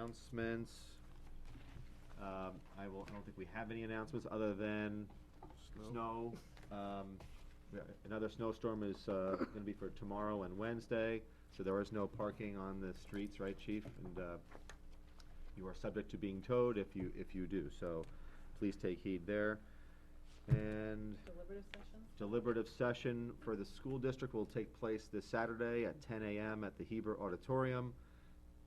announcements. I don't think we have any announcements other than snow. Another snowstorm is gonna be for tomorrow and Wednesday, so there is no parking on the streets, right, Chief? And you are subject to being towed if you do, so please take heed there. And deliberative session for the school district will take place this Saturday at 10 a.m. at the Heber Auditorium.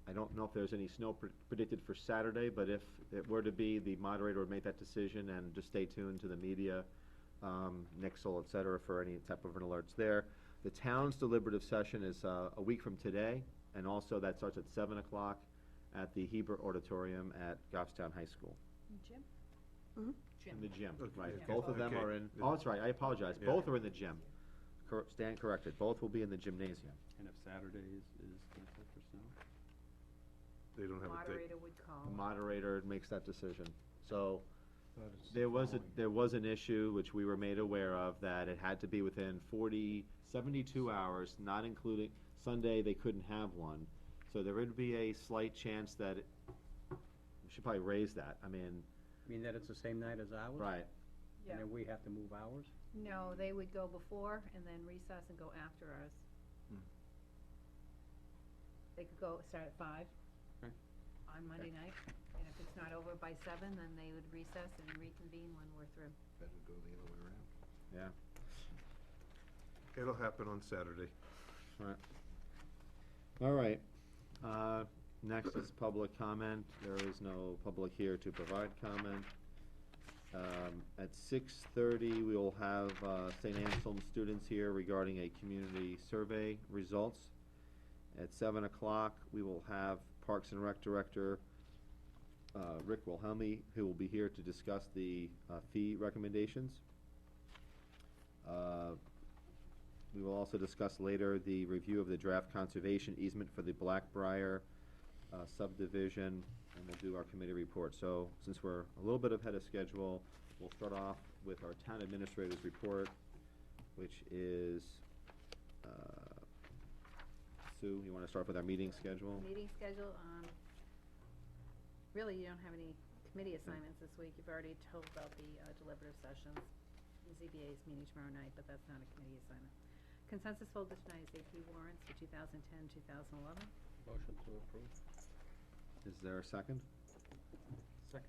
I don't know if there's any snow predicted for Saturday, but if it were to be, the moderator would make that decision, and just stay tuned to the media, Nixle, et cetera, for any type of alerts there. The town's deliberative session is a week from today, and also that starts at 7 o'clock at the Heber Auditorium at Goffstown High School. Jim? In the gym, right. Yeah. Both of them are in, oh, that's right, I apologize. Yeah. Both are in the gym. Stand corrected. Both will be in the gymnasium. And if Saturday is good for snow? They don't have a date. Moderator would call. The moderator makes that decision. So, there was an issue which we were made aware of, that it had to be within 72 hours, not including Sunday, they couldn't have one. So there would be a slight chance that we should probably raise that. I mean, Mean that it's the same night as ours? right. And then we have to move ours? No, they would go before and then recess and go after ours. They could start at 5 on Monday night, and if it's not over by 7, then they would recess and reconvene when we're through. Better go the other way around. Yeah. It'll happen on Saturday. Right. All right. Next is public comment. There is no public here to provide comment. At 6:30, we will have St. Anselm students here regarding a community survey results. At 7 o'clock, we will have Parks and Rec Director Rick Wilhelmi, who will be here to discuss the fee recommendations. We will also discuss later the review of the draft conservation easement for the Blackbriar subdivision, and we'll do our committee report. So, since we're a little bit ahead of schedule, we'll start off with our town administrator's report, which is, Sue, you wanna start with our meeting schedule? Meeting schedule, really, you don't have any committee assignments this week. You've already told about the deliberative sessions. The ZBA is meeting tomorrow night, but that's not a committee assignment. Consensus folder tonight is AP warrants for 2010, 2011. Motion to approve. Is there a second? Second.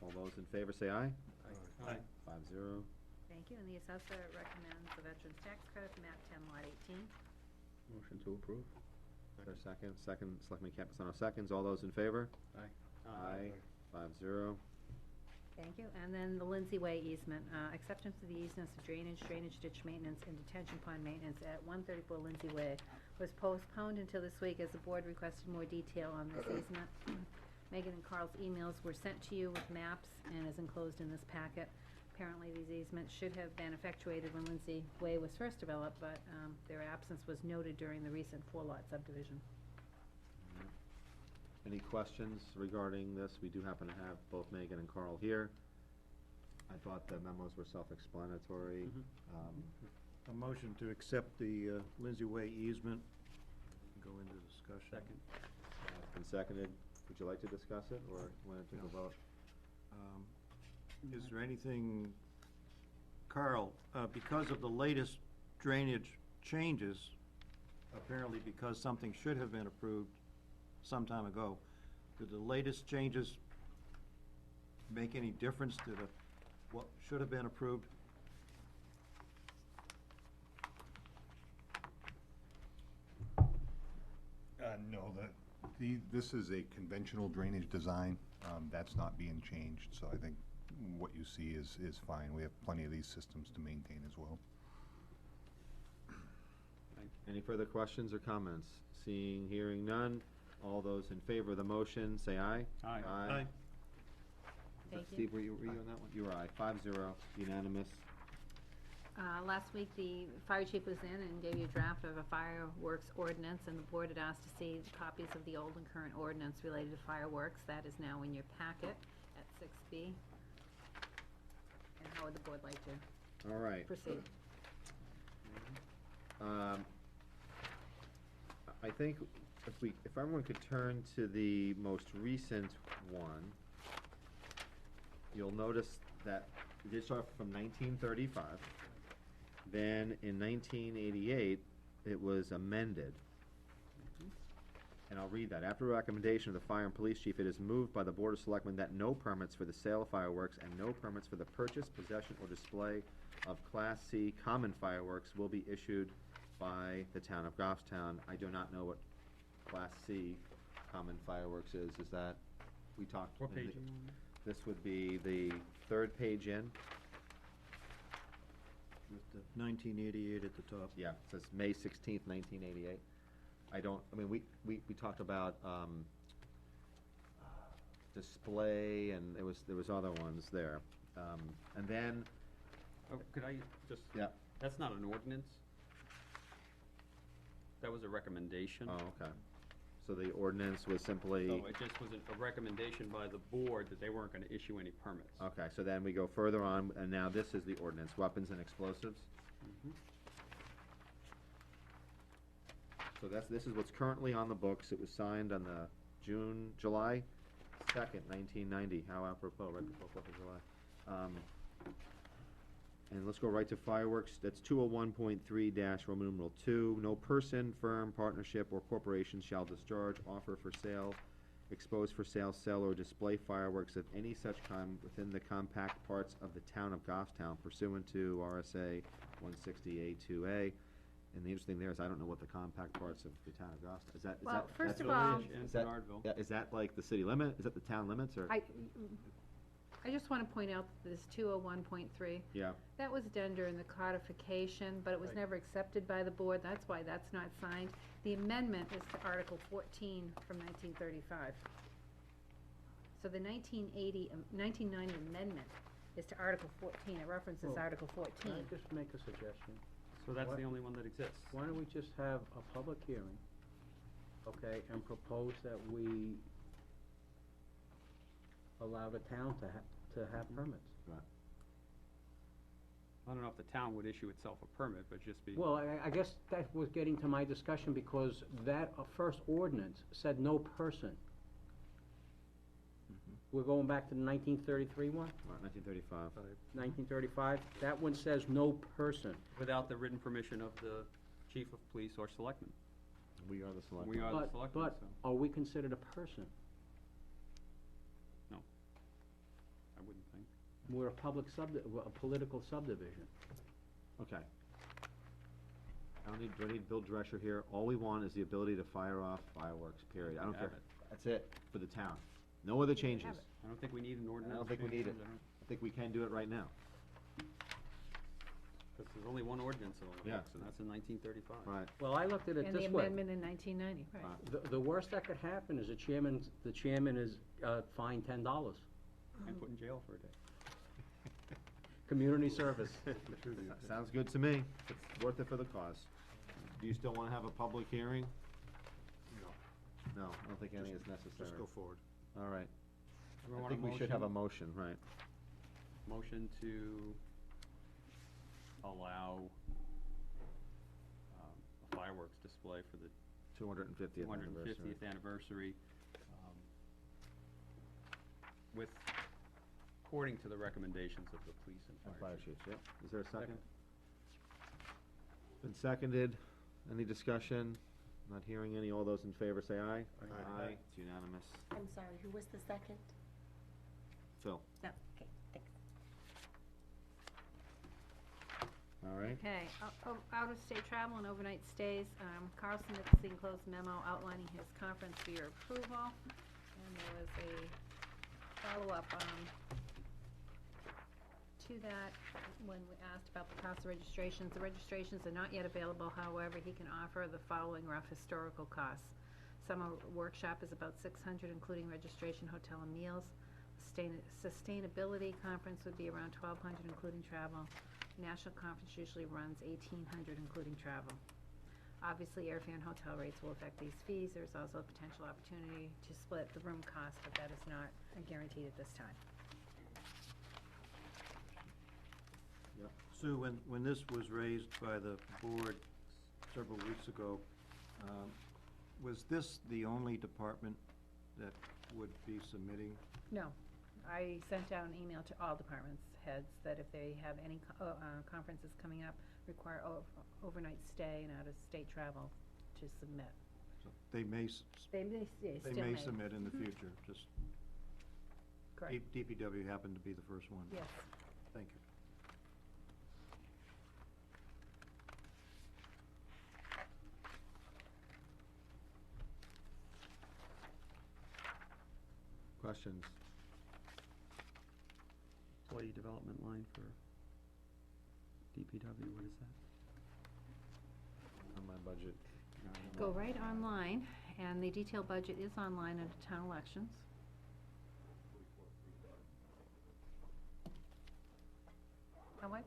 All those in favor say aye. Aye. 5-0. Thank you, and the assessor recommends the veteran's tax credit for map 10, lot 18. Motion to approve. Is there a second? Second, Selectman Campusano seconds. All those in favor? Aye. Aye. 5-0. Thank you, and then the Lindsay Way easement, acceptance of the easements of drainage ditch maintenance, and detention pond maintenance at 134 Lindsay Way was postponed until this week as the board requested more detail on this easement. Megan and Carl's emails were sent to you with maps and is enclosed in this packet. Apparently, these easements should have been effectuated when Lindsay Way was first developed, but their absence was noted during the recent 4-lot subdivision. Any questions regarding this? We do happen to have both Megan and Carl here. I thought the memos were self-explanatory. A motion to accept the Lindsay Way easement, go into discussion. Second. It's been seconded. Would you like to discuss it, or want to take a vote? Is there anything, Carl, because of the latest drainage changes, apparently because something should have been approved some time ago, did the latest changes make any difference to what should have been approved? No, this is a conventional drainage design. That's not being changed, so I think what you see is fine. We have plenty of these systems to maintain as well. Any further questions or comments? Seeing, hearing none. All those in favor of the motion, say aye. Aye. Aye. Thank you. Steve, were you on that one? You were aye. 5-0, unanimous. Last week, the fire chief was in and gave you a draft of a fireworks ordinance, and the board had asked to see copies of the old and current ordinance related to fireworks. That is now in your packet at 6B. And how would the board like to All right. proceed? I think if everyone could turn to the most recent one, you'll notice that it did start from 1935. Then in 1988, it was amended. And I'll read that. After recommendation of the fire and police chief, it is moved by the Board of Selectmen that no permits for the sale of fireworks and no permits for the purchase, possession, or display of Class C common fireworks will be issued by the town of Goffstown. I do not know what Class C common fireworks is. Is that, we talked. What in page the- are you on? This would be the third page in. With the 1988 at the top. Yeah, it says May 16th, 1988. I mean, we talked about, display, and there was other ones there. And then, Oh, could I just? yeah, That's not an ordinance. That was a recommendation. oh, okay. So the ordinance was simply, So it just was a recommendation by the board that they weren't gonna issue any permits. okay, so then we go further on, and now this is the ordinance, weapons and explosives. Mhm. So this is what's currently on the books. It was signed on the July 2nd, 1990. How apropos, right before 4th of July. And let's go right to fireworks. That's 201.3 Roman numeral 2. No person, firm, partnership, or corporation shall discharge, offer for sale, expose for sale, sell, or display fireworks of any such kind within the compact parts of the town of Goffstown pursuant to RSA 160A2A. And the interesting there is, I don't know what the compact parts of the town of Goffstown, is that? Well, first that's of what it all- is? Village and Is that- Bernardville. yeah, is that like the city limit? Is that the town limits, or? I just wanna point out that this 201.3, Yeah, that was done during the codification, but it was Right. never accepted by the board, that's why that's not signed. The amendment is to Article 14 from 1935. So the 1990 amendment is to Article 14, it references Well, Article Can 14. I just make a suggestion? So that's What? the only one that exists. Why don't we just have a public hearing, okay, and propose that we allow the town to have permits? I don't know if the town would issue itself a permit, but just be. Well, I guess that was getting to my discussion, because that first ordinance said no person. We're going back to the 1933 one, 1935. 1935, that one says no person. Without the written permission of the chief of police or selectmen. We are the selectmen. We are the selectmen, But so, are we considered a person? I wouldn't think. We're a a political subdivision. Okay. Do I need Bill Drescher here? All we want is the ability to fire off fireworks, period. I don't Have care. it. That's it, for the town. No other changes. have it. I don't think we need an ordinance. don't think we need it. change. I don't- I think we can do it right now. Cause there's only one ordinance on the Yeah. books, and that's in 1935. Right. Well, I looked at it And the this way. amendment in 1990, right. The worst that could happen is the chairman is fined $10. And put in jail for a day. Community service. Sounds good to me. It's worth it for the cause. Do you still wanna have a public hearing? No, No, I don't think any is necessary. just go forward. All right. Do I want think we should have a motion, right? Motion to allow, a fireworks display for the 250th two hundred and anniversary. fiftieth anniversary, with, according to the recommendations of the police and And fire fire chief. chiefs, yeah. Is there a second? Been seconded. Any discussion? Not hearing any. All those in favor say aye. Aye. It's unanimous. I'm sorry, who was the second? Phil, No, okay, thanks. all right? Okay, out-of-state travel and overnight stays, Carlson enclosed memo outlining his conference for your approval. And there was a follow-up, to that, when we asked about the cost of registrations. The registrations are not yet available, however, he can offer the following rough historical costs. Summer workshop is about $600, including registration, hotel, and meals. Sustainability conference would be around $1,200, including travel. National conference usually runs $1,800, including travel. Obviously, airfare and hotel rates will affect these fees. There's also a potential opportunity to split the room cost, but that is not guaranteed at this time. Sue, when this was raised by the board several weeks ago, Was this the only department that would be submitting? No, I sent out an email to all departments heads that if they have any conferences coming up, require overnight stay and out-of-state travel to submit. So they may, They may, they still may may. submit in the future, just Correct, DPW happened to be the first one. yes. Thank you. Questions? Employee development line for DPW, what is that? On my budget. Go right online, and the detailed budget is online under town elections. How much?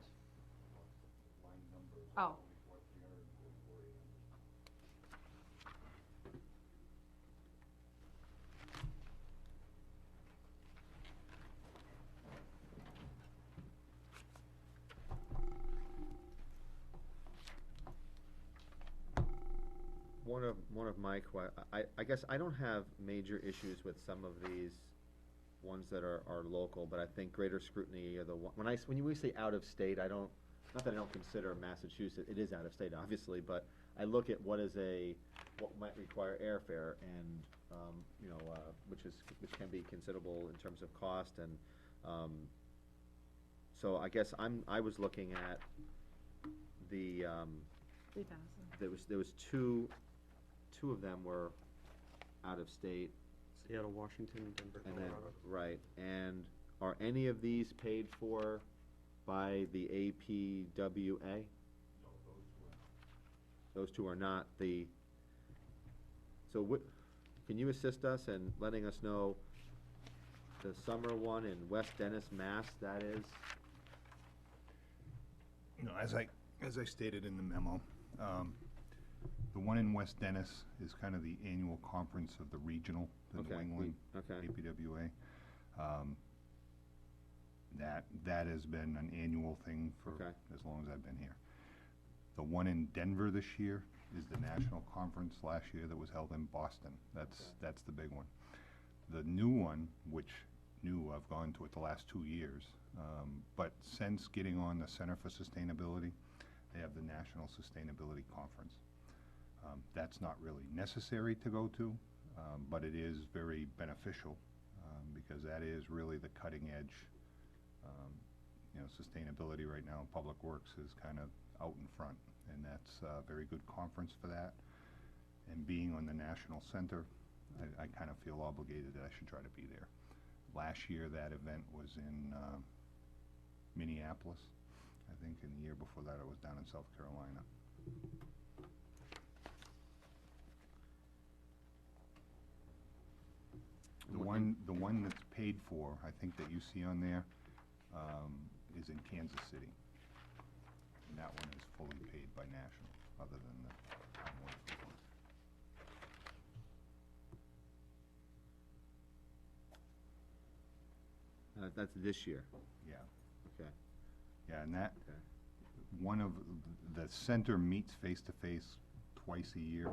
Oh. One of my I guess I don't have major issues with some of these ones that are local, but I think greater scrutiny are the one, when we say out of state, I don't, not that I don't consider Massachusetts, it is out of state, obviously, but I look at what might require airfare and, which can be considerable in terms of cost and, so I guess I was looking at the, 3,000. there was two of them were out of state. Seattle, Washington, Denver, And then, Colorado. right, and are any of these paid for by the APWA? No, those two are not. So can you assist us in letting us know the summer one in West Dennis, Mass, that is? You know, as I stated in the memo, the one in West Dennis is kind of the annual conference of the regional, the New Okay, England okay. APWA. That has been an annual thing for Okay. as long as I've been here. The one in Denver this year is the national conference last year that was held in Boston. That's the big one. The new one, which I've gone to it the last 2 years, but since getting on the Center for Sustainability, they have the National Sustainability Conference. That's not really necessary to go to, but it is very beneficial, because that is really the cutting edge. Sustainability right now in Public Works is kind of out in front, and that's a very good conference for that. And being on the National Center, I kind of feel obligated that I should try to be there. Last year, that event was in Minneapolis, I think, and the year before that, I was down in South Carolina. The one that's paid for, I think that you see on there, is in Kansas City. And that one is fully paid by National, other than the Town Wakefield one. That's this year, Yeah, okay. yeah, and that, Okay. one of, the center meets face-to-face twice a year.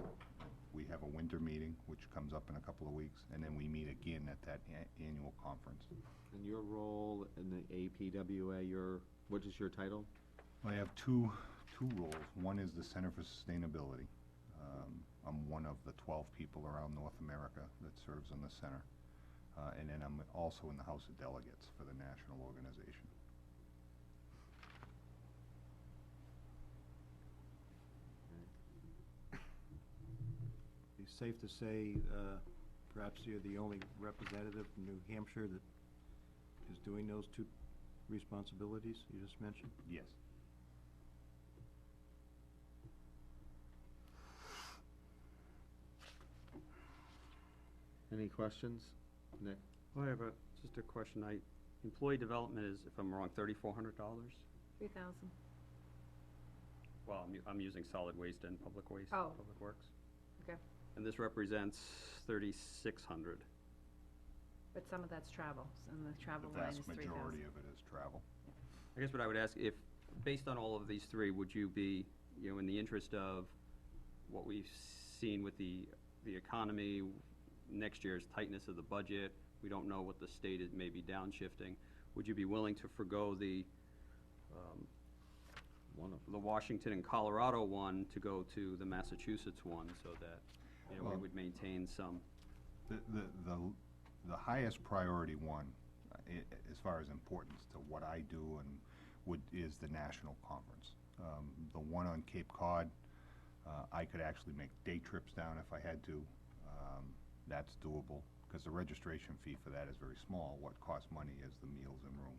We have a winter meeting, which comes up in a couple of weeks, and then we meet again at that annual conference. And your role in the APWA, what is your title? I have two roles. One is the Center for Sustainability. I'm one of the 12 people around North America that serves on the center. And then I'm also in the House of Delegates for the national organization. It's safe to say, perhaps you're the only representative from New Hampshire that is doing those two responsibilities you just mentioned? Yes. Any questions? Nick? Well, I have just a question. Employee development is, if I'm wrong, $3,400? 3,000. Well, I'm using solid waste and public waste, Oh. Public Works. Okay. And this represents 3,600. But some of that's travel, and the The travel line is vast 3,000. majority of it is travel. I guess what I would ask, if, based on all of these three, would you be, in the interest of what we've seen with the the economy, next year's tightness of the budget, we don't know what the state is maybe downshifting. Would you be willing to forego the, the Washington and Colorado one to go to the Massachusetts one, so that, you know, we Well- would maintain some? The highest priority one, as far as importance to what I do is the national conference. The one on Cape Cod, I could actually make day trips down if I had to. That's doable, because the registration fee for that is very small. What costs money is the meals and room.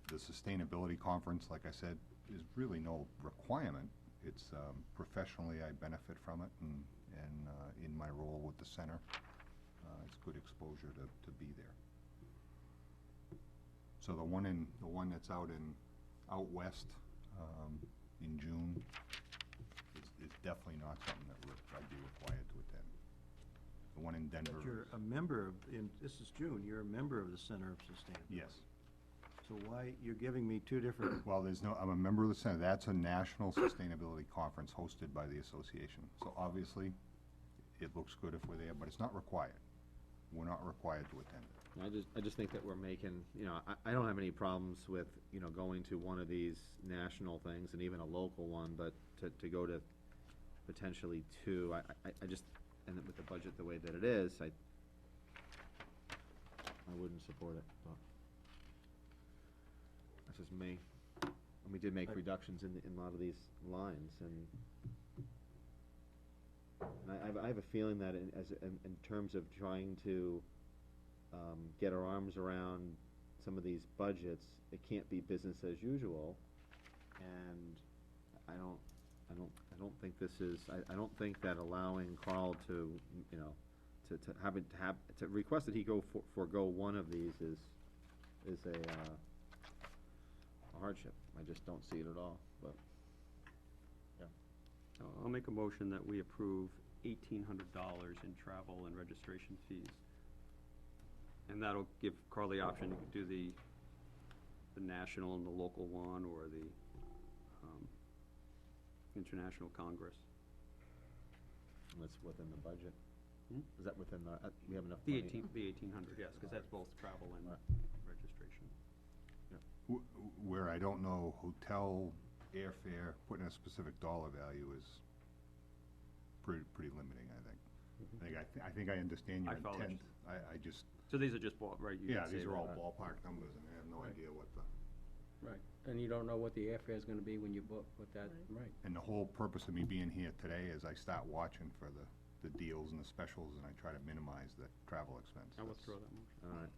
The sustainability conference, like I said, is really no requirement. It's professionally, I benefit from it, and in my role with the center, it's good exposure to be there. So the one that's out west in June is definitely not something that I'd be required to attend. The one in Denver. But you're a member of, this is June, you're a member of the Center of Sustainability. Yes. So why, you're giving me two different, Well, I'm a member of the center. That's a national sustainability conference hosted by the association. So obviously, it looks good if we're there, but it's not required. We're not required to attend it. I just think that we're making, you know, I don't have any problems with, you know, going to one of these national things and even a local one, but to go to potentially two, I just, and with the budget the way that it is, I wouldn't support it, but that's just me. And we did make reductions in a lot of these lines, and I have a feeling that in terms of trying to get our arms around some of these budgets, it can't be business as usual, and I don't think this is, I don't think that allowing Carl to, you know, to request that he forego one of these is a hardship. I just don't see it at all, but, yeah. I'll make a motion that we approve $1,800 in travel and registration fees. And that'll give Carl the option to do the national and the local one, or the International Congress. That's within the budget. Hmm? Is that within we have enough The money? 1,800, yes, because that's both travel and Right. registration. Where I don't know, hotel, airfare, putting a specific dollar value is pretty limiting, I think. I think I understand your I follow intent. I just, So these are just right, you yeah, can say these are that. all ballpark numbers, and I have no idea what the, Right, and you don't know what the airfare is gonna be when you book, what that, right. and the whole purpose of me being here today is I start watching for the deals and the specials, and I try to minimize the travel expense. I'll That's- withdraw that motion. All right.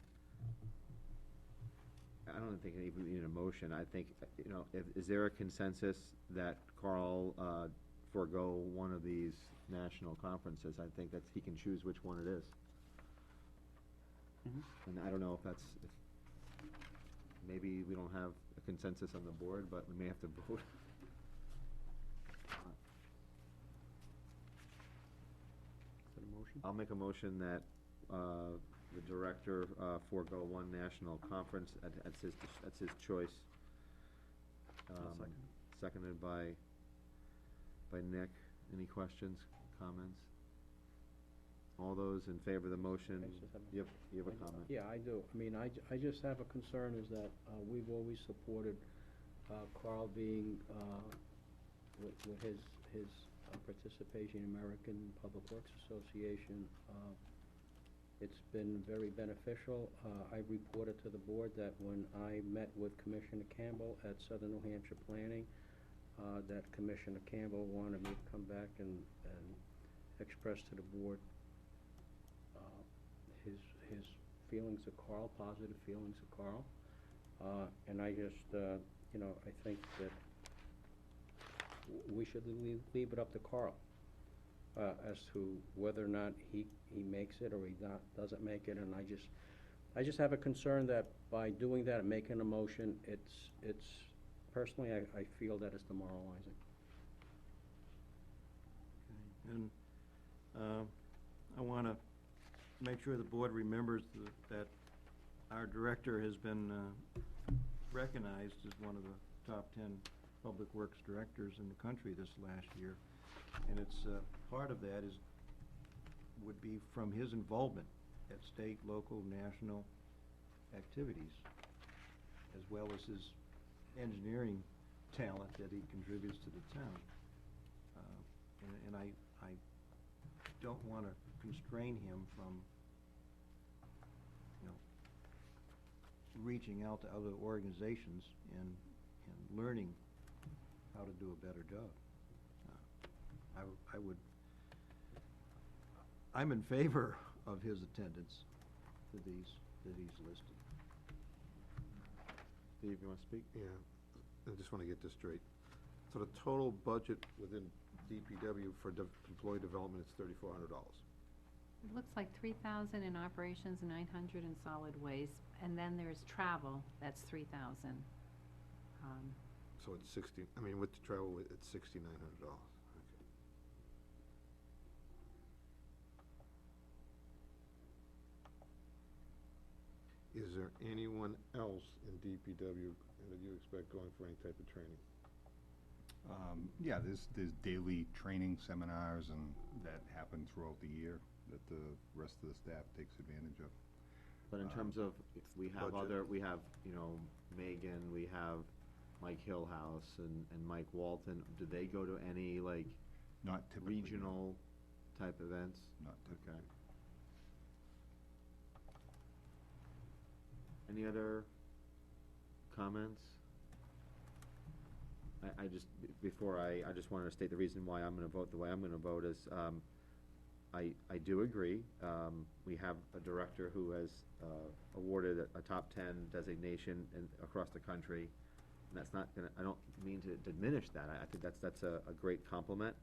I don't think I even need a motion. I think, you know, is there a consensus that Carl forego one of these national conferences? I think that he can choose which one it is. Mhm. And I don't know if maybe we don't have a consensus on the board, but we may have to vote. Is that a motion? I'll make a motion that the director forego one national conference at his choice. I'll second. Seconded by Nick. Any questions, comments? All those in favor of the motion? I just have a- You have a comment? Yeah, I do. I mean, I just have a concern is that, we've always supported, Carl being, with his participation in American Public Works Association. It's been very beneficial. I reported to the board that when I met with Commissioner Campbell at Southern New Hampshire Planning, that Commissioner Campbell wanted me to come back and express to the board his feelings of Carl, positive feelings of Carl. And I just, you know, I think that we should leave it up to Carl as to whether or not he makes it or he doesn't make it. And I just have a concern that by doing that and making a motion, it's personally, I feel that it's demoralizing. and I want to make sure the board remembers that our director has been recognized as one of the top 10 public works directors in the country this last year. And it's, part of that would be from his involvement at state, local, national activities, as well as his engineering talent that he contributes to the town. And I don't wanna constrain him from, you know, reaching out to other organizations and learning how to do a better job. I'm in favor of his attendance to these that he's listed. Steve, you wanna speak? Yeah, I just wanna get this straight. So the total budget within DPW for employee development is $3,400. It looks like 3,000 in operations, 900 in solid waste, and then there's travel, that's 3,000. So it's with the travel, it's $6,900. Okay. Is there anyone else in DPW that you expect going for any type of training? Yeah, there's daily training seminars and that happen throughout the year that the rest of the staff takes advantage of. But in terms of, we have budget. we have, Megan, we have Mike Hillhouse and Mike Walton. Do they go to any, like, Not typically. no. regional type events? Not typically. Okay. Any other comments? I just, before I just wanted to state the reason why I'm gonna vote the way I'm gonna vote is, I do agree. We have a director who has awarded a top 10 designation across the country. And that's not gonna, I don't mean to diminish that. I think that's a great compliment.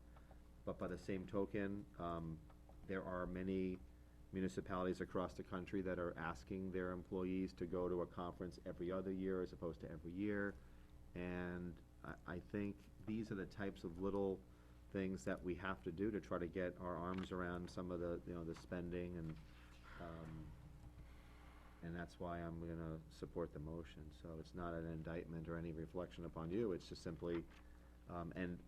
But by the same token, there are many municipalities across the country that are asking their employees to go to a conference every other year as opposed to every year. And I think these are the types of little things that we have to do to try to get our arms around some of the, the spending, and that's why I'm gonna support the motion. So it's not an indictment or any reflection upon you, it's just simply, and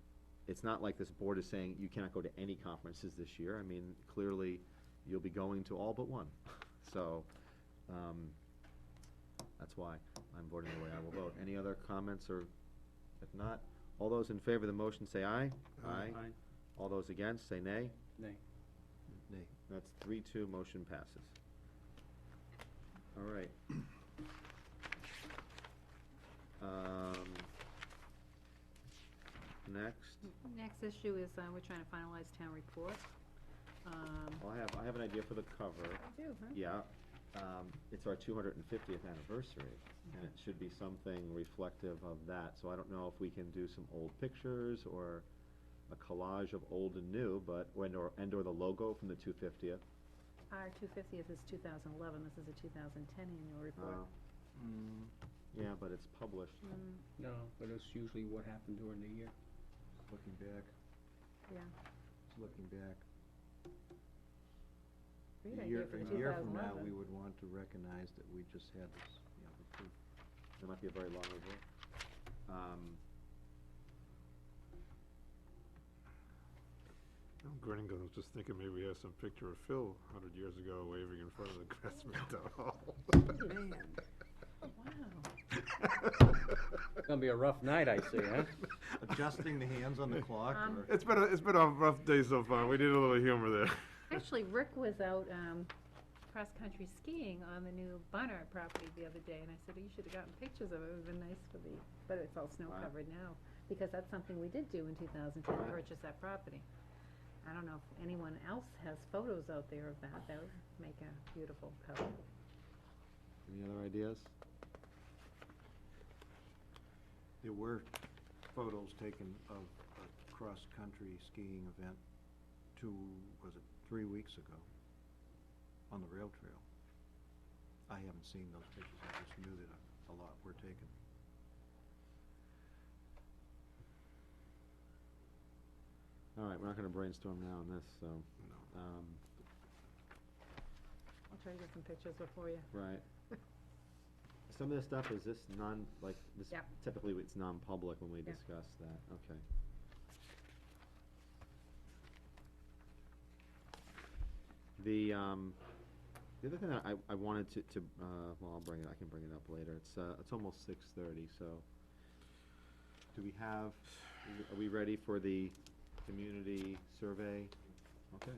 it's not like this board is saying you cannot go to any conferences this year. I mean, clearly, you'll be going to all but one. So, that's why I'm voting the way I will vote. Any other comments, or if not, all those in favor of the motion say aye. Aye. All those against say nay. Nay. Nay. That's 3-2, motion passes. All right. Next, Next issue is, we're trying to finalize town report. well, I have an idea for the cover. I do, huh? Yeah, it's our 250th anniversary, and it should be something reflective of that. So I don't know if we can do some old pictures or a collage of old and new, but, or the logo from the 250th. Our 250th is 2011, this is a 2010 annual report. Yeah, but it's published. No, but it's usually what happened during the year. Looking back, Yeah, it's looking back. great A idea year, for the a year from 2011. now, we would want to recognize that we just had this, the proof. There might be a very long report. I'm grinning because I was just thinking maybe we have some picture of Phil 100 years ago waving in front of the Craftsman Town Hall. Man, wow. It's gonna be a rough night, I see, huh? Adjusting the hands on the clock, or? It's been a rough day so far. We need a little humor there. Actually, Rick was out, cross-country skiing on the new Barnard property the other day, and I said, "Oh, you should've gotten pictures of it, it would've been nice for but it's all snow-covered now, because that's something we did do in 2010, Right. purchase that property. I don't know if anyone else has photos out there of that, that would make a beautiful cover. Any other ideas? There were photos taken of a cross-country skiing event 3 weeks ago on the rail trail. I haven't seen those pictures, I just knew that a lot were taken. All right, we're not gonna brainstorm now on this, so, I'll try to get some pictures before you. right. Some of this stuff, is this this Yep. typically it's non-public when we Yep. discuss that, okay. The other thing that I wanted to, well, I can bring it up later. It's almost 6:30, so do we have, are we ready for the community survey? Okay.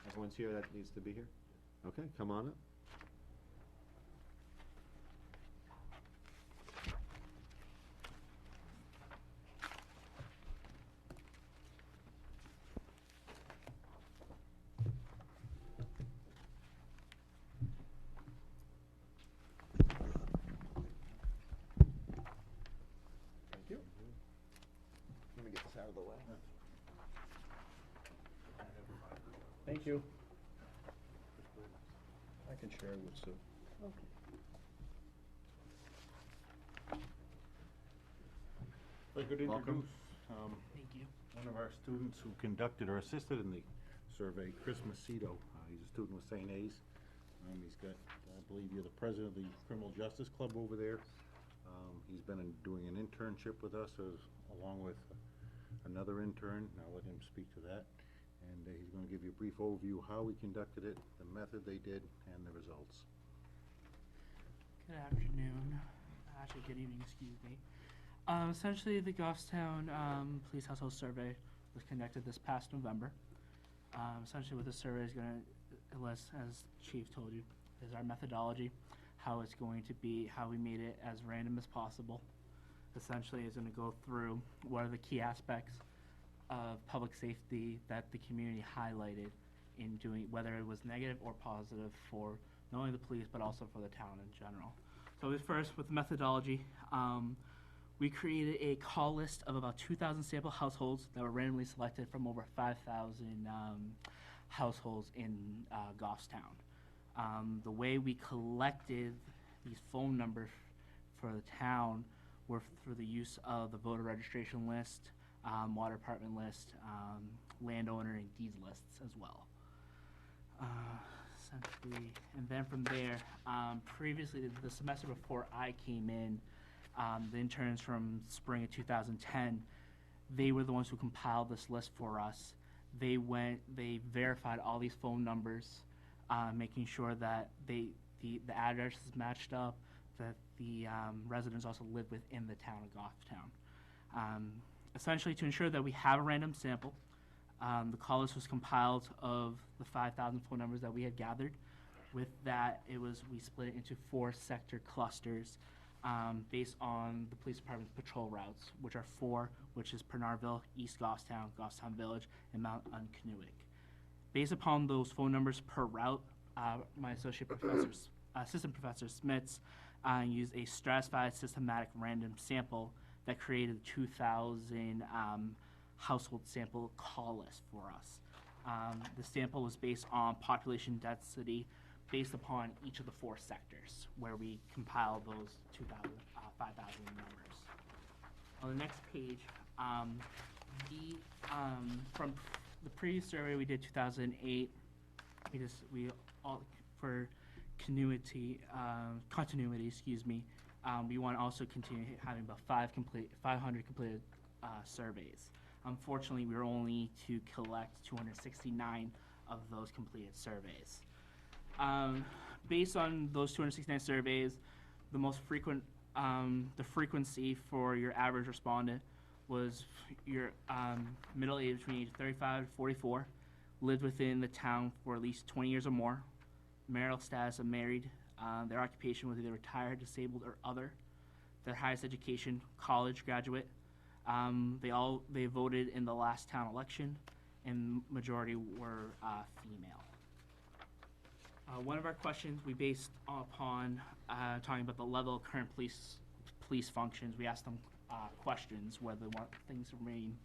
Everyone's here that needs to be here? Okay, come on up. Thank you. Let me get this out of the way. Thank you. I can share with Sue. If I could Welcome. introduce, one of our students who conducted or assisted in the survey, Chris Macedo. He's a student with St. A's. He's got, I believe you're the president of the Criminal Justice Club over there. He's been doing an internship with us along with another intern. I'll let him speak to that. And he's going to give you a brief overview of how we conducted it, the method they did, and the results. Good afternoon. Actually, good evening, excuse me. Essentially, the Goffstown Police Household Survey was conducted this past November. Essentially, what the survey is going to list, as Chief told you, is our methodology, how it's going to be, how we made it as random as possible. Essentially, it's going to go through what are the key aspects of public safety that the community highlighted in doing, whether it was negative or positive for not only the police but also for the town in general. So first, with methodology, we created a call list of about 2,000 sample households that were randomly selected from over 5,000 households in Goffstown. The way we collected these phone numbers for the town were through the use of the voter registration list, water department list, landowner and deeds lists as well. Essentially, and then from there, previously, the semester before I came in, the interns from spring of 2010, they were the ones who compiled this list for us. They verified all these phone numbers, making sure that the addresses matched up, that the residents also live within the town of Goffstown. Essentially, to ensure that we have a random sample, the call list was compiled of the 5,000 phone numbers that we had gathered. With that, we split it into 4 sector clusters based on the police department's patrol routes, which are 4, which is Pernarville, East Goffstown, Goffstown Village, and Mount Unkennewick. Based upon those phone numbers per route, my assistant professor Smits used a stratified systematic random sample that created a 2,000 household sample call list for us. The sample was based on population density based upon each of the 4 sectors where we compiled those 5,000 numbers. On the next page, from the previous survey we did 2008, for continuity, we want to also continue having about 500 completed surveys. Unfortunately, we were only to collect 269 of those completed surveys. Based on those 269 surveys, the most frequent, the frequency for your average respondent was your middle age between age 35 to 44, lived within the town for at least 20 years or more, marital status of married, their occupation was either retired, disabled, or other, their highest education, college graduate. They voted in the last town election, and majority were female. One of our questions we based upon talking about the level of current police functions. We asked them questions whether they want things to remain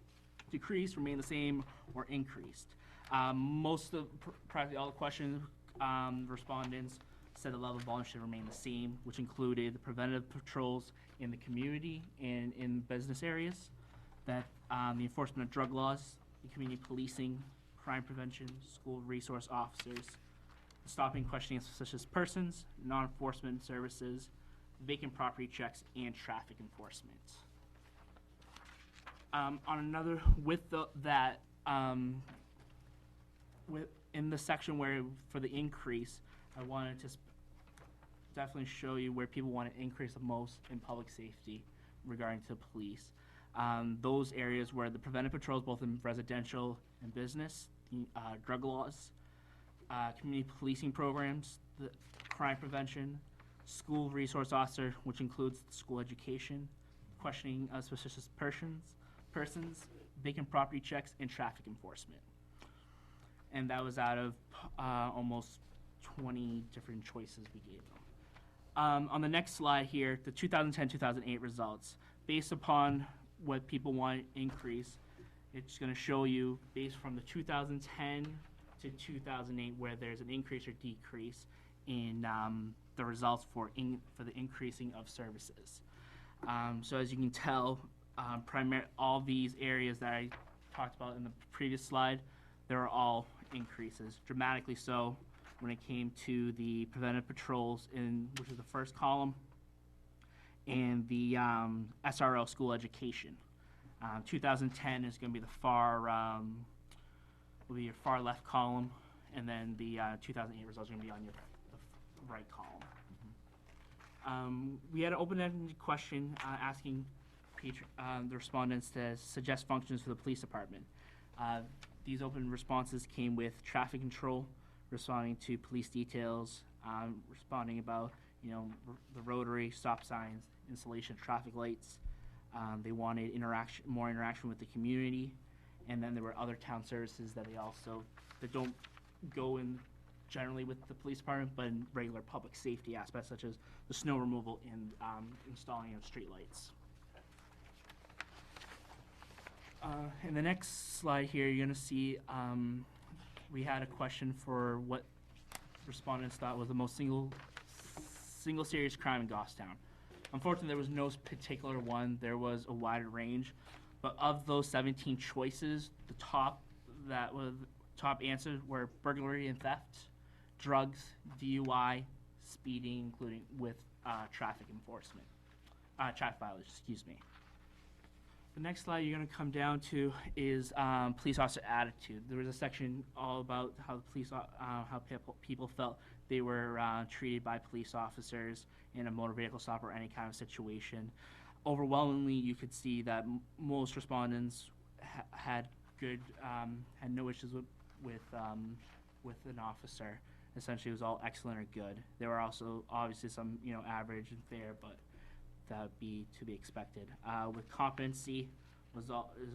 decreased, remain the same, or increased. Practically all the questions, respondents said the level of volume should remain the same, which included the preventative patrols in the community and in business areas, that the enforcement of drug laws, the community policing, crime prevention, school resource officers, stopping questioning of suspicious persons, non-enforcement services, vacant property checks, and traffic enforcement. in the section where, for the increase, I wanted to definitely show you where people want to increase the most in public safety regarding to police. Those areas where the preventive patrols, both in residential and business, drug laws, community policing programs, the crime prevention, school resource officer, which includes school education, questioning of suspicious persons, vacant property checks, and traffic enforcement. And that was out of almost 20 different choices we gave them. On the next slide here, the 2010-2008 results. Based upon what people want to increase, it's going to show you based from the 2010 to 2008 where there's an increase or decrease in the results for the increasing of services. So as you can tell, all these areas that I talked about in the previous slide, they were all increases, dramatically so when it came to the preventive patrols, which is the first column, and the SRO, school education. 2010 is going to be the will be your far left column, and then the 2008 results are going to be on your right column. We had an open-ended question asking the respondents to suggest functions for the police department. These open responses came with traffic control, responding to police details, responding about the rotary, stop signs, installation of traffic lights. They wanted more interaction with the community, and then there were other town services that that don't go in generally with the police department, but in regular public safety aspects such as the snow removal and installing of street lights. In the next slide here, you're going to see we had a question for what respondents thought was the most single serious crime in Goffstown. Unfortunately, there was no particular one. There was a wider range, but of those 17 choices, the top answers were burglary and theft, drugs, DUI, speeding, including with traffic enforcement, traffic violations. Excuse me. The next slide you're going to come down to is police officer attitude. There was a section all about how people felt they were treated by police officers in a motor vehicle stop or any kind of situation. Overwhelmingly, you could see that most respondents had no issues with an officer. Essentially, it was all excellent or good. There were also obviously some average and fair, but that would be to be expected. With competency,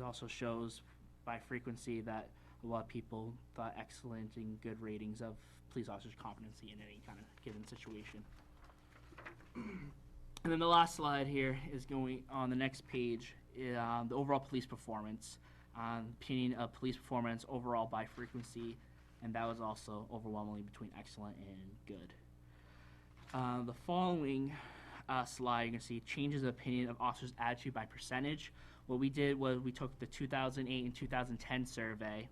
also shows by frequency that a lot of people thought excellent and good ratings of police officers' competency in any kind of given situation. And then the last slide here is going on the next page, the overall police performance, opinion of police performance overall by frequency, and that was also overwhelmingly between excellent and good. The following slide, you're going to see changes of opinion of officers' attitude by percentage. What we did was we took the 2008 and 2010 survey,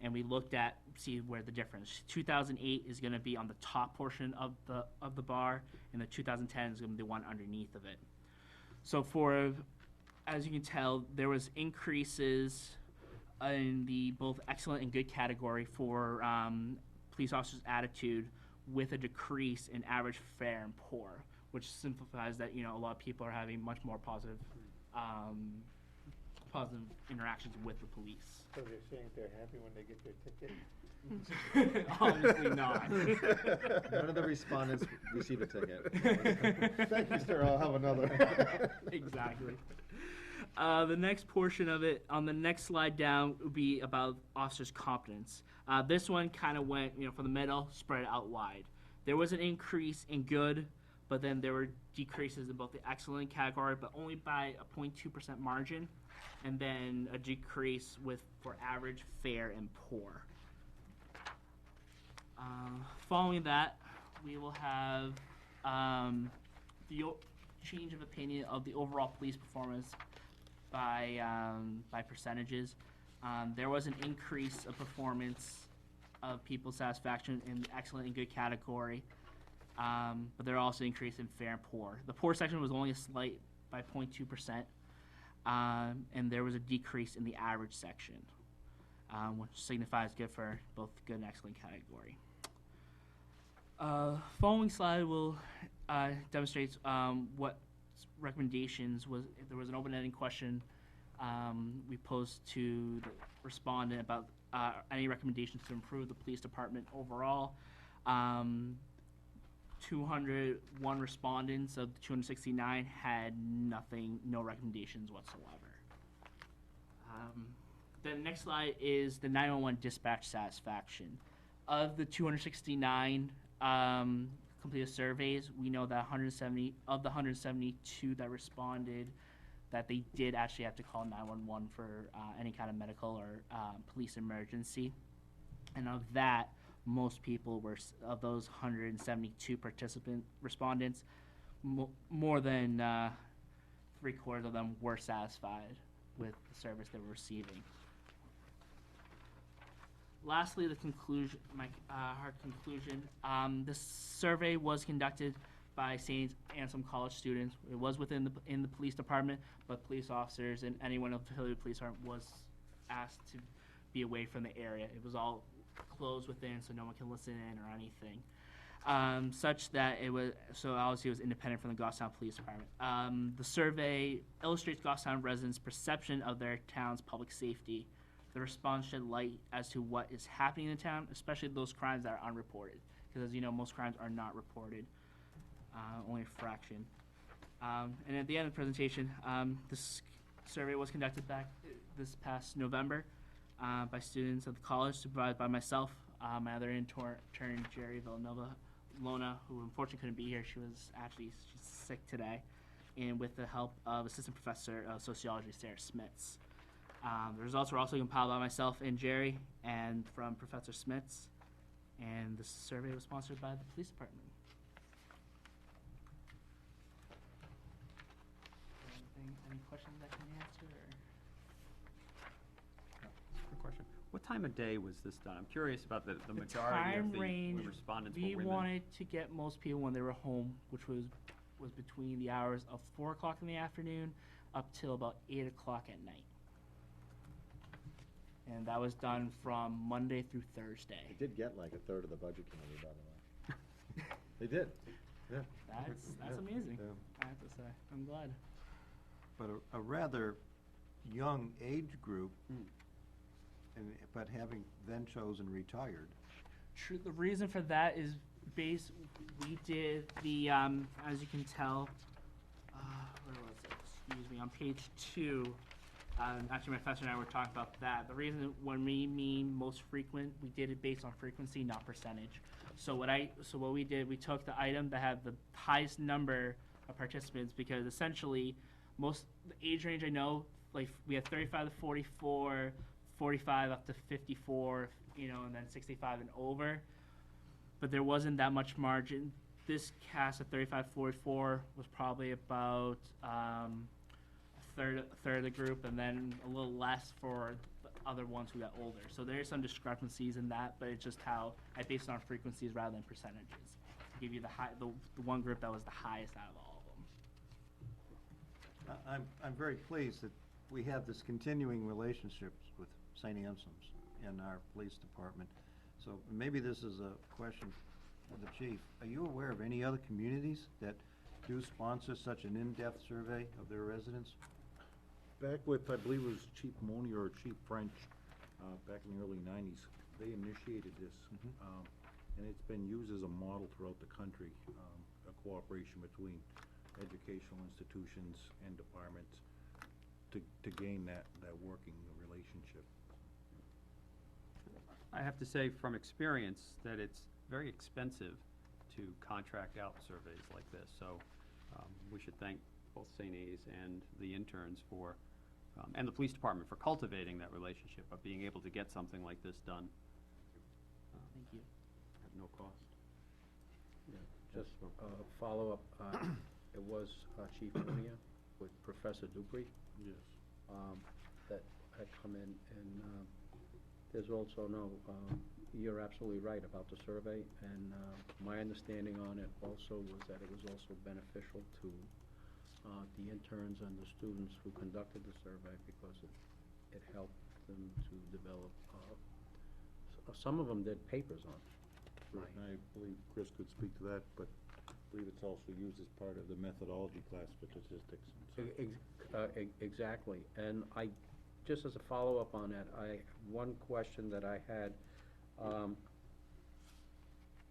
and we looked at, see where the difference. 2008 is going to be on the top portion of the bar, and the 2010 is going to be the one underneath of it. So as you can tell, there was increases in the both excellent and good category for police officers' attitude, with a decrease in average, fair, and poor, which simplifies that a lot of people are having much more positive interactions with the police. So they're saying they're happy when they get their ticket? Obviously not. None of the respondents receive a ticket. Thank you, sir, I'll have another. Exactly. The next portion of it, on the next slide down, would be about officers' competence. This one kind of went, from the middle, spread it out wide. There was an increase in good, but then there were decreases in both the excellent category, but only by a 0.2% margin, and then a decrease for average, fair, and poor. Following that, we will have the change of opinion of the overall police performance by percentages. There was an increase of performance of people's satisfaction in the excellent and good category, but there also increase in fair and poor. The poor section was only a slight by 0.2%, and there was a decrease in the average section. which signifies good for both good and excellent category. Following slide will demonstrates what recommendations was. If there was an open-ended question, we posed to the respondent about any recommendations to improve the police department overall. 201 respondents of the 269 had no recommendations whatsoever. The next slide is the 911 dispatch satisfaction. Of the 269 completed surveys, we know that 170 of the 172 that responded that they did actually have to call 911 for any kind of medical or police emergency. And of that, most people were, of those 172 respondents, more than 3/4 of them were satisfied with the service they were receiving. Lastly, the conclusion, hard conclusion. This survey was conducted by St. Anselm College students. It was within the police department, but police officers and anyone affiliated with the police department was asked to be away from the area. It was all closed within, so no one can listen in or anything. Such that it was, so obviously it was independent from the Goffstown Police Department. The survey illustrates Goffstown residents' perception of their town's public safety. The response shed light as to what is happening in the town, especially those crimes that are unreported. Because as you know, most crimes are not reported, only a fraction. And at the end of the presentation, this survey was conducted back this past November by students at the college, supervised by myself, my other intern, Jerry Lona, who unfortunately couldn't be here. She's sick today, and with the help of Assistant Professor of Sociology, Sarah Smits. The results were also compiled by myself and Jerry, and from Professor Smits, and the survey was sponsored by the police department. Any questions I can answer? Quick question. What time of day was this done? I'm curious about the majority of the respondents were We women. wanted to get most people when they were home, which was between the hours of 4 o'clock in the afternoon up till about 8 o'clock at night. And that was done from Monday through Thursday. They did get like a third of the budget committee, by the way. They did, yeah. That's Yeah. amazing, Yeah. I have to say. I'm glad. But a rather young age group, but having then chosen retired. True. The reason for that is we did the, as you can tell, where was it? Excuse me, on page 2. Actually, my professor and I were talking about that. The reason when we mean most frequent, we did it based on frequency, not percentage. So what we did, we took the item that had the highest number of participants, because essentially the age range I know, like we had 35 to 44, 45 up to 54, and then 65 and over. But there wasn't that much margin. This cast of 35 to 44 was probably about a third of the group, and then a little less for the other ones who got older. So there's some discrepancies in that, but it's just how I based it on frequencies rather than percentages to give you the one group that was the highest out of all of them. I'm very pleased that we have this continuing relationships with St. Anselm's and our police department. So maybe this is a question for the chief. Are you aware of any other communities that do sponsor such an in-depth survey of their residents? Back with, I believe it was Chief Moni or Chief French, back in the early 90s, they initiated this. And it's been used as a model throughout the country, a cooperation between educational institutions and departments to gain that working relationship. I have to say from experience that it's very expensive to contract out surveys like this. So we should thank both St. A's and the interns for, and the police department for cultivating that relationship of being able to get something like this done Thank you. at no cost. Just follow-up, it was Chief Monia with Professor Dupree Yes. that had come in, and there's also you're absolutely right about the survey, and my understanding on it also was that it was also beneficial to the interns and the students who conducted the survey, because it helped them to develop, some of them did papers on. Right, and I believe Chris could speak to that, but I believe it's also used as part of the methodology class for statistics and so. Exactly, and just as a follow-up on that, one question that I had,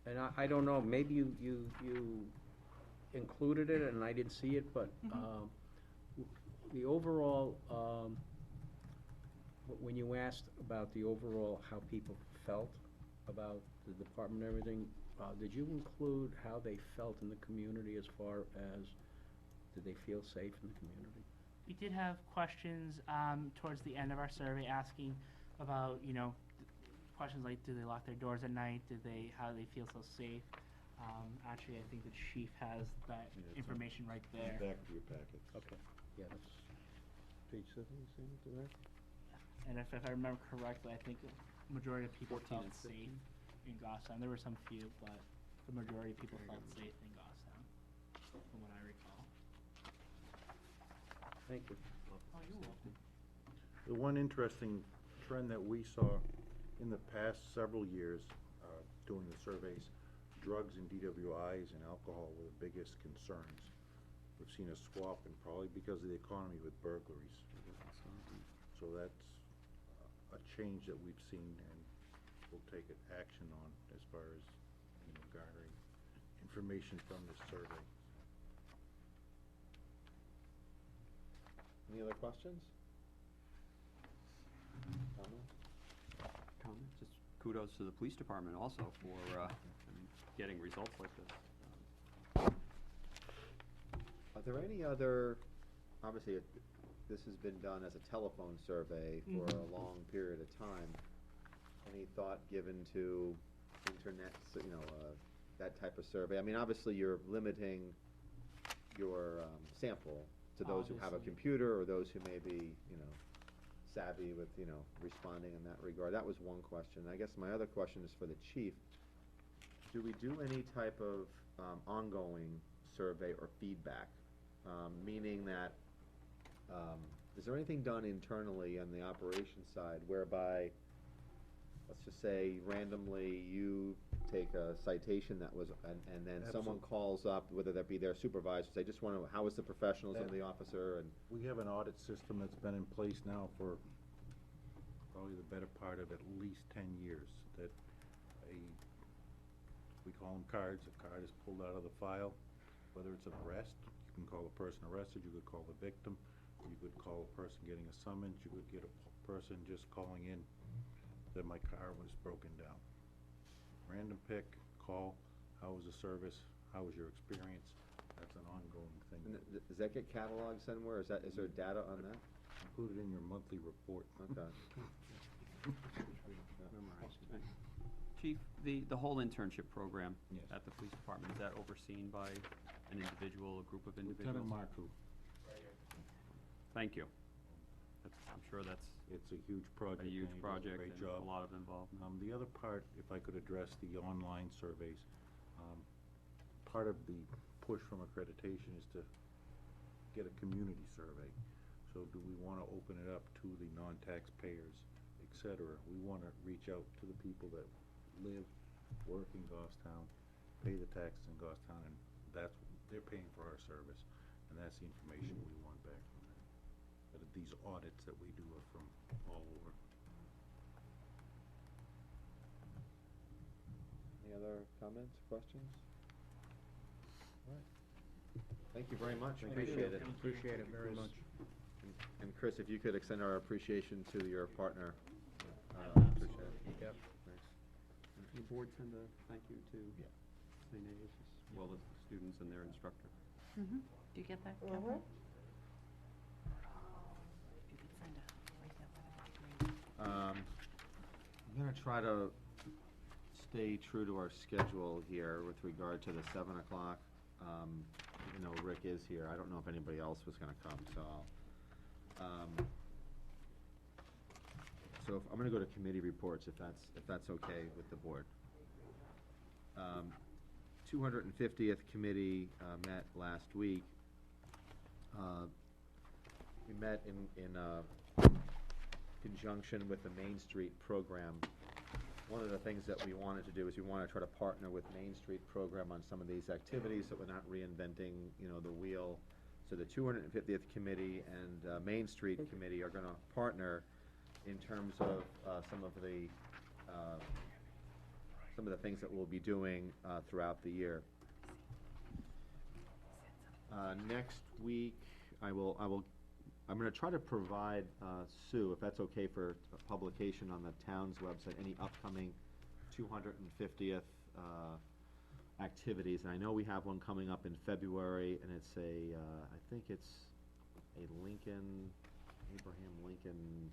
and I don't know, maybe you included it and I didn't see it, but, the overall, when you asked about the overall, how people felt about the department and everything, did you include how they felt in the community as far as, did they feel safe in the community? We did have questions towards the end of our survey asking about, questions like, do they lock their doors at night? How do they feel so safe? Actually, I think the chief has that Yeah, it's information right In there. the back of your packet. Okay, yeah, that's page 7, to that? And if I remember correctly, I think the majority of people 14 felt and 15. safe in Goffstown. There were some few, but the majority of people felt safe in Goffstown, from what I recall. Thank you. Oh, you're welcome. The one interesting trend that we saw in the past several years, doing the surveys, drugs and DWIs and alcohol were the biggest concerns. We've seen a swap, and probably because of the economy, with burglaries. So that's a change that we've seen, and we'll take action on as far as, garnering information from this survey. Any other questions? Comments? Comments? Just kudos to the police department also for getting results like this. Are there any other, obviously, this has been done as a telephone survey for a long period of time. Any thought given to internet, that type of survey? I mean, obviously, you're limiting your sample to those who have a Obviously. computer or those who may be, savvy with, responding in that regard. That was one question. I guess my other question is for the chief. Do we do any type of ongoing survey or feedback? Meaning that, is there anything done internally on the operations side whereby, let's just say randomly you take a citation that was, and then someone calls up, whether that be their supervisor, say, just want to know, how was the professionalism of the officer, and We have an audit system that's been in place now for probably the better part of at least 10 years, that we call them cards, a card is pulled out of the file, whether it's an arrest, you can call the person arrested, you could call the victim, you could call a person getting a summons, you could get a person just calling in that my car was broken down. Random pick, call, how was the service, how was your experience? That's an ongoing thing. and does that get cataloged somewhere? Is there data on that? Included in your monthly report. Okay. Chief, the whole internship program Yes. at the police department, is that overseen by an individual, a group of individuals? Lieutenant Marcoux. Thank you. I'm sure that's It's a huge project. a huge and he does project Great and job. a lot of involvement. The other part, if I could address the online surveys, part of the push from accreditation is to get a community survey. So do we want to open it up to the non-taxpayers, et cetera? We want to reach out to the people that live, work in Goffstown, pay the taxes in Goffstown, and they're paying for our service. And that's the information we want back from them. But these audits that we do are from all over. Any other comments, questions? All right. Thank you very much, appreciate it. Appreciate it very much. And Chris, if you could extend our appreciation to your partner. Appreciate it. Yep. Thanks. Can the board send a thank you to St. A's, as well as the students and their instructor? Mm-hmm. Do you get that, Kevin? If you could send a, write that one, that'd be great. I'm gonna try to stay true to our schedule here with regard to the 7 o'clock. Even though Rick is here, I don't know if anybody else was gonna come, so I'm gonna go to committee reports if that's okay with the board. 250th committee met last week. We met conjunction with the Main Street program, one of the things that we wanted to do is we want to try to partner with Main Street program on some of these activities, so we're not reinventing, the wheel. So the 250th Committee and Main Street Committee are going to partner in terms of some of the things that we'll be doing throughout the year. Next week, I'm going to try to provide Sue, if that's okay, for publication on the town's website, any upcoming 250th activities. And I know we have one coming up in February, and it's I think it's a Abraham Lincoln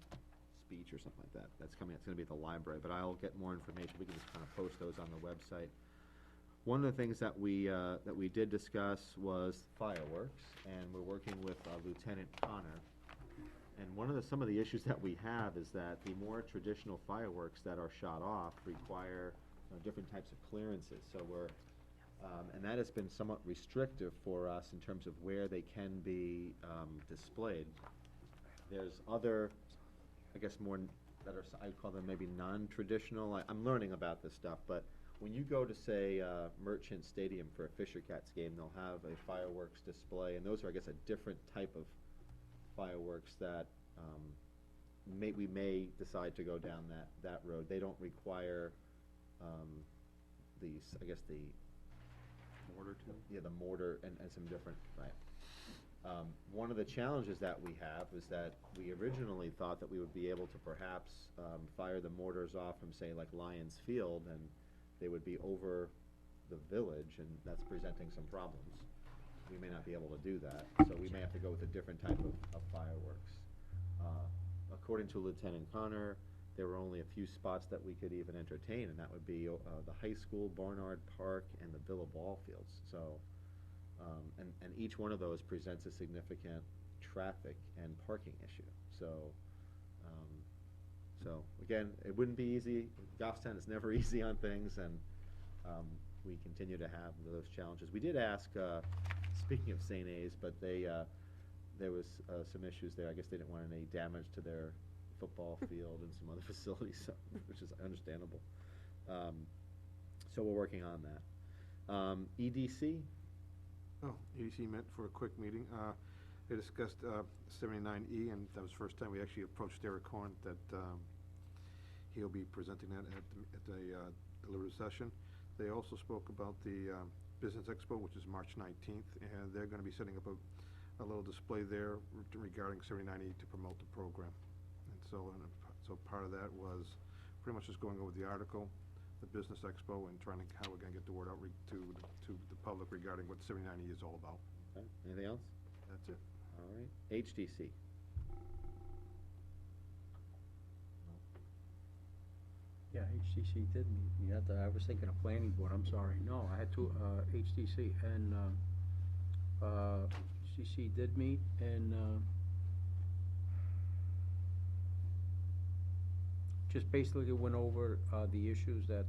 speech or something like that. That's coming, it's going to be at the library, but I'll get more information. We can just kind of post those on the website. One of the things that we did discuss was fireworks, and we're working with Lieutenant Connor. And some of the issues that we have is that the more traditional fireworks that are shot off require different types of clearances. So and that has been somewhat restrictive for us in terms of where they can be displayed. There's other, I guess, more that are, I call them maybe non-traditional. I'm learning about this stuff, but when you go to, say, Merchant Stadium for a Fisher Cats game, they'll have a fireworks display, and those are, I guess, a different type of fireworks that we may decide to go down that road. They don't require the Mortar too? Yeah, the mortar and some different, right. One of the challenges that we have is that we originally thought that we would be able to perhaps fire the mortars off from, say, like Lions Field, and they would be over the village, and that's presenting some problems. We may not be able to do that, so we may have to go with a different type of fireworks. According to Lieutenant Connor, there were only a few spots that we could even entertain, and that would be the high school, Barnard Park, and the Villa Ball Fields. So, and each one of those presents a significant traffic and parking issue. So, again, it wouldn't be easy. Goffstown is never easy on things, and we continue to have those challenges. We did ask, speaking of St. A's, but there was some issues there. I guess they didn't want any damage to their football field and some other facilities, so, which is understandable. So we're working on that. EDC? Oh, EDC met for a quick meeting. They discussed 79E, and that was the first time we actually approached Derek Horn, that he'll be presenting that at the deliberative session. They also spoke about the Business Expo, which is March 19th, and they're going to be setting up a little display there regarding 79E to promote the program. And so part of that was pretty much just going over the article, the Business Expo, and trying to how we're going to get the word out to the public regarding what 79E is all about. Okay. Anything else? That's it. All right. HDC. Yeah, HTC did meet. I was thinking of planning board, I'm sorry. No, I had to, HTC, and HTC did meet, and just basically went over the issues that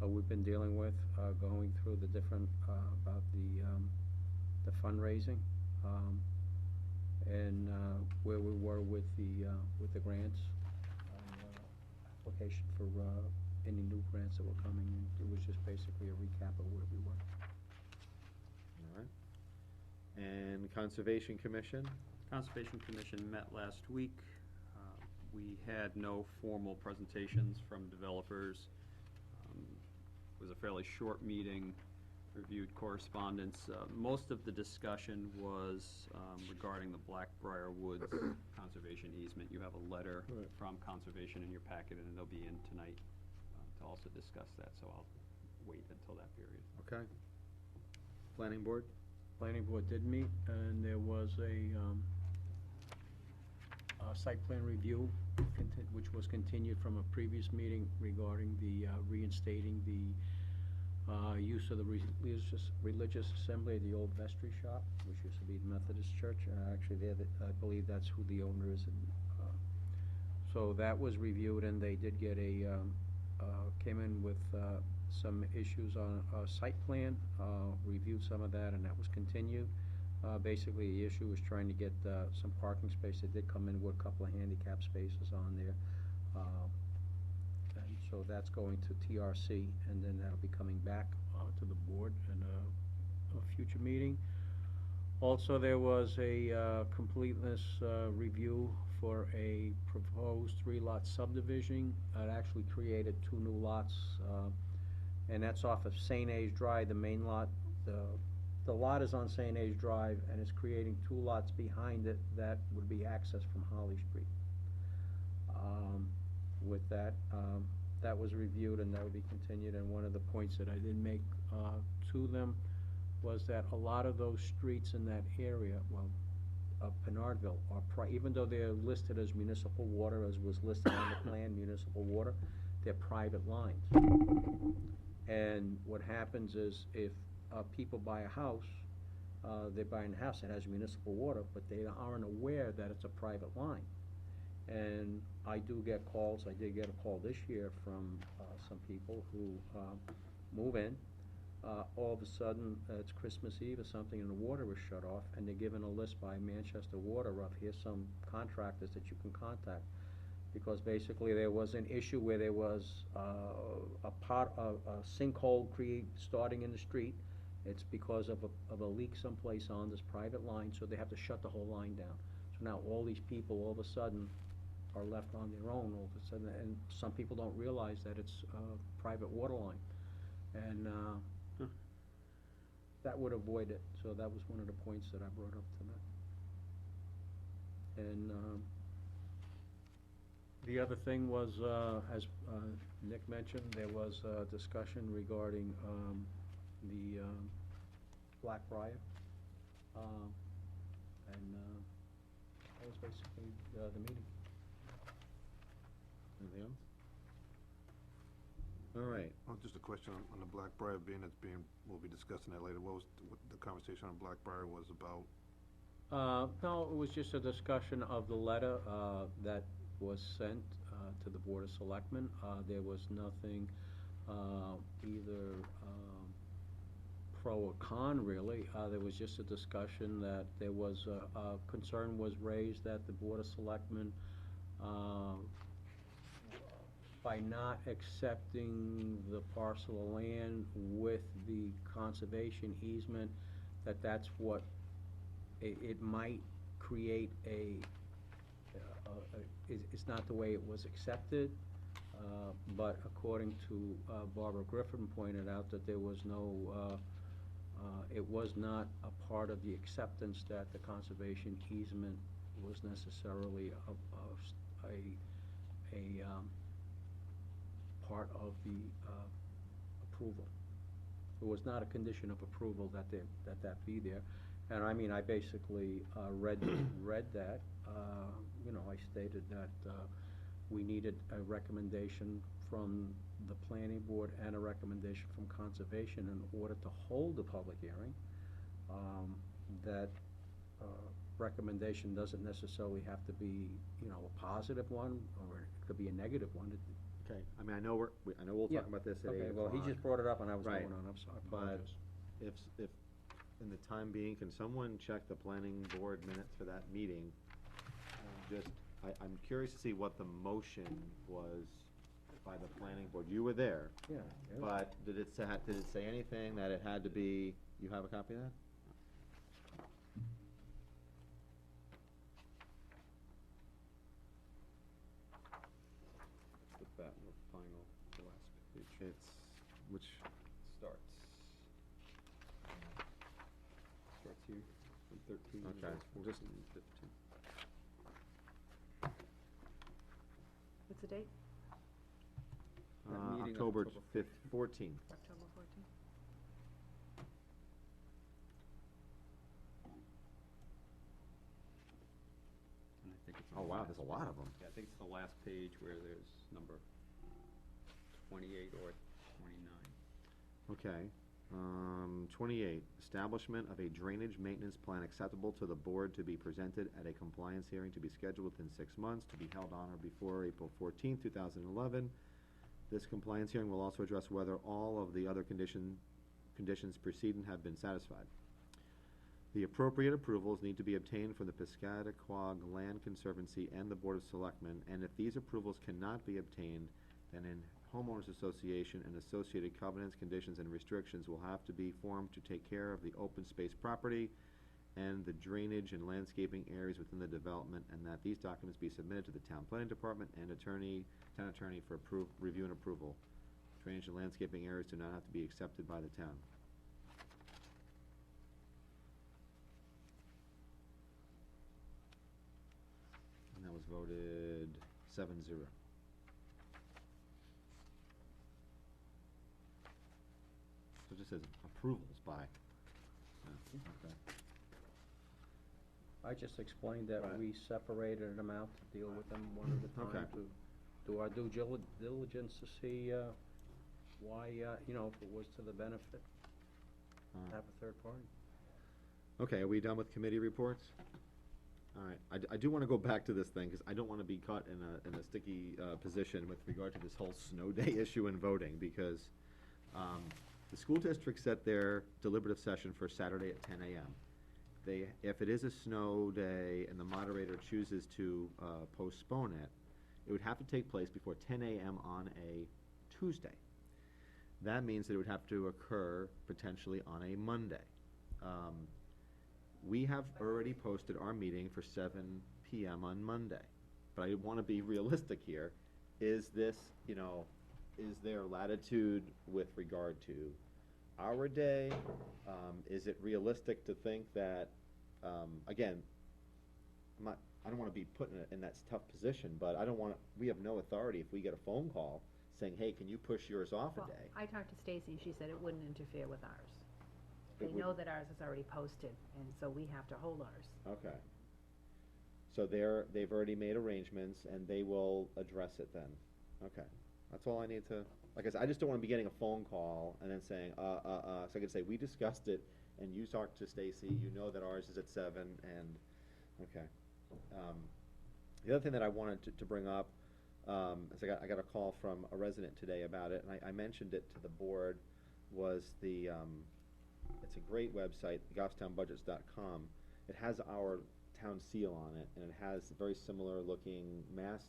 we've been dealing with, going through the different, about the fundraising, and where we were with the grants. Application for any new grants that were coming in. It was just basically a recap of where we were. All right. And Conservation Commission? Conservation Commission met last week. We had no formal presentations from developers. It was a fairly short meeting, reviewed correspondence. Most of the discussion was regarding the Blackbriar Woods conservation easement. You have a letter from Conservation in your packet, and they'll be in tonight to also discuss that, so I'll wait until that period. Okay. Planning Board? Planning board did meet, and there was a site plan review, which was continued from a previous meeting regarding the reinstating the use of the religious assembly of the old vestry shop, which used to be the Methodist Church. Actually, I believe that's who the owner is. And, so that was reviewed, and they did get came in with some issues on a site plan, reviewed some of that, and that was continued. Basically, the issue was trying to get some parking space. They did come in with a couple of handicap spaces on there. And so that's going to TRC, and then that'll be coming back to the board in a future meeting. Also, there was a completeness review for a proposed 3-lot subdivision. It actually created 2 new lots, and that's off of St. A's Drive, the main lot. The lot is on St. A's Drive, and it's creating 2 lots behind it that would be accessed from Holly Street. With that, that was reviewed and that would be continued, and one of the points that I did make to them was that a lot of those streets in that area, well, of Pinardville, are even though they're listed as municipal water, as was listed on the plan, municipal water, they're private lines. And what happens is, if people buy a house, they're buying a house that has municipal water, but they aren't aware that it's a private line. And I do get calls. I did get a call this year from some people who move in. All of a sudden, it's Christmas Eve or something, and the water was shut off, and they're given a list by Manchester Water of, here's some contractors that you can contact. Because basically there was an issue where there was a sinkhole starting in the street. It's because of a leak someplace on this private line, so they have to shut the whole line down. So now all these people all of a sudden are left on their own all of a sudden, and some people don't realize that it's a private water line. And that would avoid it, so that was one of the points that I brought up tonight. And the other thing was, as Nick mentioned, there was a discussion regarding the Blackbriar. And that was basically the meeting. Anything else? All right. Oh, just a question on the Blackbriar being, we'll be discussing that later. What the conversation on Blackbriar was about? No, it was just a discussion of the letter that was sent to the Board of Selectmen. There was nothing either pro or con, really. There was just a discussion that there was a concern was raised that the Board of Selectmen, by not accepting the parcel of land with the conservation easement, that's what it might create it's not the way it was accepted, but according to Barbara Griffin pointed out that there was no, it was not a part of the acceptance that the conservation easement was necessarily a part of the approval. It was not a condition of approval that be there. And I mean, I basically read that. You know, I stated that we needed a recommendation from the planning board and a recommendation from conservation in order to hold the public hearing. That recommendation doesn't necessarily have to be, you know, a positive one, or it could be a negative one. Okay, I mean, I know we'll Yeah. talk about this at 8 Okay, o'clock. well, he just brought it up and I was Right. going on, I'm sorry, I But apologize. if, in the time being, can someone check the planning board minutes for that meeting? I'm curious to see what the motion was by the planning board. You were there, Yeah. but did it say anything that it had to be, you have a copy of that? Put that in the final, the last page. It's, which starts, Starts here, from 13, Okay, goes just- 14 and 15. What's the date? That meeting on October October 14th. October 14th? And I think it's Oh, on the wow, last there's a lot of them. Yeah, I think it's the last page where there's number 28 or 29. Okay, 28, establishment of a drainage maintenance plan acceptable to the board to be presented at a compliance hearing to be scheduled within 6 months, to be held on or before April 14th, 2011. This compliance hearing will also address whether all of the other conditions preceding have been satisfied. The appropriate approvals need to be obtained from the Piscataquag Land Conservancy and the Board of Selectmen, and if these approvals cannot be obtained, then an homeowners association and associated covenants, conditions, and restrictions will have to be formed to take care of the open space property and the drainage and landscaping areas within the development, and that these documents be submitted to the town planning department and town attorney for review and approval. Drainage and landscaping areas do not have to be accepted by the town. And that was voted 7-0. So it just says approvals by. Yeah, okay. I just explained that Right. we separated them out to deal with them one at a time, Okay. to do our due diligence to see, why, you know, if it was to the benefit, to have a third party. Okay, are we done with committee reports? All right, I do wanna go back to this thing, because I don't wanna be caught in a sticky, position with regard to this whole snow day issue and voting, because, the school district set their deliberative session for Saturday at 10 a.m. If it is a snow day and the moderator chooses to, postpone it, it would have to take place before 10 a.m. on a Tuesday. That means that it would have to occur potentially on a Monday. We have already posted our meeting for 7 p.m. on Monday, but I want to be realistic here. Is this, is there latitude with regard to our day? Is it realistic to think that, again, I don't want to be put in that tough position, but we have no authority if we get a phone call saying, hey, can you push yours off Well, a day? I talked to Stacy, and she said it wouldn't interfere with ours. It They know that ours is already posted, and so we have to hold ours. Okay. So they've already made arrangements, and they will address it then? Okay. That's all I need to, like I said, I just don't wanna be getting a phone call and then saying, so I can say, we discussed it, and you talked to Stacy, you know that ours is at 7, and, okay. The other thing that I wanted to bring up, is I got a call from a resident today about it, and I mentioned it to the board, was it's a great website, goffstownbudgets.com. It has our town seal on it, and it has a very similar looking mast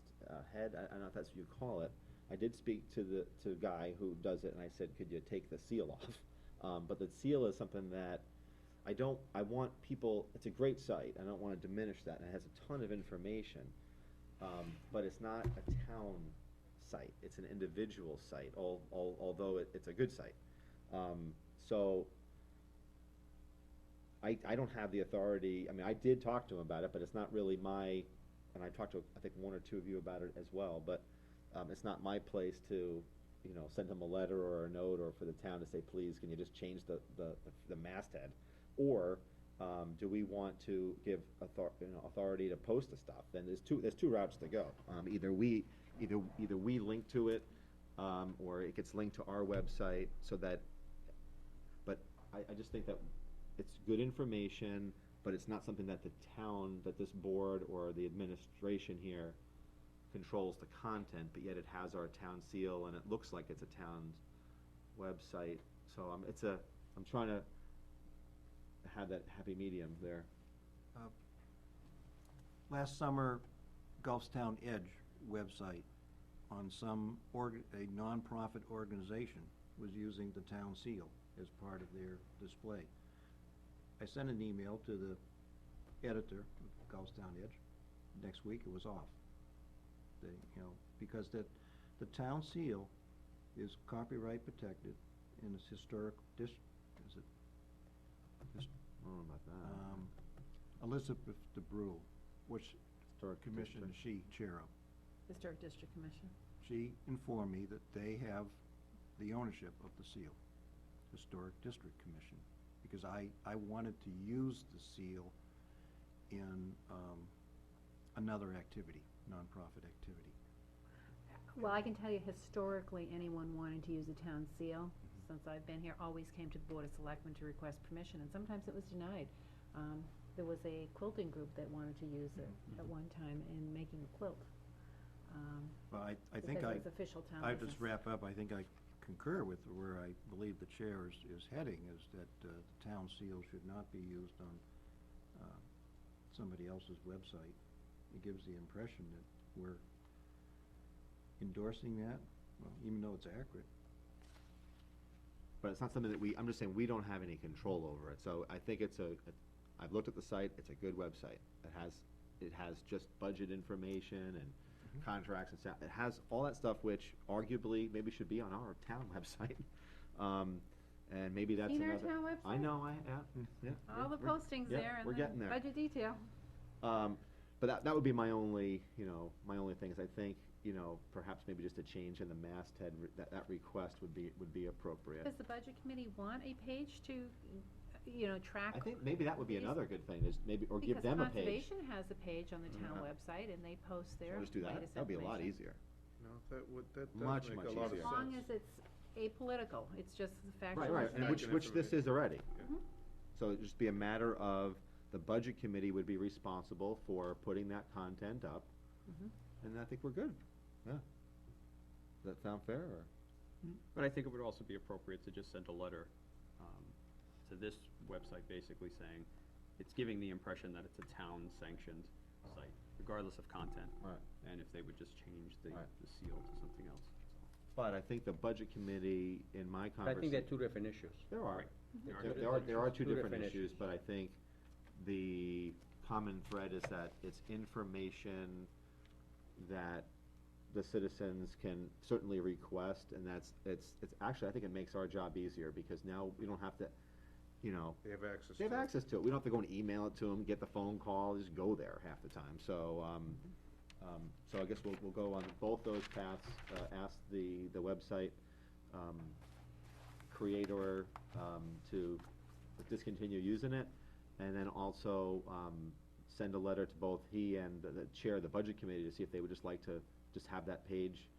head, I don't know if that's what you call it. I did speak to the guy who does it, and I said, could you take the seal off? But the seal is something that I want people, it's a great site, I don't wanna diminish that, and it has a ton of information, but it's not a town site, it's an individual site, although it's a good site. So, I don't have the authority, I did talk to him about it, but it's not really and I talked to, I think, one or two of you about it as well, but, it's not my place to, send him a letter or a note, or for the town to say, please, can you just change the masthead? Or, do we want to give authority to post the stuff? Then there's two routes to go. Either we link to it, or it gets linked to our website, so that, but I just think that it's good information, but it's not something that the town, that this board or the administration here controls the content, but yet it has our town seal, and it looks like it's a town's website. So I'm trying to have that happy medium there. Last summer, Gulfstown Edge website on a nonprofit organization was using the town seal as part of their display. I sent an email to the editor of Gulfstown Edge. Next week, it was off. Because the town seal is copyright protected in its historic I don't know about that. Elizabeth DeBrule, which Historic commission is she chair of? Historic District Commission. She informed me that they have the ownership of the seal, Historic District Commission, because I wanted to use the seal in another activity, nonprofit activity. Well, I can tell you historically, anyone wanting to use the town seal, since I've been here, always came to the Board of Selectmen to request permission, and sometimes it was denied. There was a quilting group that wanted to use it at one time in making a quilt. Well, I think Because it was official town I business. just wrap up, I think I concur with where I believe the chair is heading, is that the town seal should not be used on somebody else's website. It gives the impression that we're endorsing that, well, even though it's accurate. But it's not something that I'm just saying, we don't have any control over it, so I think I've looked at the site, it's a good website. It has just budget information and contracts and stuff. It has all that stuff which arguably maybe should be on our town website. And maybe that's Seen our another. town I website? know, yeah. All the postings yeah, there we're and getting the there. budget detail. But that would be my only, my only thing is I think, perhaps maybe just a change in the masthead, that request would be appropriate. Does the budget committee want a page to, track? I think maybe that would be these- another good thing, is maybe, or give Because them a page. Conservation has a page on the town Mhm. website, and they post their We'll just do that, latest that'd be a lot information. easier. No, that Much, does make much a lot of easier. As long sense. as it's apolitical, it's just the factual Right, and information. which this is already. Mhm. So it'd just be a matter of, the budget committee would be responsible for putting that content up, Mhm. and I think we're good, yeah. Does that sound fair, or? But I think it would also be appropriate to just send a letter to this website basically saying, it's giving the impression that it's a town-sanctioned site, regardless of content. Right. And if they would just change the Right. seal to something else. But I think the budget committee, in my But I conversation. think they're two different issues. There are. Right. There are There are two Two different different issues, issues. but I think the common thread is that it's information that the citizens can certainly request, and it's actually, I think it makes our job easier, because now we don't have to, They have access to they have it. access to it. We don't have to go and email it to them, get the phone call, just go there half the time. So, so I guess we'll go on both those paths, ask the website, creator, to discontinue using it, and then also, send a letter to both he and the chair of the budget committee to see if they would just like to just have that page,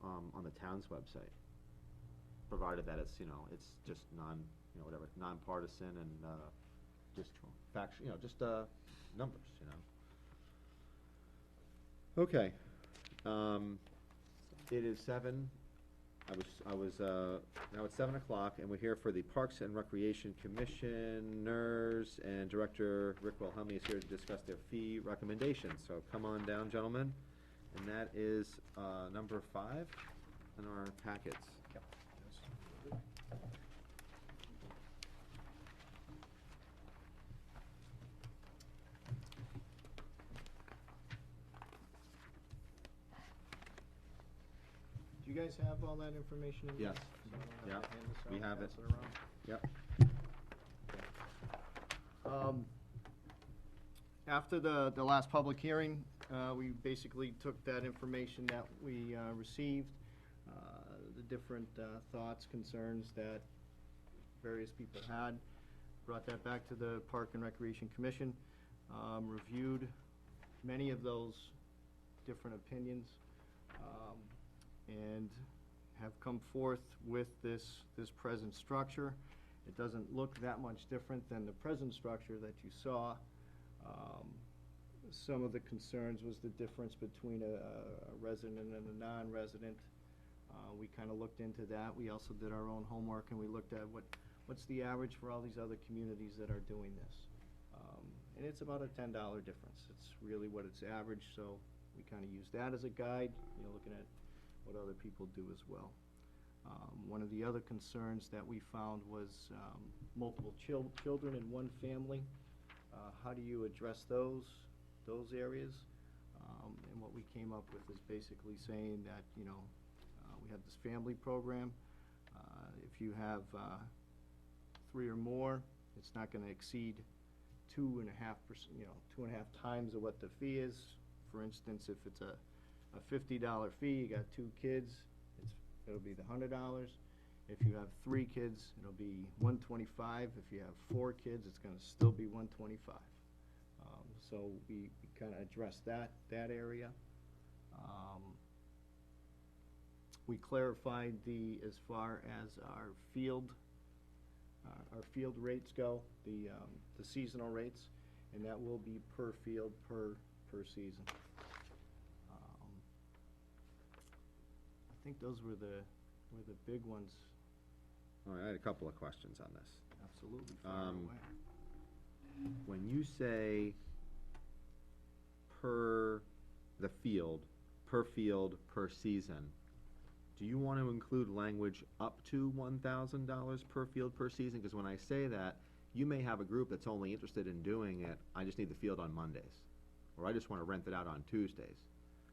on the town's website. Provided that it's, it's just whatever, nonpartisan and, just facts, just, numbers, Okay, it is 7, now it's 7 o'clock, and we're here for the Parks and Recreation Commissioners, and Director Rick Wilhelmi is here to discuss their fee recommendations, so come on down, gentlemen, and that is, number 5 in our packets. Do you guys have all that information in there? Yes. So I don't Yeah, have to hand this we out, have pass it. it around? After the last public hearing, we basically took that information that we received, the different thoughts, concerns that various people had, brought that back to the Park and Recreation Commission, reviewed many of those different opinions, and have come forth with this present structure. It doesn't look that much different than the present structure that you saw. Some of the concerns was the difference between a resident and a non-resident. We kinda looked into that. We also did our own homework, and we looked at what's the average for all these other communities that are doing this. And it's about a $10 difference. It's really what it's average, so we kinda use that as a guide, looking at what other people do as well. One of the other concerns that we found was multiple children in one family. How do you address those areas? And what we came up with is basically saying that, we have this family program. If you have 3 or more, it's not gonna exceed 2.5%, 2.5 times of what the fee is. For instance, if it's a $50 fee, you got 2 kids, it'll be the $100. If you have 3 kids, it'll be $125. If you have 4 kids, it's gonna still be $125. So we kinda addressed that area. We clarified as far as our field rates go, the seasonal rates, and that will be per field, per season. I think those were the where the big ones All right, I had a couple of questions on this. absolutely far Um, away. When you say per the field, per season, do you want to include language up to $1,000 per field per season? Because when I say that, you may have a group that's only interested in doing it, I just need the field on Mondays. Or I just want to rent it out on Tuesdays.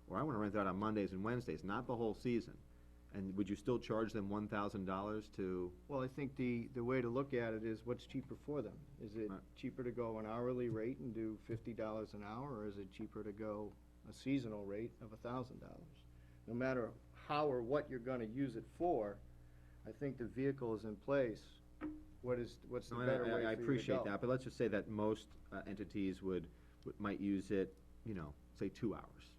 Or I want to rent it out on Mondays and Wednesdays, not the whole season. And would you still charge them $1,000 to, Well, I think the way to look at it is what's cheaper for them? Is it Right. cheaper to go an hourly rate and do $50 an hour, or is it cheaper to go a seasonal rate of $1,000? No matter how or what you're gonna use it for, I think the vehicle is in place. What's the No, better way for you to go? I appreciate that, but let's just say that most entities might use it, say 2 hours,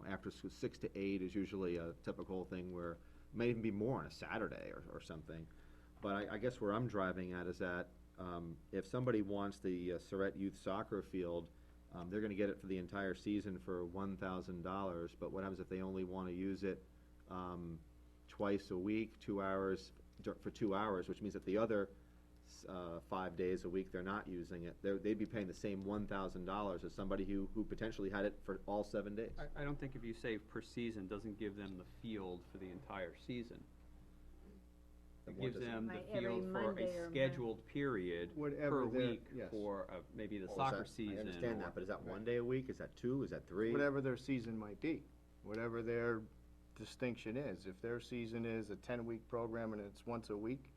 after 6 to 8 is usually a typical thing where, it may even be more on a Saturday or something. But I guess where I'm driving at is that, if somebody wants the Surratt Youth Soccer Field, they're gonna get it for the entire season for $1,000, but what happens if they only wanna use it, twice a week, 2 hours, for 2 hours, which means that the other 5 days a week they're not using it, they'd be paying the same $1,000 as somebody who potentially had it for all 7 days. I don't think if you say per season, doesn't give them the field for the entire season. Then It what gives does it- them the Like every field for Monday or a scheduled period Whatever per their- week yes. for maybe the Oh, is soccer that- season. I understand or- that, but is that 1 day a week, is that 2, is that 3? Whatever their season might be, whatever their distinction is. If their season is a 10-week program and it's once a week,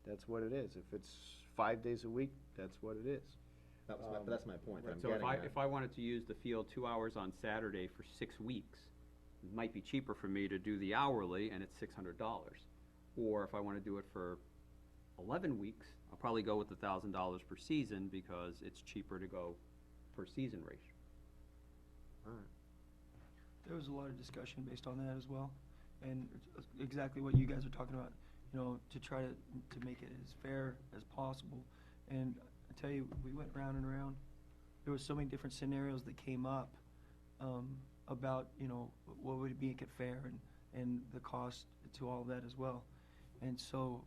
that's what it is. If it's 5 days a week, that's what it is. But that's my point, that I'm So getting at. if I wanted to use the field 2 hours on Saturday for 6 weeks, it might be cheaper for me to do the hourly and it's $600. Or if I wanna do it for 11 weeks, I'll probably go with $1,000 per season because it's cheaper to go per season rate. All right. There was a lot of discussion based on that as well, and it's exactly what you guys are talking about, to try to make it as fair as possible. And I tell you, we went round and around. There were so many different scenarios that came up, about, what would make it fair and the cost to all of that as well. And so,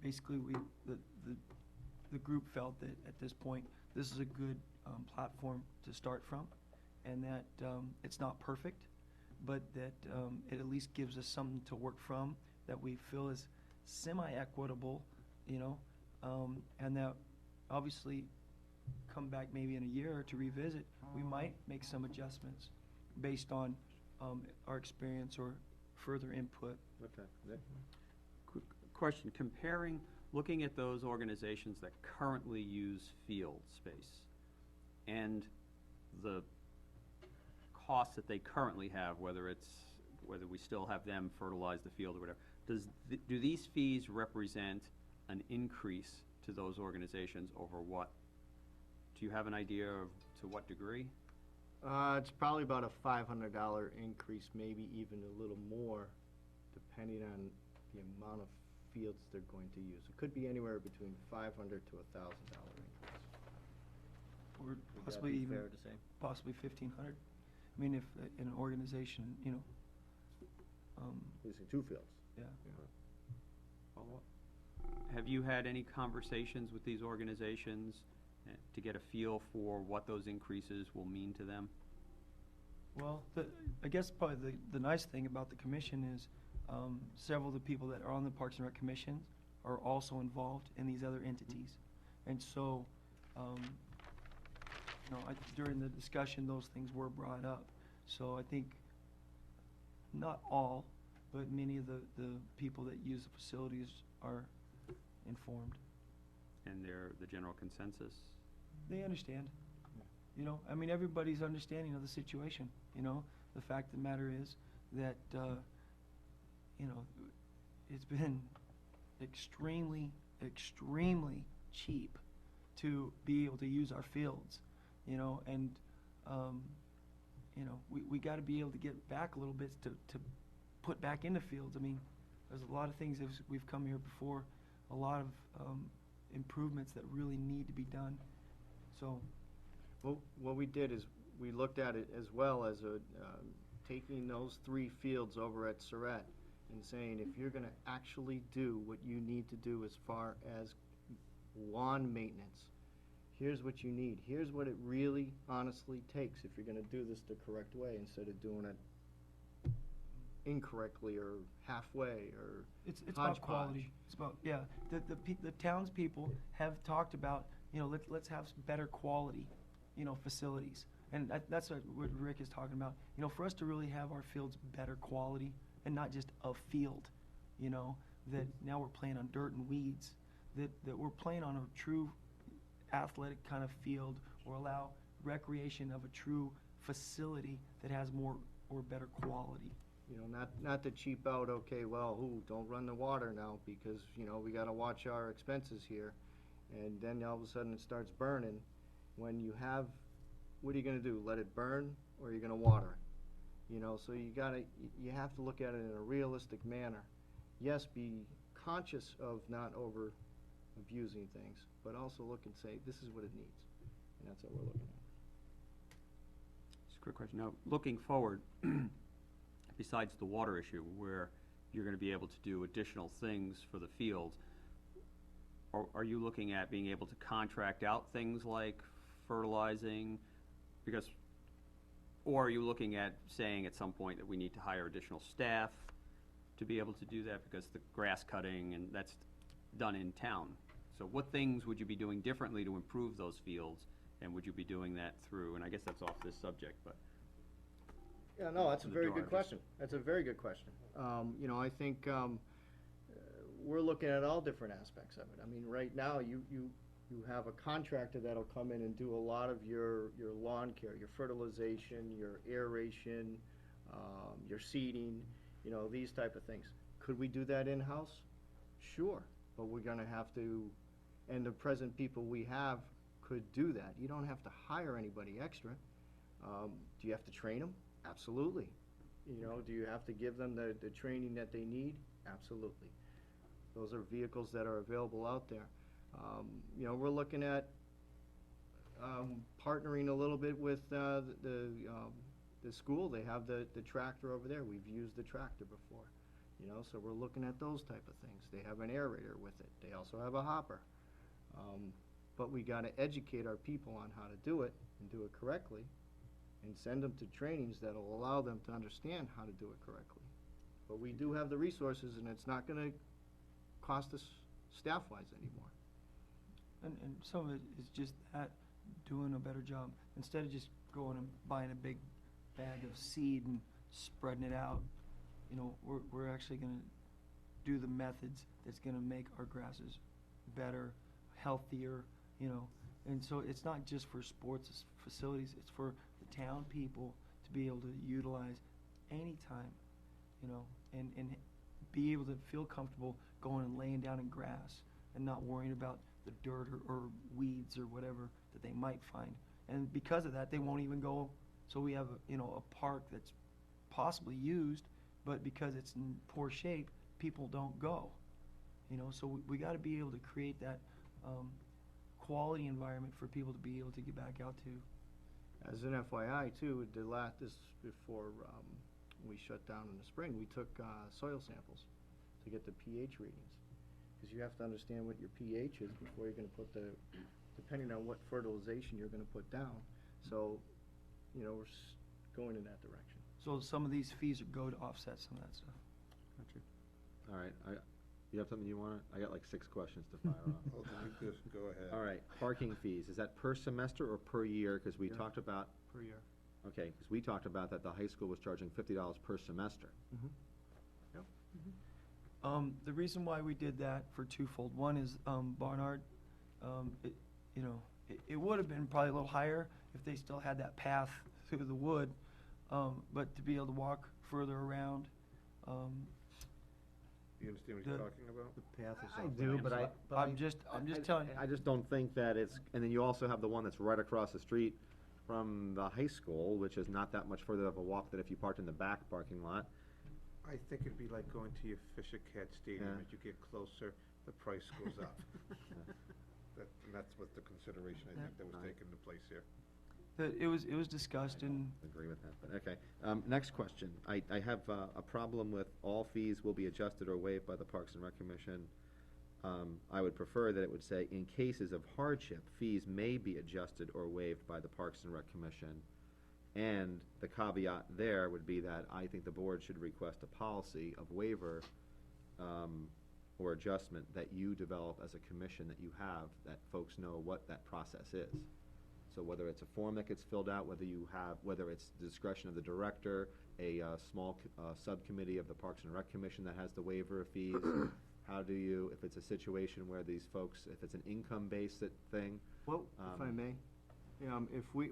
basically, the group felt that at this point, this is a good, platform to start from, and that, it's not perfect, but that, it at least gives us something to work from that we feel is semi-equitable, and that obviously come back maybe in a year to revisit, we might make some adjustments based on, our experience or further input. Okay, Nick? Quick question, looking at those organizations that currently use field space and the costs that they currently have, whether we still have them fertilize the field or whatever, do these fees represent an increase to those organizations over what? Do you have an idea of to what degree? It's probably about a $500 increase, maybe even a little more, depending on the amount of fields they're going to use. It could be anywhere between $500 to $1,000 increase. Or Would that possibly be even, fair to say? possibly 1,500. I mean, if an organization, Using 2 fields. yeah. Follow-up? Have you had any conversations with these organizations to get a feel for what those increases will mean to them? Well, I guess probably the nice thing about the commission is, several of the people that are on the Parks and Rec Commission are also involved in these other entities. And so, during the discussion, those things were brought up. So I think, not all, but many of the people that use the facilities are informed. And the general consensus? They understand. Everybody's understanding of the situation, The fact of the matter is that, it's been extremely, extremely cheap to be able to use our fields, and, we gotta be able to get back a little bit to put back into fields. There's a lot of things as we've come here before, a lot of, improvements that really need to be done, so. Well, what we did is, we looked at it as well as taking those 3 fields over at Surratt and saying, if you're gonna actually do what you need to do as far as lawn maintenance, here's what you need, here's what it really honestly takes if you're gonna do this the correct way, instead of doing it incorrectly or halfway or It's about hodgepodge. quality. It's about, yeah, the townspeople have talked about, let's have some better quality, facilities. And that's what Rick is talking about. For us to really have our fields better quality and not just a field, that now we're playing on dirt and weeds, that we're playing on a true athletic kind of field, or allow recreation of a true facility that has more or better quality. Not to cheap out, okay, well, don't run the water now because, we gotta watch our expenses here. And then all of a sudden it starts burning. When you have, what are you gonna do? Let it burn, or are you gonna water it? So you have to look at it in a realistic manner. Yes, be conscious of not over abusing things, but also look and say, this is what it needs. And that's what we're looking at. Just a quick question. Now, looking forward, besides the water issue, where you're gonna be able to do additional things for the fields, are you looking at being able to contract out things like fertilizing? Or are you looking at saying at some point that we need to hire additional staff to be able to do that, because the grass cutting and that's done in town? So what things would you be doing differently to improve those fields, and would you be doing that through, and I guess that's off this subject, but. Yeah, no, that's a The very door, good just- question. That's a very good question. I think, we're looking at all different aspects of it. I mean, right now, you have a contractor that'll come in and do a lot of your lawn care, your fertilization, your aeration, your seeding, these type of things. Could we do that in-house? Sure, but we're gonna have to, and the present people we have could do that. You don't have to hire anybody extra. Do you have to train them? Absolutely. Do you have to give them the training that they need? Absolutely. Those are vehicles that are available out there. We're looking at partnering a little bit with the school. They have the tractor over there. We've used the tractor before. So we're looking at those type of things. They have an aerator with it. They also have a hopper. But we gotta educate our people on how to do it and do it correctly, and send them to trainings that'll allow them to understand how to do it correctly. But we do have the resources, and it's not gonna cost us staff-wise anymore. And some of it is just that, doing a better job. Instead of just going and buying a big bag of seed and spreading it out, we're actually gonna do the methods that's gonna make our grasses better, healthier, And so it's not just for sports facilities, it's for the town people to be able to utilize anytime, and be able to feel comfortable going and laying down in grass and not worrying about the dirt or weeds or whatever that they might find. And because of that, they won't even go, so we have, a park that's possibly used, but because it's in poor shape, people don't go. So we gotta be able to create that, quality environment for people to be able to get back out to. As an FYI too, this before we shut down in the spring, we took soil samples to get the pH readings. Because you have to understand what your pH is before you're gonna put depending on what fertilization you're gonna put down. So, we're going in that direction. So some of these fees go to offset some of that stuff. Gotcha. All right, you have something you wanna, I got like 6 questions to fire off. Oh, just go ahead. All right, parking fees, is that per semester or per year? Cause we talked about, Per year. okay, cause we talked about that the high school was charging $50 per semester. The reason why we did that for twofold, one is, Barnard, it would have been probably a little higher if they still had that path through the wood, but to be able to walk further around, You understand what you're talking about? The path is I off do, ramps. but I'm just telling you. I just don't think that it's, and then you also have the one that's right across the street from the high school, which is not that much further of a walk than if you parked in the back parking lot. I think it'd be like going to your Fisher Cat Stadium. Yeah. As you get closer, the price goes up. And that's what the consideration, I think, that was Right. taken into place here. It was discussed and, Agree with that, but okay. Next question. I have a problem with all fees will be adjusted or waived by the Parks and Rec Commission. I would prefer that it would say, in cases of hardship, fees may be adjusted or waived by the Parks and Rec Commission. And the caveat there would be that I think the board should request a policy of waiver, or adjustment that you develop as a commission that you have, that folks know what that process is. So whether it's a form that gets filled out, whether it's the discretion of the director, a small subcommittee of the Parks and Rec Commission that has the waiver of fees, how do you, if it's a situation where these folks, if it's an income-based thing. Well, if I may,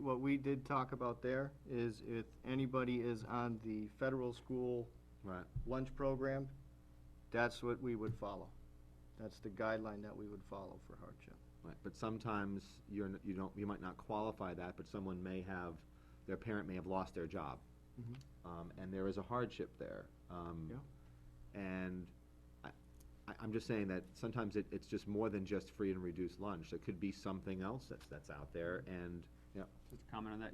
what we did talk about there is if anybody is on the federal school Right. lunch program, that's what we would follow. That's the guideline that we would follow for hardship. Right, but sometimes you might not qualify that, but someone may have, their parent may have lost their job. And there is a hardship there. Yeah. And I'm just saying that sometimes it's just more than just free and reduced lunch. There could be something else that's out there, and, Just a comment on that,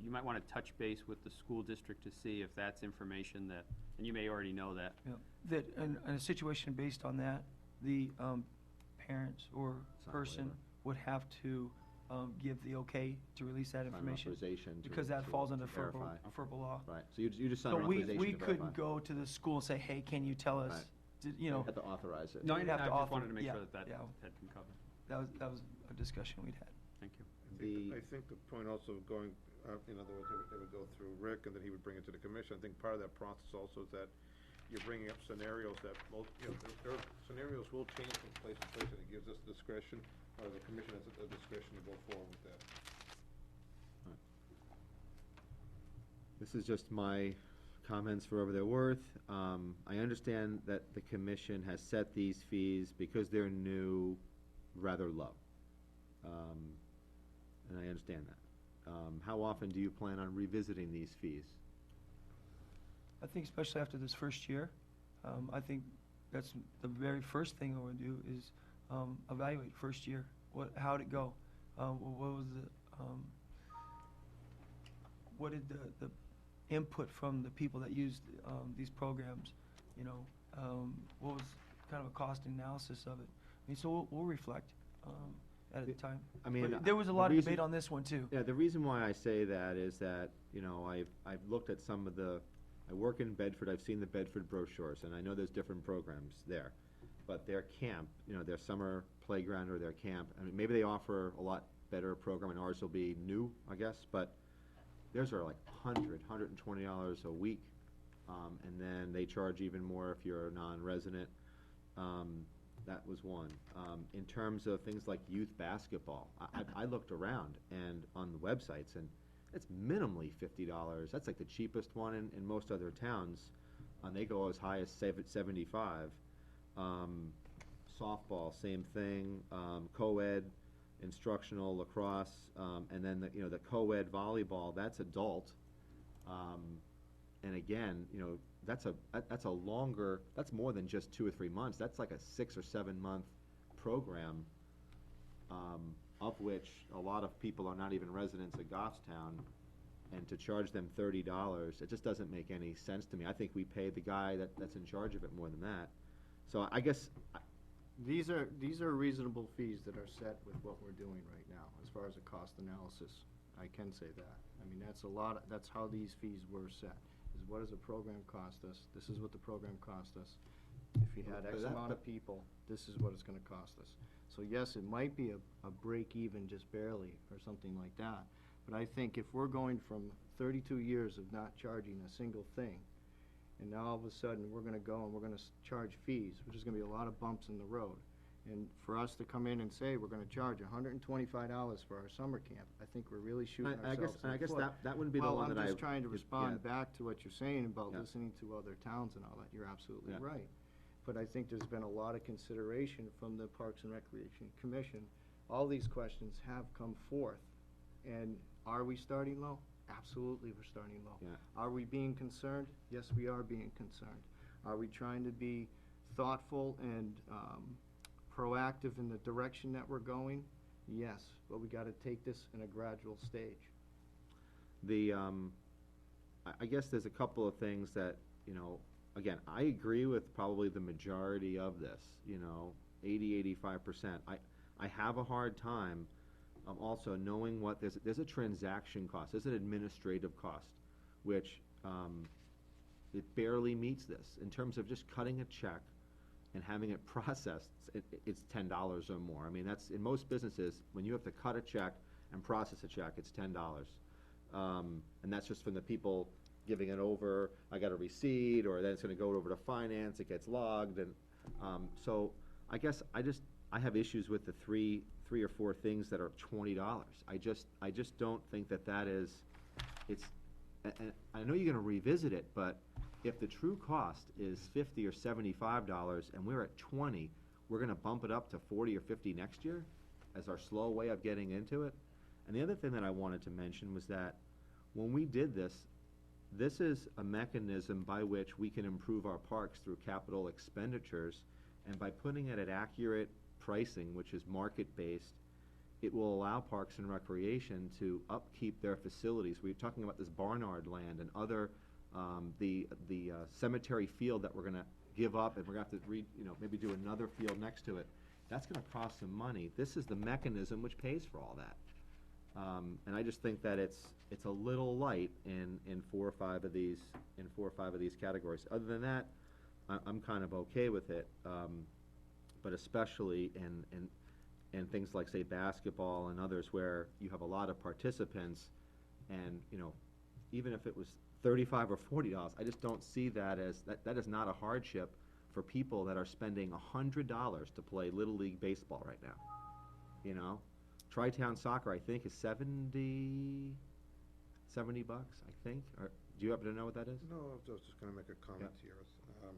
you might wanna touch base with the school district to see if that's information that, and you may already know that. you know, that in a situation based on that, the parents or Sign a person waiver. would have to give the okay to release that sign an information. authorization to. Because that to- falls to under FERPA verify. law. Right, so you just sign So an we authorization to verify. couldn't go to the school and say, hey, can you tell us, Right. you know, You have to authorize it. No, I You'd have to just author- wanted to make yeah, sure that yeah. had been covered. that was a discussion we'd had. Thank you. The- I think the point also of going, in other words, it would go through Rick, and then he would bring it to the commission. I think part of that process also is that you're bringing up scenarios that most, scenarios will change from place to place, and it gives us discretion, or the commission has a discretion to go forward with that. This is just my comments for whatever they're worth. I understand that the commission has set these fees because they're new, rather low. And I understand that. How often do you plan on revisiting these fees? I think especially after this first year, I think that's the very first thing I would do is evaluate first year. How'd it go? What did the input from the people that used these programs, what was kind of a cost analysis of it? I mean, so we'll reflect at the time. I mean, But there was a the lot of reason- debate on this one, too. Yeah, the reason why I say that is that, I've looked at some of I work in Bedford, I've seen the Bedford brochures, and I know there's different programs there. But their camp, their summer playground or their camp, I mean, maybe they offer a lot better program, and ours will be new, I guess, but theirs are like $120 a week. And then they charge even more if you're a non-resident. That was one. In terms of things like youth basketball, I looked around and on the websites, and it's minimally $50. That's like the cheapest one in most other towns. And they go as high as 75. Softball, same thing. Co-ed, instructional lacrosse, and then the co-ed volleyball, that's adult. And again, that's more than just 2 or 3 months. That's like a 6 or 7 month program, of which a lot of people are not even residents of Goffstown, and to charge them $30, it just doesn't make any sense to me. I think we pay the guy that's in charge of it more than that. So I guess, These are reasonable fees that are set with what we're doing right now, as far as a cost analysis. I can say that. I mean, that's how these fees were set, is what does a program cost us? This is what the program cost us. If you had But X that- amount of people, this is what it's gonna cost us. So yes, it might be a break even just barely, or something like that. But I think if we're going from 32 years of not charging a single thing, and now all of a sudden, we're gonna go and we're gonna charge fees, which is gonna be a lot of bumps in the road. And for us to come in and say, we're gonna charge $125 for our summer camp, I think we're really shooting I guess, ourselves in the foot. that wouldn't be the one that I. Well, I'm just trying to respond yeah. back to what you're saying about Yeah. listening to other towns and all that, you're absolutely Yeah. right. But I think there's been a lot of consideration from the Parks and Recreation Commission. All these questions have come forth, and are we starting low? Absolutely, we're starting low. Yeah. Are we being concerned? Yes, we are being concerned. Are we trying to be thoughtful and proactive in the direction that we're going? Yes, but we gotta take this in a gradual stage. The, I guess there's a couple of things that, again, I agree with probably the majority of this, 85%. I have a hard time, also knowing what, there's a transaction cost, there's an administrative cost, which, it barely meets this. In terms of just cutting a check and having it processed, it's $10 or more. I mean, that's, in most businesses, when you have to cut a check and process a check, it's $10. And that's just from the people giving it over, I got a receipt, or then it's gonna go over to finance, it gets logged, and, so, I guess I have issues with the three or four things that are $20. I just don't think that is, and I know you're gonna revisit it, but if the true cost is $50 or $75 and we're at 20, we're gonna bump it up to 40 or 50 next year as our slow way of getting into it. And the other thing that I wanted to mention was that when we did this, this is a mechanism by which we can improve our parks through capital expenditures, and by putting it at accurate pricing, which is market-based, it will allow Parks and Recreation to upkeep their facilities. We're talking about this Barnard land and other, the cemetery field that we're gonna give up, and we're gonna have to maybe do another field next to it. That's gonna cost some money. This is the mechanism which pays for all that. And I just think that it's a little light in 4 or 5 of these categories. Other than that, I'm kind of okay with it, but especially in things like, say, basketball and others where you have a lot of participants, and even if it was $35 or $40, I just don't see that as that is not a hardship for people that are spending $100 to play Little League baseball right now. Tri-Town Soccer, I think, is $70, I think. Or, do you happen to know what that is? No, I was just gonna make a comment here. I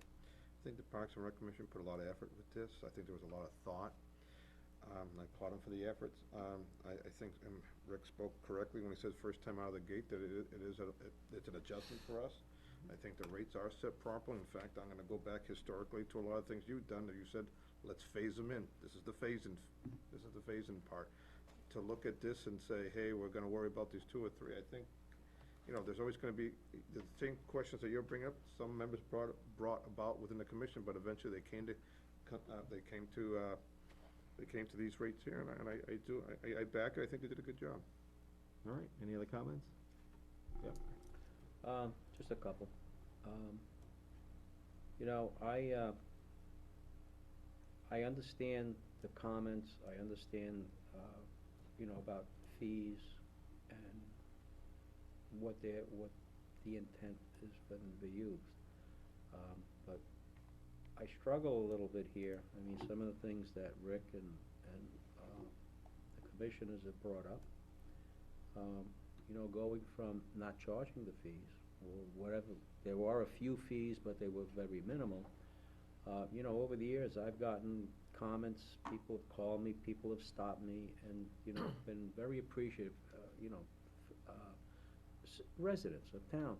think the Parks and Rec Commission put a lot of effort with this. I think there was a lot of thought. And I applaud them for the efforts. I think, and Rick spoke correctly when he said first time out of the gate, that it's an adjustment for us. I think the rates are set properly. In fact, I'm gonna go back historically to a lot of things you've done, that you said, let's phase them in. This is the phase-in part. To look at this and say, hey, we're gonna worry about these 2 or 3, I think, there's always gonna be the same questions that you're bringing up, some members brought about within the commission, but eventually they came to these rates here, and I back it. I think they did a good job. All right, any other comments? Yeah. Just a couple. I understand the comments, I understand, about fees and what the intent is for them to be used. But I struggle a little bit here. I mean, some of the things that Rick and the commissioners have brought up, going from not charging the fees, or whatever, there were a few fees, but they were very minimal. Over the years, I've gotten comments, people have called me, people have stopped me, and, been very appreciative, residents of town,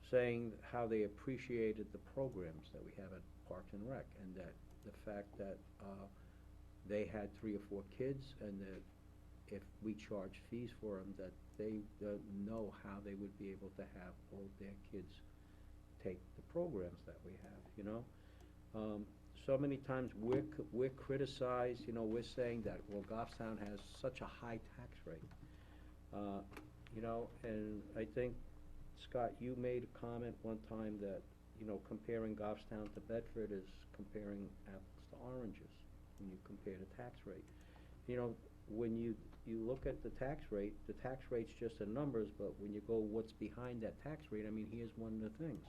saying how they appreciated the programs that we have at Parks and Rec, and that the fact that they had 3 or 4 kids, and that if we charge fees for them, that they know how they would be able to have all their kids take the programs that we have, So many times we're criticized, we're saying that, well, Goffstown has such a high tax rate. And I think, Scott, you made a comment one time that, comparing Goffstown to Bedford is comparing apples to oranges when you compare the tax rate. When you look at the tax rate's just the numbers, but when you go what's behind that tax rate, I mean, here's one of the things.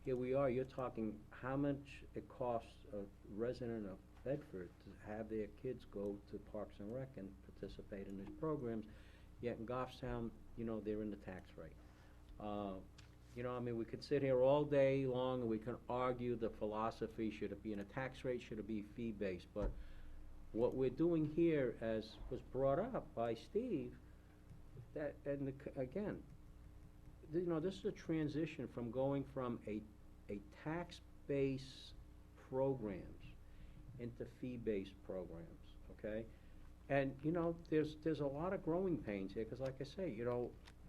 Here we are, you're talking how much it costs a resident of Bedford to have their kids go to Parks and Rec and participate in these programs, yet in Goffstown, they're in the tax rate. I mean, we could sit here all day long and we can argue the philosophy, should it be in a tax rate, should it be fee-based, but what we're doing here, as was brought up by Steve, again, this is a transition from going from a tax-based programs into fee-based programs, okay? And, there's a lot of growing pains here, because like I say,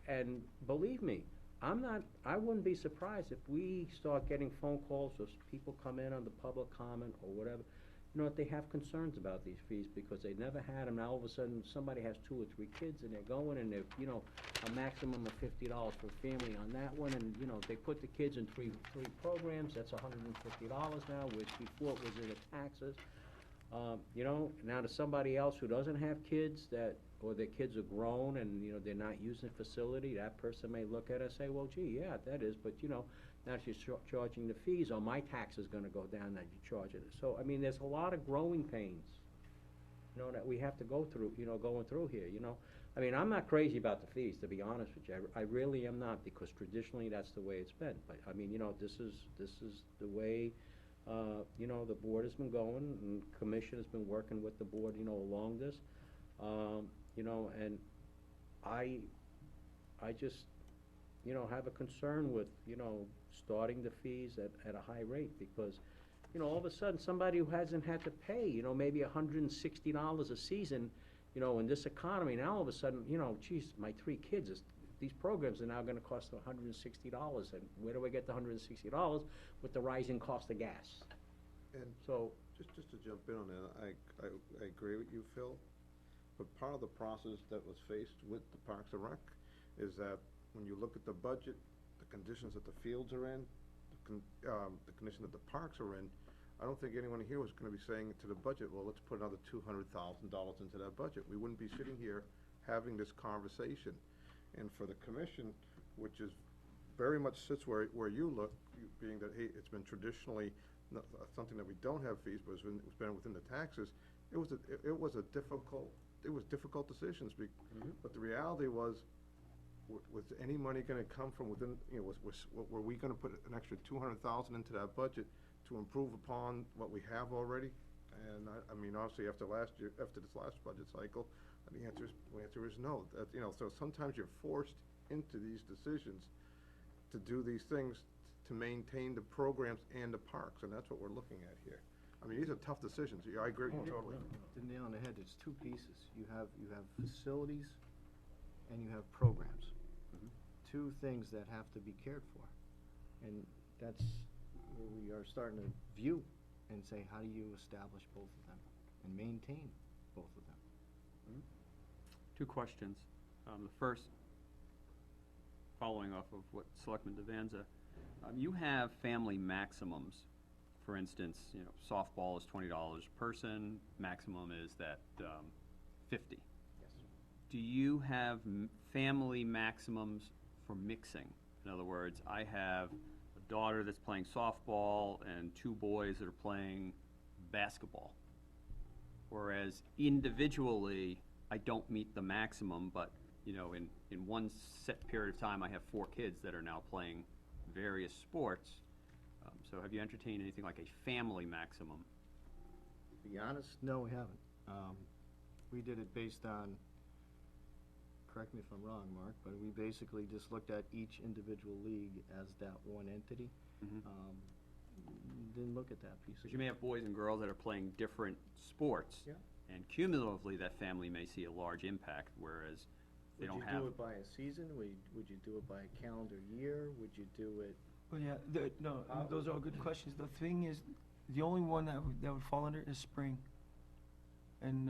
and believe me, I wouldn't be surprised if we start getting phone calls or people come in on the public comment or whatever, you know, if they have concerns about these fees because they never had them. Now all of a sudden, somebody has 2 or 3 kids and they're going and they're, you know, a maximum of $50 for a family on that one, and, you know, they put the kids in three programs, that's $150 now, which before it was in the taxes. You know, now to somebody else who doesn't have kids or their kids are grown and, you know, they're not using the facility, that person may look at it and say, well, gee, yeah, that is, but, you know, now she's charging the fees, or my tax is gonna go down, that you're charging it. So, I mean, there's a lot of growing pains, you know, that we have to go through, you know, going through here, you know. I mean, I'm not crazy about the fees, to be honest with you. I really am not, because traditionally, that's the way it's been. But, I mean, you know, this is the way, you know, the board has been going, and commission has been working with the board, you know, along this. You know, and I just, you know, have a concern with, you know, starting the fees at a high rate, because, you know, all of a sudden, somebody who hasn't had to pay, you know, maybe $160 a season, you know, in this economy, now all of a sudden, you know, geez, my 3 kids, these programs are now gonna cost $160, and where do I get the $160 with the rising cost of gas? And So, just to jump in on that, I agree with you, Phil, but part of the process that was faced with the Parks and Rec is that when you look at the budget, the conditions that the fields are in, the condition that the parks are in, I don't think anyone here was gonna be saying to the budget, well, let's put another $200,000 into that budget. We wouldn't be sitting here having this conversation. And for the commission, which is very much sits where you look, being that, hey, it's been traditionally something that we don't have fees, but it's been within the taxes, it was difficult decisions. But the reality was any money gonna come from within, you know, were we gonna put an extra $200,000 into that budget to improve upon what we have already? And I mean, obviously, after this last budget cycle, the answer is no. That, you know, so sometimes you're forced into these decisions to do these things to maintain the programs and the parks, and that's what we're looking at here. I mean, these are tough decisions. Yeah, I agree totally. The nail on the head, it's 2 pieces. You have facilities and you have programs. 2 things that have to be cared for. And that's where we are starting to view and say, how do you establish both of them and maintain both of them? 2 questions. The first, following off of what Selectman Devanza, you have family maximums. For instance, you know, softball is $20 a person, maximum is that 50. Yes. Do you have family maximums for mixing? In other words, I have a daughter that's playing softball and 2 boys that are playing basketball. Whereas individually, I don't meet the maximum, but, you know, in one set period of time, I have 4 kids that are now playing various sports. So have you entertained anything like a family maximum? To be honest, no, we haven't. We did it based on, correct me if I'm wrong, Mark, but we basically just looked at each individual league as that one entity. Didn't look at that piece. Because you may have boys and girls that are playing different sports. Yeah. And cumulatively, that family may see a large impact, whereas they don't have. Would you do it by a season? Would you do it by a calendar year? Would you do it? Well, yeah, no, those are all good questions. The thing is, the only one that would fall under is spring. And,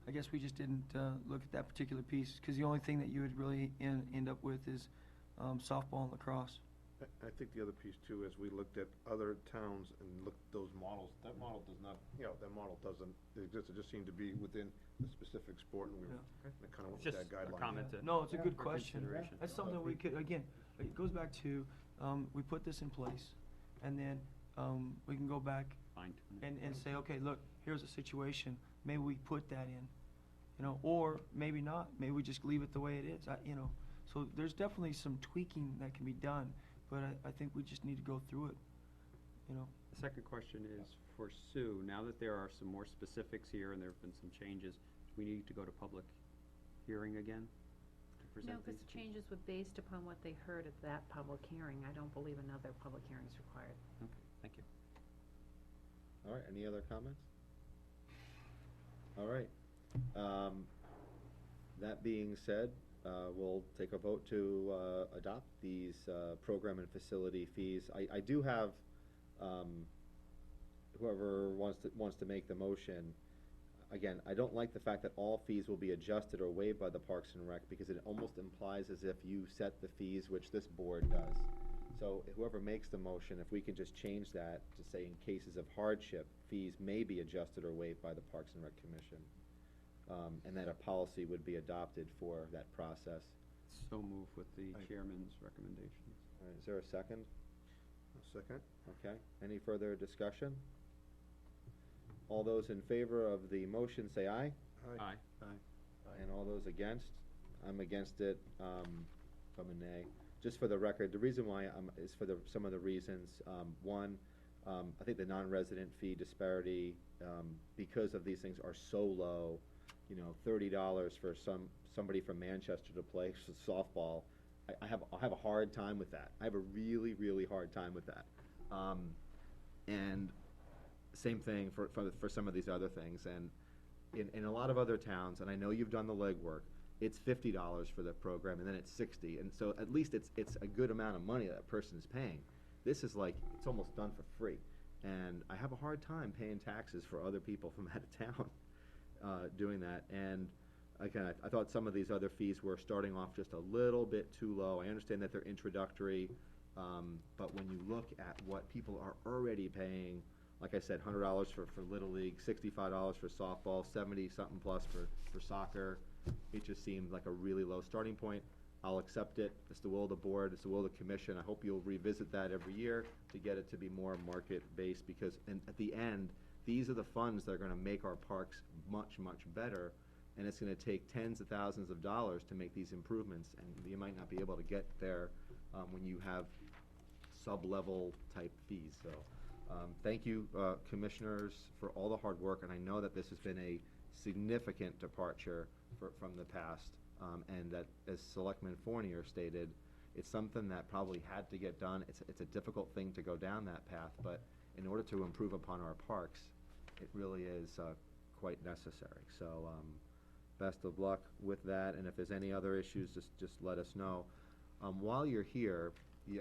I guess we just didn't, look at that particular piece, because the only thing that you would really end up with is, softball and lacrosse. I think the other piece too is we looked at other towns and looked at those models. That model does not, you know, that model doesn't exist. It just seemed to be within a specific sport, and we kind of went with that guideline. Just a comment. No, it's a good question. consideration. That's something that we could, again, it goes back to, we put this in place, and then, we can go back Fine-tune it. and say, okay, look, here's a situation, maybe we put that in, you know, or maybe not, maybe we just leave it the way it is, you know. So there's definitely some tweaking that can be done, but I think we just need to go through it, you know. The second question is for Sue. Now that there are some more specifics here and there have been some changes, do we need to go to public hearing again to No, present because these? the changes were based upon what they heard at that public hearing. I don't believe another public hearing is required. Okay, thank you. All right, any other comments? All right. That being said, we'll take a vote to adopt these program and facility fees. I do have, whoever wants to make the motion, again, I don't like the fact that all fees will be adjusted or waived by the Parks and Rec, because it almost implies as if you set the fees, which this board does. So whoever makes the motion, if we can just change that to say in cases of hardship, fees may be adjusted or waived by the Parks and Rec Commission. And that a policy would be adopted for that process. So move with the chairman's recommendations. All right, is there a second? A second. Okay, any further discussion? All those in favor of the motion say aye. Aye. And all those against? I'm against it, I'm a nay. Just for the record, the reason why is for some of the reasons. One, I think the non-resident fee disparity, because of these things are so low, you know, $30 for somebody from Manchester to play softball, I have a hard time with that. I have a really, really hard time with that. And same thing for some of these other things. And in a lot of other towns, and I know you've done the legwork, it's $50 for the program, and then it's $60, and so at least it's a good amount of money that person is paying. This is like, it's almost done for free, and I have a hard time paying taxes for other people from out of town doing that. And again, I thought some of these other fees were starting off just a little bit too low. I understand that they're introductory, but when you look at what people are already paying, like I said, $100 for Little League, $65 for softball, 70-something plus for soccer, it just seemed like a really low starting point. I'll accept it. It's the will of the board. It's the will of the commission. I hope you'll revisit that every year to get it to be more market-based, because at the end, these are the funds that are going to make our parks much, much better, and it's going to take tens of thousands of dollars to make these improvements, and you might not be able to get there when you have sub-level type fees. So thank you, commissioners, for all the hard work, and I know that this has been a significant departure from the past, and that, as Selectman Fournier stated, it's something that probably had to get done. It's a difficult thing to go down that path, but in order to improve upon our parks, it really is quite necessary. So best of luck with that, and if there's any other issues, just let us know. While you're here,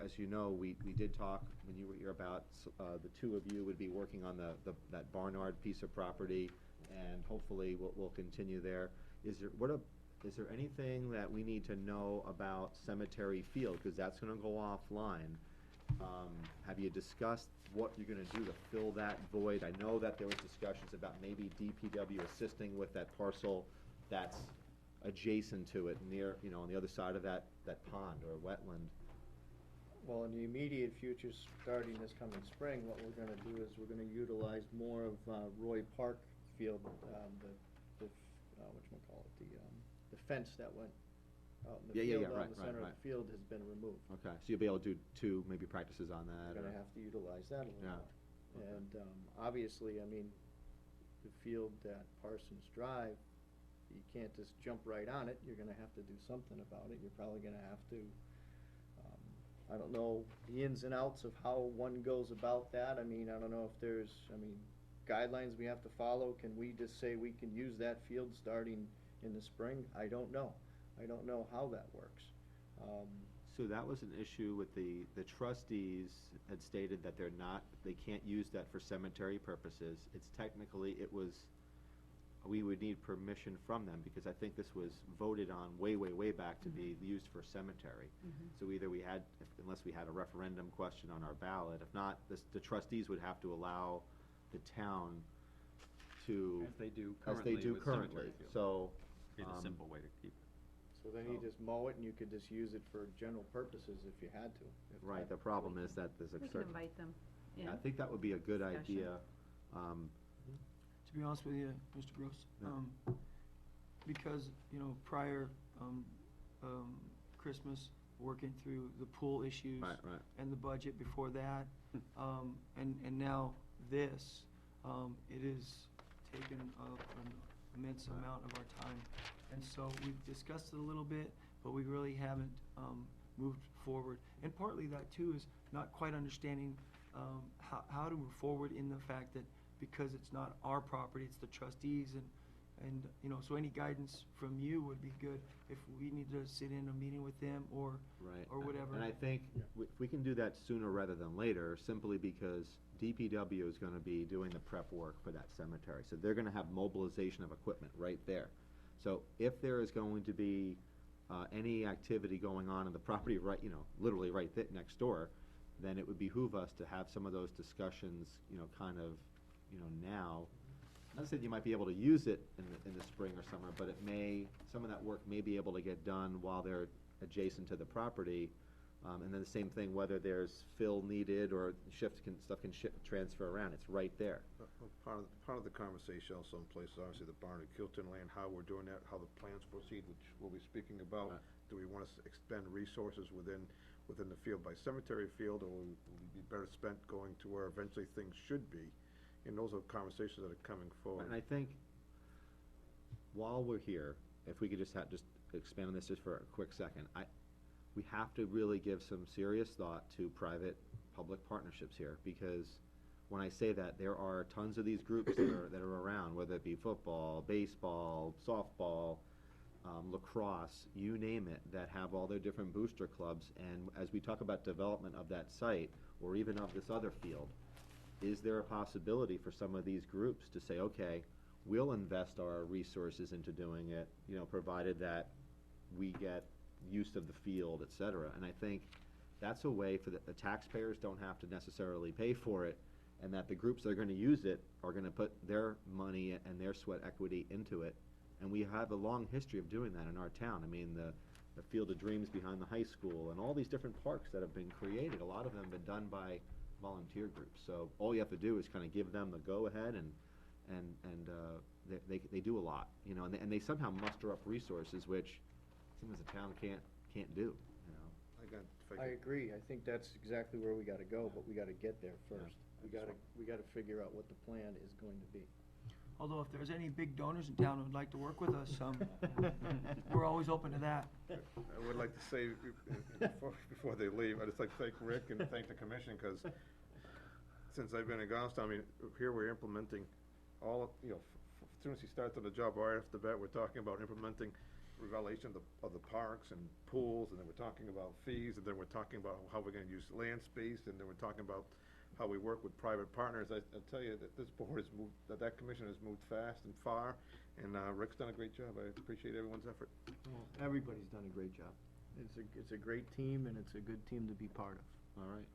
as you know, we did talk when you were here about the two of you would be working on that Barnard piece of property, and hopefully we'll continue there. Is there anything that we need to know about Cemetery Field, because that's going to go offline? Have you discussed what you're going to do to fill that void? I know that there was discussions about maybe DPW assisting with that parcel that's adjacent to it, near, you know, on the other side of that pond or wetland. Well, in the immediate future, starting this coming spring, what we're gonna do is we're gonna utilize more of Roy Park Field, the fence that went out in the field down the center of the field has been removed. Okay, so you'll be able to do two maybe practices on that? We're gonna have to utilize that a little Yeah. more. And obviously, I mean, the field at Parsons Drive, you can't just jump right on it. You're gonna have to do something about it. You're probably gonna have to, I don't know the ins and outs of how one goes about that. I mean, I don't know if there's, guidelines we have to follow. Can we just say we can use that field starting in the spring? I don't know. I don't know how that works. So that was an issue with the trustees had stated that they can't use that for cemetery purposes. It's technically, we would need permission from them, because I think this was voted on way back to be used for cemetery. So either unless we had a referendum question on our ballot, if not, the trustees would have to allow the town to. As they do currently. Cemetery Field. So. Be the simple way to keep it. So then you just mow it and you could just use it for general purposes if you had to. Right, the problem is that there's a We can certain. invite them, yeah. I think that would be a good Discussion. idea. To be honest with you, Mr. Gross, Yeah. because, prior, Christmas, working through the pool issues. Right. And the budget before that, and now this, it is taken an immense amount of our time. And so we've discussed it a little bit, but we really haven't, moved forward. And partly that too is not quite understanding, how to move forward in the fact that because it's not our property, it's the trustees, and And, you know, so any guidance from you would be good if we need to sit in a meeting with them or Right. whatever. And I think if we can do that sooner rather than later, simply because DPW is gonna be doing the prep work for that cemetery. So they're gonna have mobilization of equipment right there. So if there is going to be, any activity going on in the property right, you know, literally right next door, then it would behoove us to have some of those discussions, you know, kind of, you know, now. Not saying you might be able to use it in the spring or summer, but it may, some of that work may be able to get done while they're adjacent to the property. And then the same thing, whether there's fill needed or stuff can transfer around, it's right there. Part of the conversation also in place, obviously, the barn at Kilton Lane, how we're doing that, how the plans proceed, which we'll be speaking about. Right. Do we want to expend resources within the field by cemetery field, or will it be better spent going to where eventually things should be? And those are conversations that are coming forward. And I think, while we're here, if we could just expand on this just for a quick second, we have to really give some serious thought to private-public partnerships here, because when I say that, there are tons of these groups that are around, whether it be football, baseball, softball, lacrosse, you name it, that have all their different booster clubs, and as we talk about development of that site, or even of this other field, is there a possibility for some of these groups to say, okay, we'll invest our resources into doing it, you know, provided that we get use of the field, et cetera. And I think that's a way for the taxpayers don't have to necessarily pay for it, and that the groups that are gonna use it are gonna put their money and their sweat equity into it. And we have a long history of doing that in our town. I mean, the Field of Dreams behind the high school, and all these different parks that have been created, a lot of them have been done by volunteer groups. So all you have to do is kind of give them the go-ahead, and they do a lot, you know, and they somehow muster up resources, which sometimes the town can't do, you know. I agree, I think that's exactly where we gotta go, but we gotta get there first. We gotta figure out what the plan is going to be. Although if there's any big donors in town who'd like to work with us, we're always open to that. I would like to say, before they leave, I'd just like to thank Rick and thank the commission, because since I've been in Goffstown, I mean, here we're implementing all, you know, as soon as he starts on the job, right off the bat, we're talking about implementing revaluation of the parks and pools, and then we're talking about fees, and then we're talking about how we're gonna use land space, and then we're talking about how we work with private partners. I tell you that this board has moved, that commission has moved fast and far, and Rick's done a great job. I appreciate everyone's effort. Everybody's done a great job. It's a great team, and it's a good team to be part of. All right.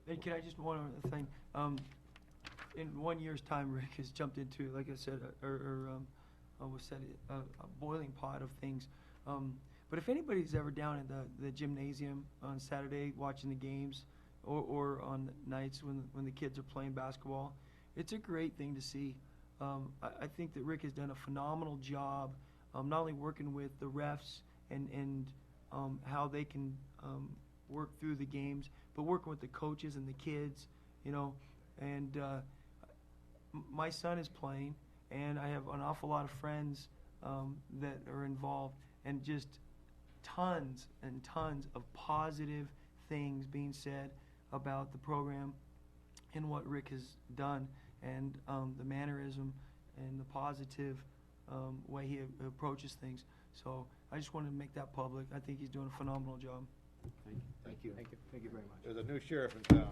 And can I just, one other thing, in 1 year's time, Rick has jumped into, like I said, a boiling pot of things. But if anybody's ever down at the gymnasium on Saturday watching the games, or on nights when the kids are playing basketball, it's a great thing to see. I think that Rick has done a phenomenal job, not only working with the refs and how they can work through the games, but working with the coaches and the kids, you know. And my son is playing, and I have an awful lot of friends that are involved, and just tons and tons of positive things being said about the program and what Rick has done, and the mannerism and the positive way he approaches things. So I just wanted to make that public. I think he's doing a phenomenal job. Thank you. Thank you very much. There's a new sheriff in town.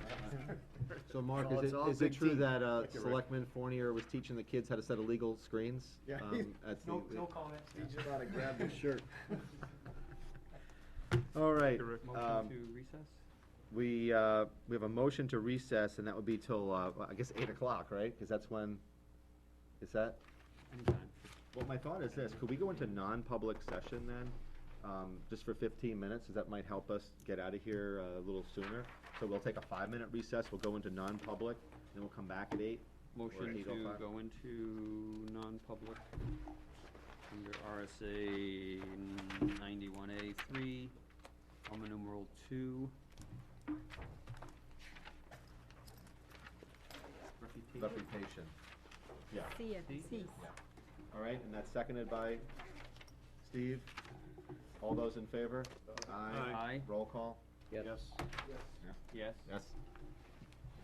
So Mark, Well, it's all is it big true team. that Thank you, Rick. Selectman Fournier was teaching the kids how to set illegal screens? Yeah. At No the- comment. Teach them how to grab the shirt. All right. Motion to recess? We have a motion to recess, and that would be till, I guess, 8 o'clock, right? Because that's when, is that? Anytime. Well, my thought is this, could we go into non-public session then, just for 15 minutes, because that might help us get out of here a little sooner? So we'll take a 5-minute recess, we'll go into non-public, then we'll come back at 8. Motion to 8:05. go into non-public under RSA 91A3, Roman numeral 2. Reputation. Yeah. See ya. See. All right, and that's seconded by Steve. All those in favor? Aye. Roll call? Yes. Yes. Yes.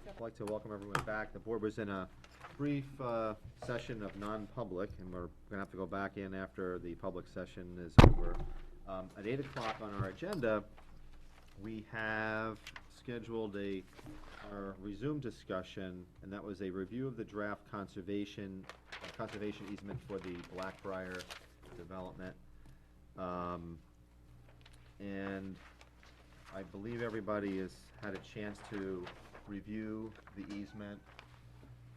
I'd like to welcome everyone back. The board was in a brief session of non-public, and we're gonna have to go back in after the public session is over. At 8 o'clock on our agenda, we have scheduled our resumed discussion, and that was a review of the draft conservation easement for the Blackbriar development. And I believe everybody has had a chance to review the easement.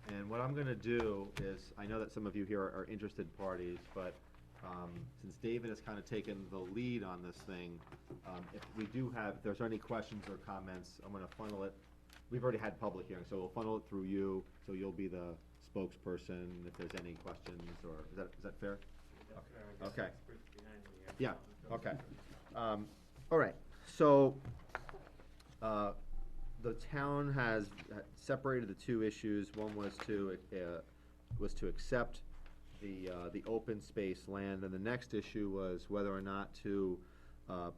And what I'm gonna do is, I know that some of you here are interested parties, but since David has kind of taken the lead on this thing, if there's any questions or comments, I'm gonna funnel it. We've already had public hearing, so we'll funnel it through you, so you'll be the spokesperson if there's any questions, or, is that fair? Okay. Yeah, okay. All right, so, the town has separated the two issues. One was to accept the open space land, and the next issue was whether or not to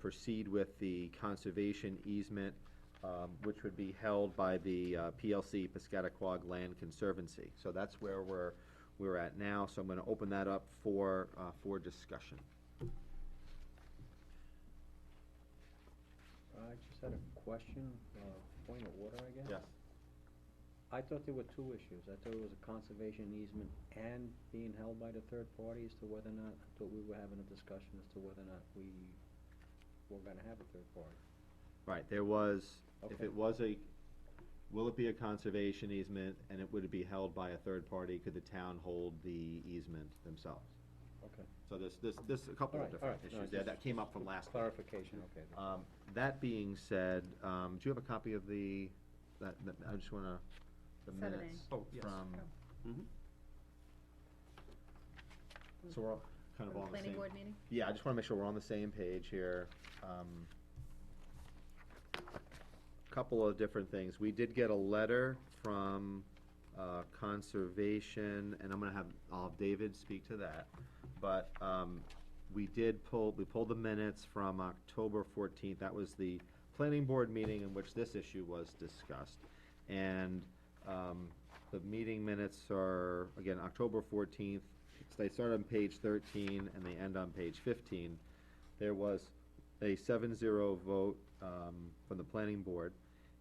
proceed with the conservation easement, which would be held by the PLC Piscataquag Land Conservancy. So that's where we're at now, so I'm gonna open that up for discussion. I just had a question, point of order, I guess? Yes. I thought there were two issues. I thought it was a conservation easement and being held by the third party as to whether or not, I thought we were having a discussion as to whether or not we were gonna have a third party. Right, there was, if Okay. it was will it be a conservation easement, and would it be held by a third party? Could the town hold the easement themselves? Okay. So there's a couple of All right, different no, issues there just that came up from last week. Clarification, okay. That being said, do you have a copy of I just wanna, the 7A. minutes Oh, yes. from, Mhm. so we're all kind of From on the planning same. board meeting? Yeah, I just wanna make sure we're on the same page here. Couple of different things. We did get a letter from Conservation, and I'll have David speak to that. But we pulled the minutes from October 14th. That was the planning board meeting in which this issue was discussed. And the meeting minutes are, again, October 14th. They start on page 13 and they end on page 15. There was a 7-0 vote from the planning board,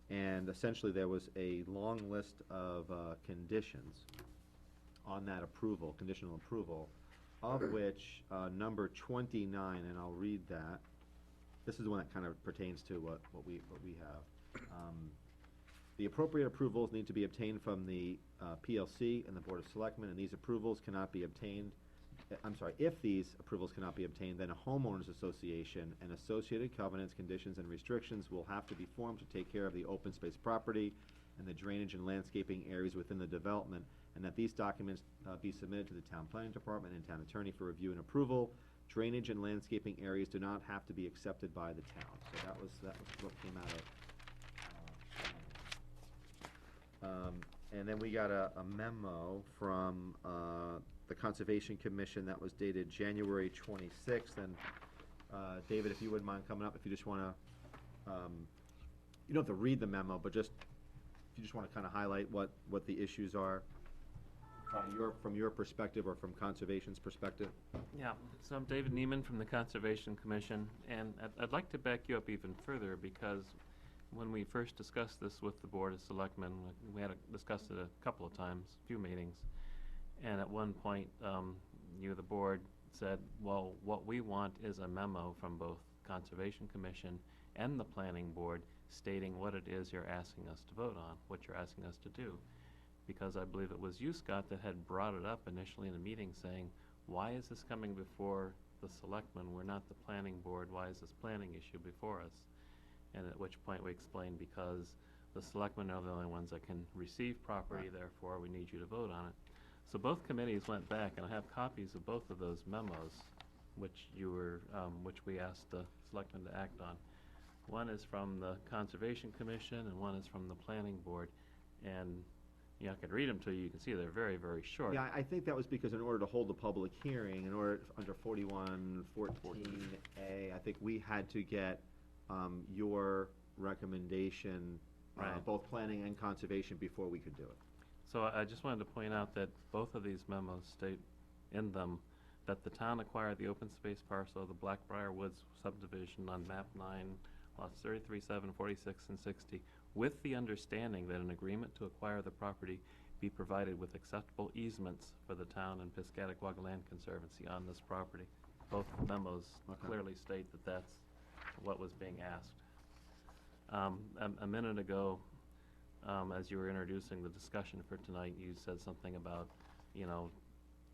and essentially there was a long list of conditions on that approval, conditional approval, of which number 29, and I'll read that. This is the one that kind of pertains to what we have. The appropriate approvals need to be obtained from the PLC and the Board of Selectmen, and these approvals cannot be obtained, if these approvals cannot be obtained, then a homeowners association and associated covenants, conditions, and restrictions will have to be formed to take care of the open space property and the drainage and landscaping areas within the development, and that these documents be submitted to the town planning department and town attorney for review and approval. Drainage and landscaping areas do not have to be accepted by the town. So that was what came out of. And then we got a memo from the Conservation Commission that was dated January 26th. And David, if you wouldn't mind coming up, if you just want to, you don't have to read the memo, but if you just want to kind of highlight what the issues are from your perspective or from Conservation's perspective. Yeah, so I'm David Neiman from the Conservation Commission, and I'd like to back you up even further, because when we first discussed this with the Board of Selectmen, we had discussed it a couple of times, a few meetings, and at one point, the board said, well, what we want is a memo from both Conservation Commission and the Planning Board stating what it is you're asking us to vote on, what you're asking us to do. Because I believe it was you, Scott, that had brought it up initially in the meeting, saying, why is this coming before the Selectmen? We're not the Planning Board. Why is this planning issue before us? And at which point we explained, because the Selectmen are the only ones that can receive property, therefore we need you to vote on it. So both committees went back, and I have copies of both of those memos, which we asked the Selectmen to act on. One is from the Conservation Commission, and one is from the Planning Board. And I could read them to you. You can see they're very, very short. Yeah, I think that was because in order to hold the public hearing, under 4114A, I think we had to get your recommendation Right. both planning and conservation before we could do it. So I just wanted to point out that both of these memos state in them that the town acquired the open space parcel of the Blackbriar Woods subdivision on map 9, lots 33, 7, 46, and 60, with the understanding that an agreement to acquire the property be provided with acceptable easements for the town and Piscataqua Land Conservancy on this property. Both memos clearly state that that's what was being asked. A minute ago, as you were introducing the discussion for tonight, you said something about,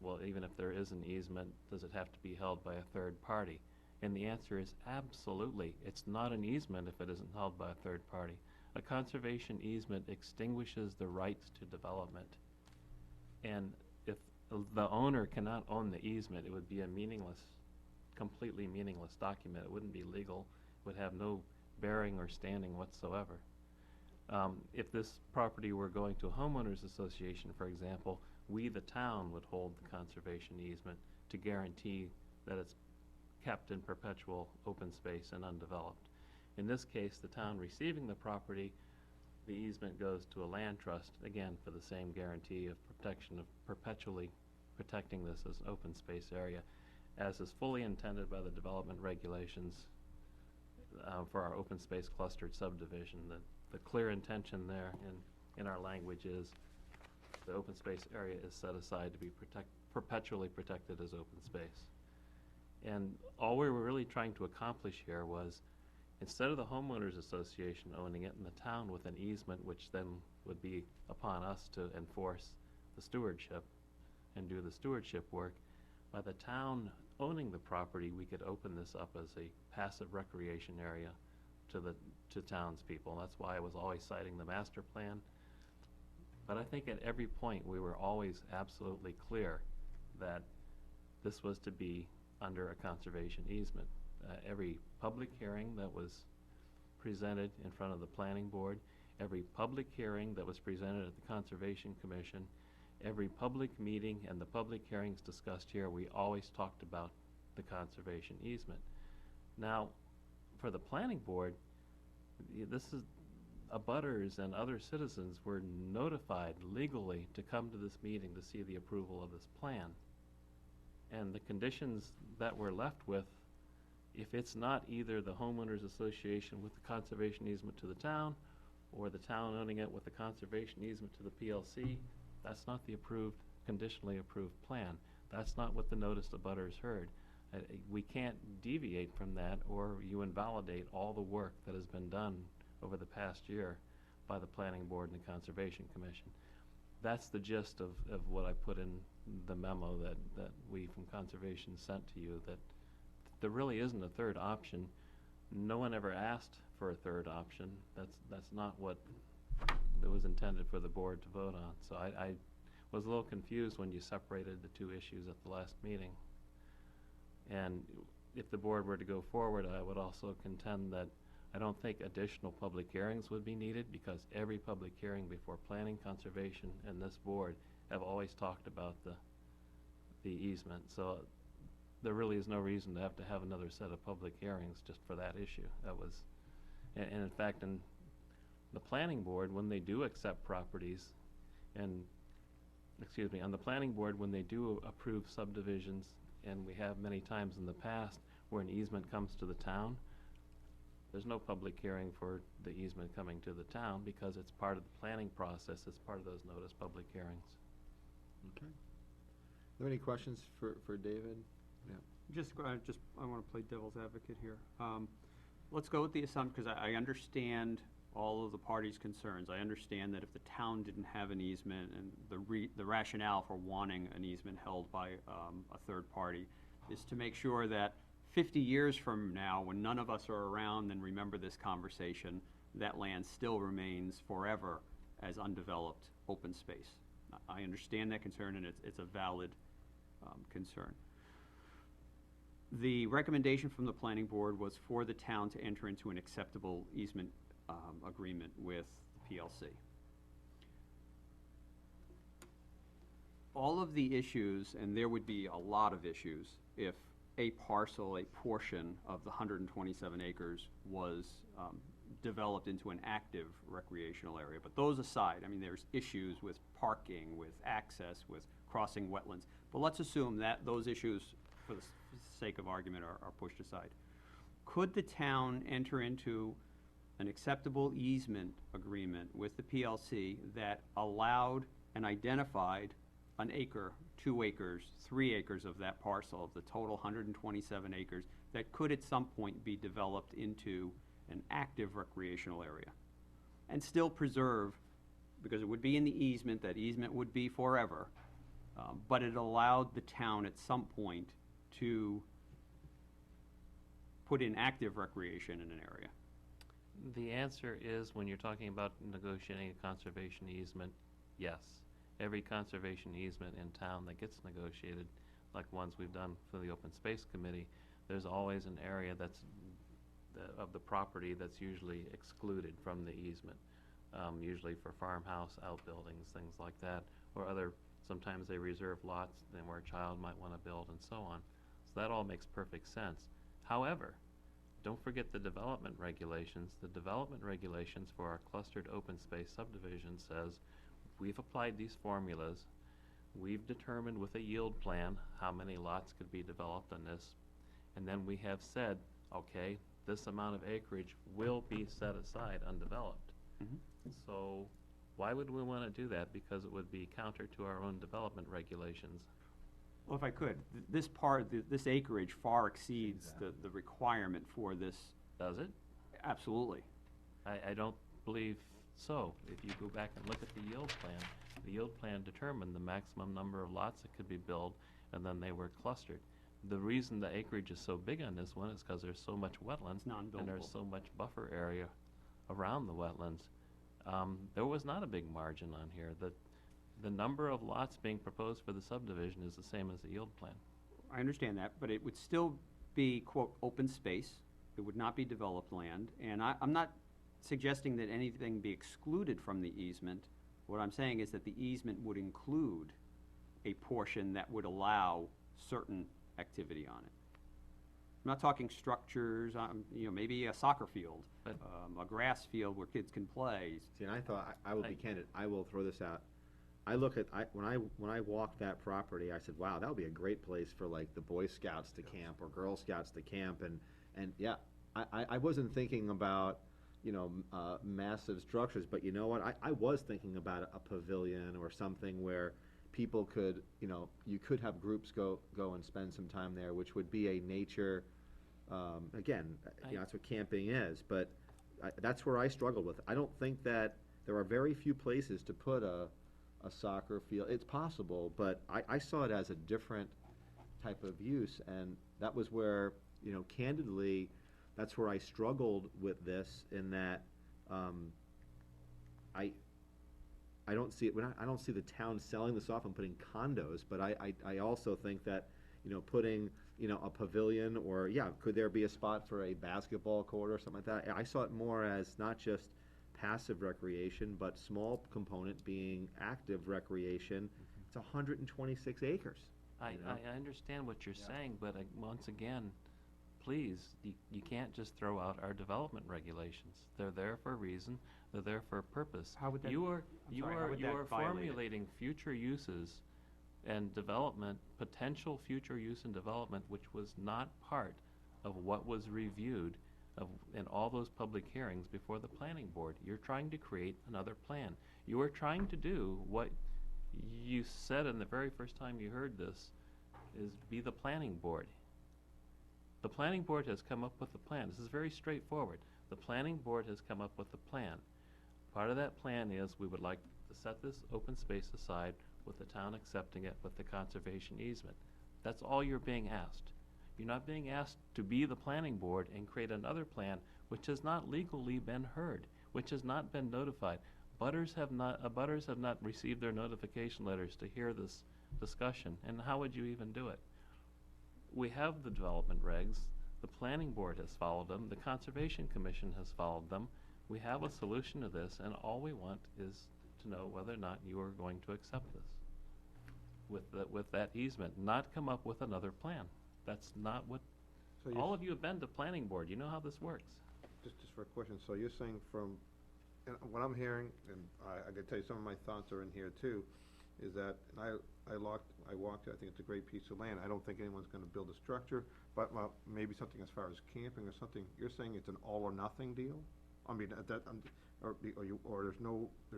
well, even if there is an easement, does it have to be held by a third party? And the answer is absolutely. It's not an easement if it isn't held by a third party. A conservation easement extinguishes the rights to development. And if the owner cannot own the easement, it would be a meaningless, completely meaningless document. It wouldn't be legal. It would have no bearing or standing whatsoever. If this property were going to a homeowners association, for example, we, the town, would hold the conservation easement to guarantee that it's kept in perpetual open space and undeveloped. In this case, the town receiving the property, the easement goes to a land trust, again, for the same guarantee of protection, of perpetually protecting this as an open space area, as is fully intended by the development regulations for our open space clustered subdivision. The clear intention there in our language is the open space area is set aside to be perpetually protected as open space. And all we were really trying to accomplish here was, instead of the homeowners association owning it and the town with an easement, which then would be upon us to enforce the stewardship and do the stewardship work, by the town owning the property, we could open this up as a passive recreation area to townspeople. That's why I was always citing the master plan. But I think at every point we were always absolutely clear that this was to be under a conservation easement. Every public hearing that was presented in front of the planning board, every public hearing that was presented at the Conservation Commission, every public meeting and the public hearings discussed here, we always talked about the conservation easement. Now, for the planning board, this is, abutters and other citizens were notified legally to come to this meeting to see the approval of this plan. And the conditions that we're left with, if it's not either the homeowners association with the conservation easement to the town, or the town owning it with the conservation easement to the PLC, that's not the approved, conditionally approved plan. That's not what the notice of abutters heard. We can't deviate from that, or you invalidate all the work that has been done over the past year by the Planning Board and the Conservation Commission. That's the gist of what I put in the memo that we from Conservation sent to you, that there really isn't a third option. No one ever asked for a third option. That's not what it was intended for the board to vote on. So I was a little confused when you separated the two issues at the last meeting. And if the board were to go forward, I would also contend that I don't think additional public hearings would be needed, because every public hearing before Planning, Conservation, and this board have always talked about the easement. So there really is no reason to have another set of public hearings just for that issue. That was, and in fact, in the planning board, when they do accept properties, and, excuse me, on the planning board, when they do approve subdivisions, and we have many times in the past where an easement comes to the town, there's no public hearing for the easement coming to the town, because it's part of the planning process, it's part of those notice public hearings. Okay. Are there any questions for David? Yeah. I want to play devil's advocate here. Let's go with the assumption, because I understand all of the parties' concerns. I understand that if the town didn't have an easement, and the rationale for wanting an easement held by a third party is to make sure that 50 years from now, when none of us are around and remember this conversation, that land still remains forever as undeveloped open space. I understand that concern, and it's a valid concern. The recommendation from the planning board was for the town to enter into an acceptable easement agreement with the PLC. All of the issues, and there would be a lot of issues, if a parcel, a portion of the 127 acres was developed into an active recreational area. But those aside, I mean, there's issues with parking, with access, with crossing wetlands. But let's assume that those issues, for the sake of argument, are pushed aside. Could the town enter into an acceptable easement agreement with the PLC that allowed and identified an acre, 2 acres, 3 acres of that parcel, of the total 127 acres, that could at some point be developed into an active recreational area? And still preserve, because it would be in the easement, that easement would be forever, but it allowed the town at some point to put in active recreation in an area. The answer is, when you're talking about negotiating a conservation easement, yes. Every conservation easement in town that gets negotiated, like ones we've done for the Open Space Committee, there's always an area that's, of the property that's usually excluded from the easement. Usually for farmhouse outbuildings, things like that, or other, sometimes they reserve lots then where a child might want to build and so on. So that all makes perfect sense. However, don't forget the development regulations. The development regulations for our clustered open space subdivision says, we've applied these formulas, we've determined with a yield plan how many lots could be developed on this, and then we have said, okay, this amount of acreage will be set aside undeveloped. So why would we want to do that? Because it would be counter to our own development regulations. Well, if I could, this this acreage far exceeds the requirement for this. Does it? Absolutely. I don't believe so. If you go back and look at the yield plan determined the maximum number of lots that could be built, and then they were clustered. The reason the acreage is so big on this one is because there's so much wetlands, and there's so much buffer area around the wetlands. There was not a big margin on here. The number of lots being proposed for the subdivision is the same as the yield plan. I understand that, but it would still be, quote, open space. It would not be developed land, and I'm not suggesting that anything be excluded from the easement. What I'm saying is that the easement would include a portion that would allow certain activity on it. I'm not talking structures, maybe a soccer field, a grass field where kids can play. See, and I thought, I will be candid, I will throw this out. I look at, when I walked that property, I said, wow, that would be a great place for like the Boy Scouts to camp or Girl Scouts to camp, and yeah, I wasn't thinking about, massive structures, but you know what, I was thinking about a pavilion or something where people could, you could have groups go and spend some time there, which would be a nature, again, that's what camping is, but that's where I struggled with. I don't think that there are very few places to put a soccer field. It's possible, but I saw it as a different type of use, and that was where, candidly, that's where I struggled with this, in that I don't see it. I don't see the town selling this off and putting condos, but I also think that, putting, a pavilion, or could there be a spot for a basketball court or something like that? I saw it more as not just passive recreation, but small component being active recreation. It's 126 acres. I understand what you're saying, but once again, please, you can't just throw out our development regulations. They're there for a reason. They're there for a purpose. How would that? You are formulating future uses and development, potential future use and development, which was not part of what was reviewed in all those public hearings before the planning board. You're trying to create another plan. You are trying to do what you said in the very first time you heard this, is be the planning board. The planning board has come up with a plan. This is very straightforward. The planning board has come up with a plan. Part of that plan is we would like to set this open space aside with the town accepting it with the conservation easement. That's all you're being asked. You're not being asked to be the planning board and create another plan which has not legally been heard, which has not been notified. Butters have not received their notification letters to hear this discussion, and how would you even do it? We have the development regs, the planning board has followed them, the Conservation Commission has followed them. We have a solution to this, and all we want is to know whether or not you are going to accept this with that easement, not come up with another plan. That's not what, all of you have been to planning board, you know how this works. just for a question, so you're saying from, and what I'm hearing, and I gotta tell you, some of my thoughts are in here too, is that, and I walked, I think it's a great piece of land, I don't think anyone's gonna build a structure, but, well, maybe something as far as camping or something, you're saying it's an all or nothing deal? I mean, that, or there's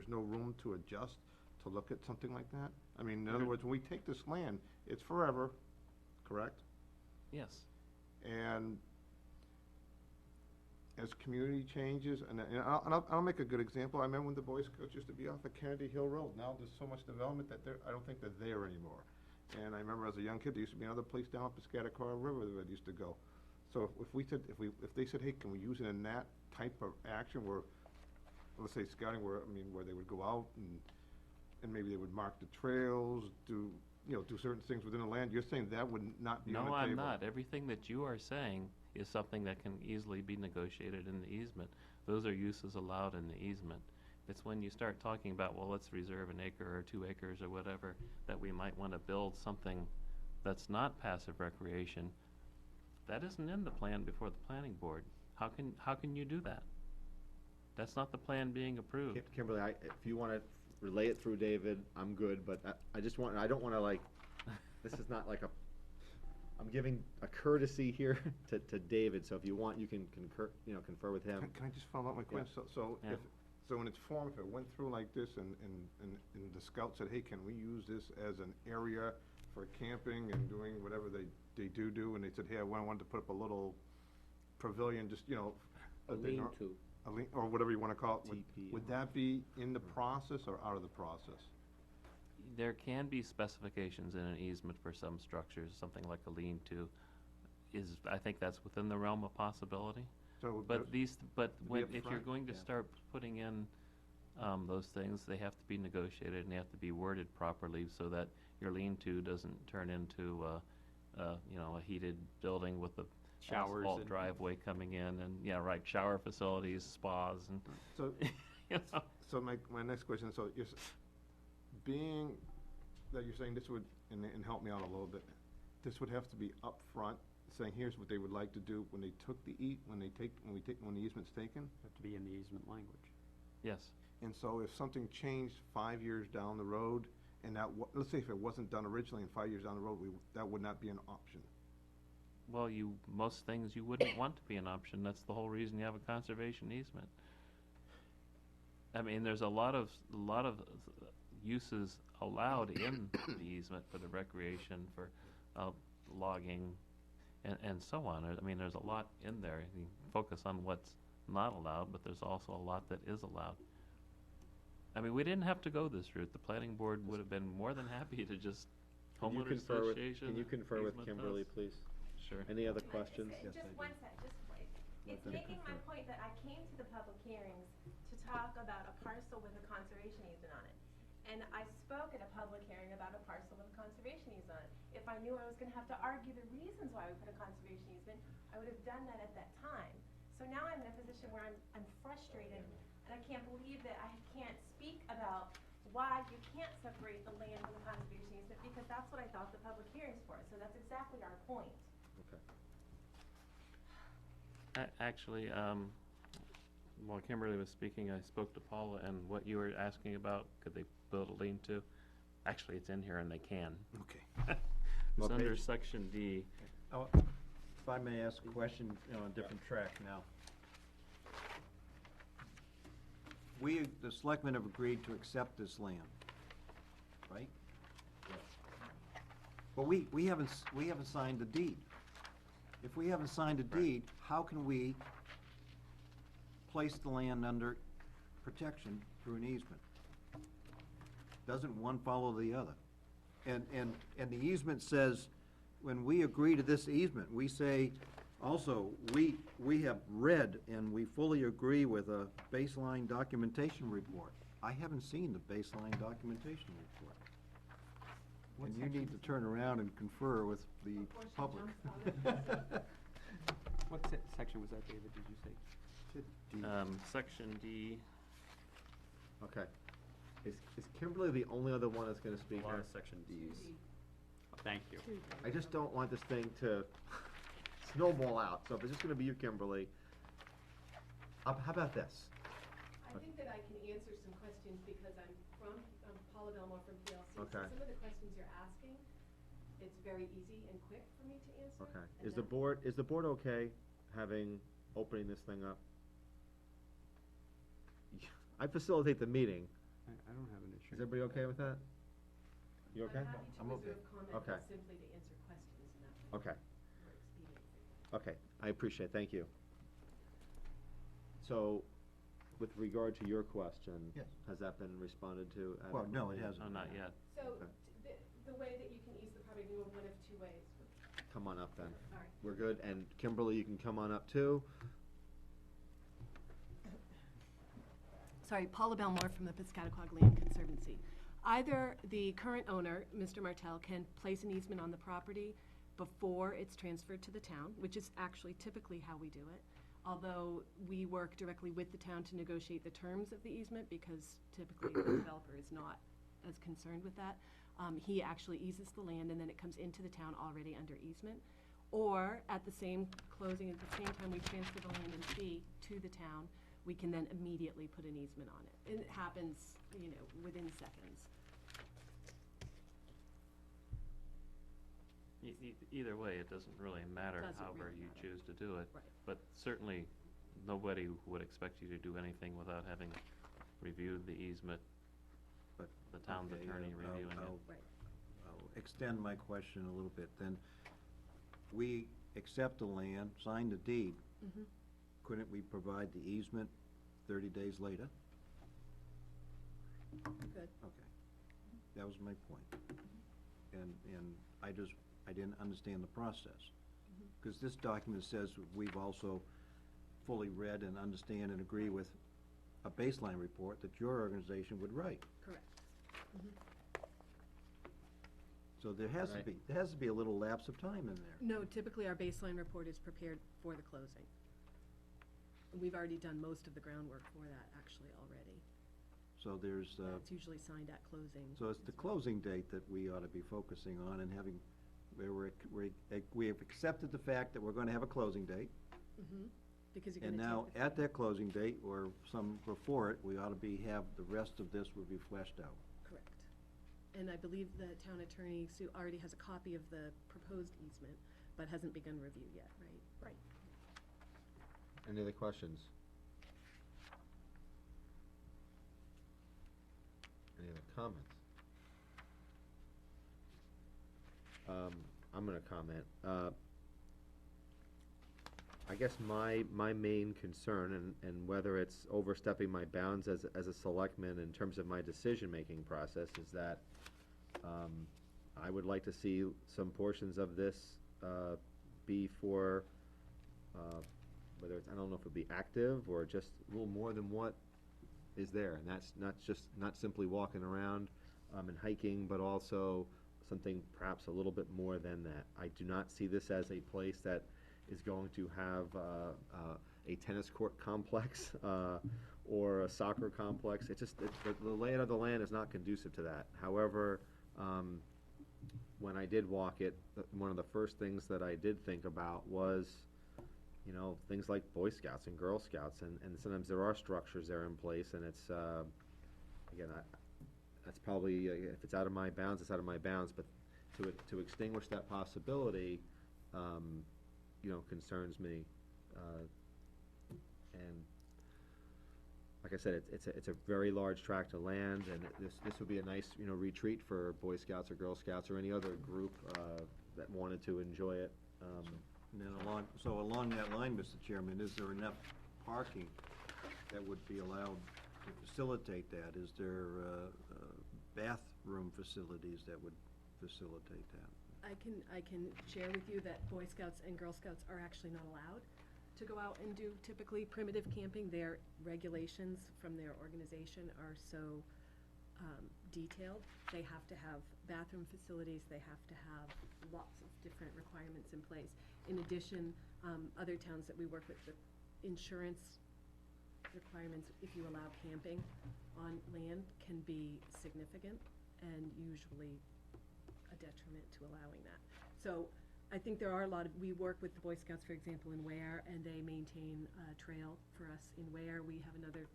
no room to adjust, to look at something like that? I mean, in other words, when we take this land, it's forever, correct? Yes. And as community changes, and I'll make a good example. I remember when the Boy Scouts used to be off of Kennedy Hill Road. Now there's so much development that I don't think they're there anymore. And I remember as a young kid, there used to be another place down at the Piscataqua River that I used to go. So if they said, hey, can we use it in that type of action where, let's say scouting, where they would go out and maybe they would mark the trails, do certain things within the land, you're saying that would not be on the No, table? I'm not. Everything that you are saying is something that can easily be negotiated in the easement. Those are uses allowed in the easement. It's when you start talking about, well, let's reserve an acre or 2 acres or whatever, that we might want to build something that's not passive recreation. That isn't in the plan before the planning board. How can you do that? That's not the plan being approved. Kimberly, if you wanna relay it through David, I'm good, but I don't wanna like, this is not like I'm giving a courtesy here to David, so if you want, you can confer with him. Can I just follow up my question? Yeah. So in its form, if it went through like this and the scout said, hey, can we use this as an area for camping and doing whatever they do, and they said, hey, I wanted to put up a little pavilion, just, A lean-to. or whatever you wanna call it, TP. would that be in the process or out of the process? There can be specifications in an easement for some structures, something like a lean-to I think that's within the realm of possibility. So, But be if you're upfront? going to Yeah. start putting in, those things, they have to be negotiated and they have to be worded properly so that your lean-to doesn't turn into, a heated building with a Showers asphalt and- driveway coming in and, shower facilities, spas and, So, you know. so my next question, so being that you're saying this would, and help me out a little bit, this would have to be upfront, saying here's what they would like to do when they took when the easement's taken? Have to be in the easement language. Yes. And so if something changed 5 years down the road, and let's say if it wasn't done originally, and 5 years down the road, that would not be an option. Well, most things you wouldn't want to be an option. That's the whole reason you have a conservation easement. I mean, there's a lot of uses allowed in the easement for the recreation, for logging, and so on. I mean, there's a lot in there. You focus on what's not allowed, but there's also a lot that is allowed. I mean, we didn't have to go this route. The planning board would have been more than happy to just homeowners association. Can you confer with easement Kimberly, us. please? Sure. Any other questions? Just one sec, it's making my point that I came to the public hearings to talk about a parcel with a conservation easement on it. And I spoke at a public hearing about a parcel with a conservation easement on it. If I knew I was gonna have to argue the reasons why we put a conservation easement, I would have done that at that time. So now I'm in a position where I'm frustrated, and I can't believe that I can't speak about why you can't separate the land from the conservation easement, because that's what I thought the public hearing's for, so that's exactly our point. Okay. Actually, while Kimberly was speaking, I spoke to Paula, and what you were asking about, could they build a lean-to? Actually, it's in here, and they can. Okay. It's What under page? section D. If I may ask a question, on a different track now. The selectmen have agreed to accept this land, right? But we haven't signed the deed. If we haven't signed a deed, how can we place the land under protection through an easement? Doesn't one follow the other? And the easement says, when we agree to this easement, we say, also, we have read and we fully agree with a baseline documentation report. I haven't seen the baseline documentation report. And you need to turn around and confer with the public. What section was that, David, did you say? Section D, Okay. Is Kimberly the only other one that's gonna A speak lot here? of section Ds. Thank you. I just don't want this thing to snowball out, so if it's just gonna be you, Kimberly, how about this? I think that I can answer some questions because I'm Paula Belmore from PLC. Okay. So some of the questions you're asking, it's very easy and quick for me to answer. Okay, and is the board okay opening this thing up? I facilitate the meeting, I don't have an issue. is everybody okay with that? You okay? I'm happy I'm to okay. reserve comment Okay. simply to answer questions and that Okay, more expediently. okay, I appreciate it, thank you. So, with regard to your question. Yes. Has that been responded to? Well, no, it adequately? hasn't. No, not yet. So, Okay. the way that you can ease the property, you have one of two ways. Come on up then. All right. We're good, and Kimberly, you can come on up too. Sorry, Paula Belmore from the Piscataqua Land Conservancy. Either the current owner, Mr. Martell, can place an easement on the property before it's transferred to the town, which is actually typically how we do it. Although we work directly with the town to negotiate the terms of the easement because typically the developer is not as concerned with that. He actually eases the land and then it comes into the town already under easement. Or at the same closing, at the same time we transfer the land and fee to the town, we can then immediately put an easement on it. And it happens, within seconds. Either way, it doesn't really matter Doesn't however really you matter. choose to do it. Right. But certainly, nobody would expect you to do anything without having reviewed the easement, But, the town's okay, attorney reviewing it. Right. I'll extend my question a little bit, then. We accept the land, sign the deed, Mhm. couldn't we provide the easement 30 days later? Good. Okay, that was my point. And I didn't understand the process. Because this document says we've also fully read and understand and agree with a baseline report that your organization would write. Correct. So there has to Right. be a little lapse of time in there. No, typically our baseline report is prepared for the closing. We've already done most of the groundwork for that actually already. So there's, That's usually signed at closing. so it's the closing date that we ought to be focusing on and having, where we have accepted the fact that we're gonna have a closing date. Because you're And gonna now, take the at that closing date, or some before it, we ought to have the rest of this would be fleshed out. Correct. And I believe the town attorney, Sue, already has a copy of the proposed easement, but hasn't begun review yet, right? Right. Any other questions? Any other comments? I'm gonna comment. I guess my main concern, and whether it's overstepping my bounds as a selectman in terms of my decision-making process, is that I would like to see some portions of this be for, whether it's, I don't know if it'd be active or just a little more than what is there. And that's not simply walking around and hiking, but also something perhaps a little bit more than that. I do not see this as a place that is going to have a tennis court complex or a soccer complex. The layout of the land is not conducive to that. However, when I did walk it, one of the first things that I did think about was, things like Boy Scouts and Girl Scouts, and sometimes there are structures there in place, and it's, again, that's probably, if it's out of my bounds, it's out of my bounds, but to extinguish that possibility, concerns me. And like I said, it's a very large tract of land, and this would be a nice, retreat for Boy Scouts or Girl Scouts or any other group that wanted to enjoy it. And then along that line, Mr. Chairman, is there enough parking that would be allowed to facilitate that? Is there bathroom facilities that would facilitate that? I can share with you that Boy Scouts and Girl Scouts are actually not allowed to go out and do typically primitive camping. Their regulations from their organization are so detailed. They have to have bathroom facilities, they have to have lots of different requirements in place. In addition, other towns that we work with, the insurance requirements, if you allow camping on land, can be significant and usually a detriment to allowing that. So I think there are a lot of, we work with the Boy Scouts, for example, in Ware, and they maintain a trail for us in Ware. We have another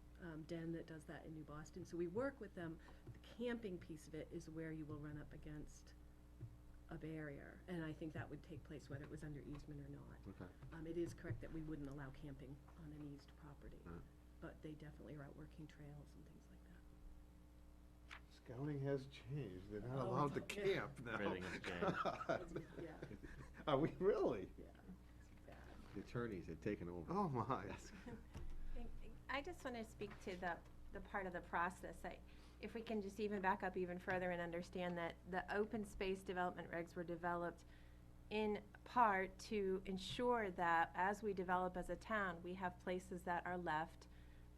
den that does that in New Boston. So we work with them. The camping piece of it is where you will run up against a barrier, and I think that would take place whether it was under easement or not. Okay. It is correct that we wouldn't allow camping on an eased property, Right. but they definitely are out working trails and things like that. Scouting has changed, they're not Oh, allowed to it's- yeah. camp now. Everything has changed. Yeah, Are we really? yeah, it's bad. The attorneys had taken over. Oh, my. I just want to speak to the part of the process. If we can just even back up even further and understand that the open space development regs were developed in part to ensure that as we develop as a town, we have places that are left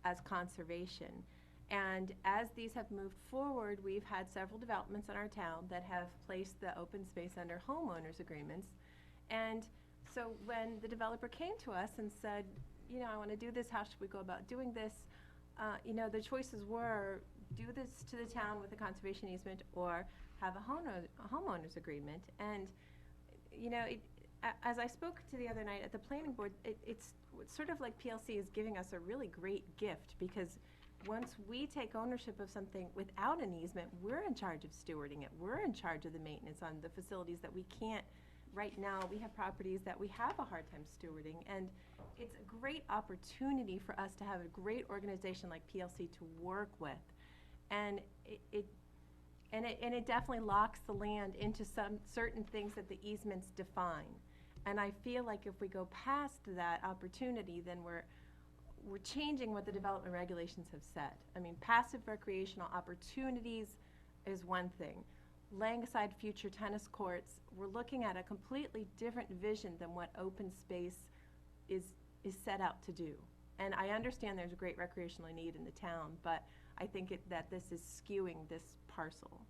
as conservation. And as these have moved forward, we've had several developments in our town that have placed the open space under homeowners agreements. And so when the developer came to us and said, you know, I want to do this, how should we go about doing this? You know, the choices were do this to the town with a conservation easement or have a homeowners agreement. And, you know, as I spoke to the other night at the planning board, it's sort of like PLC is giving us a really great gift, because once we take ownership of something without an easement, we're in charge of stewarding it. We're in charge of the maintenance on the facilities that we can't. Right now, we have properties that we have a hard time stewarding, and it's a great opportunity for us to have a great organization like PLC to work with. And it definitely locks the land into some certain things that the easements define. And I feel like if we go past that opportunity, then we're changing what the development regulations have said. I mean, passive recreational opportunities is one thing. Laying aside future tennis courts, we're looking at a completely different vision than what open space is set out to do. And I understand there's a great recreational need in the town, but I think that this is skewing this parcel,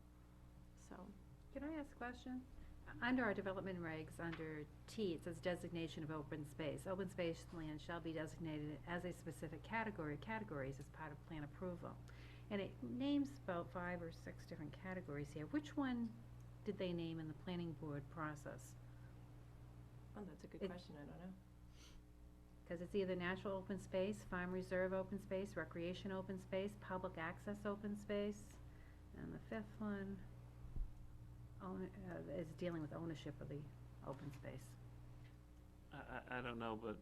so. Can I ask a question? Under our development regs, under T, it says designation of open space. Open space land shall be designated as a specific categories as part of plan approval. And it names about 5 or 6 different categories here. Which one did they name in the planning board process? Oh, that's a good question, I don't know. Because it's either natural open space, farm reserve open space, recreation open space, public access open space, and the 5th one is dealing with ownership of the open space. I don't know, but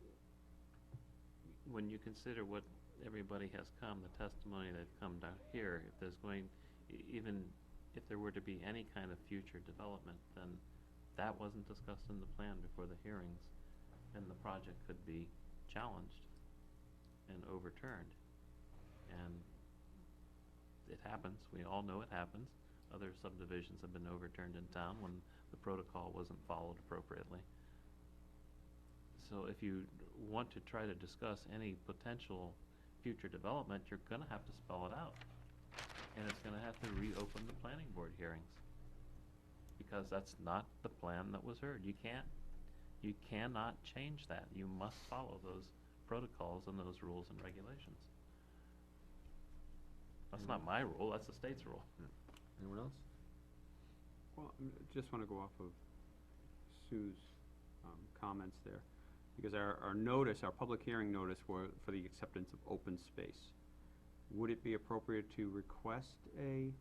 when you consider what everybody has come, the testimony they've come down here, if there's going, even if there were to be any kind of future development, then that wasn't discussed in the plan before the hearings, and the project could be challenged and overturned. And it happens, we all know it happens. Other subdivisions have been overturned in town when the protocol wasn't followed appropriately. So if you want to try to discuss any potential future development, you're gonna have to spell it out. And it's gonna have to reopen the planning board hearings, because that's not the plan that was heard. You cannot change that. You must follow those protocols and those rules and regulations. That's not my rule, that's the state's rule. Anyone else? Well, just want to go off of Sue's comments there, because our notice, our public hearing notice for the acceptance of open space, would it be appropriate to request a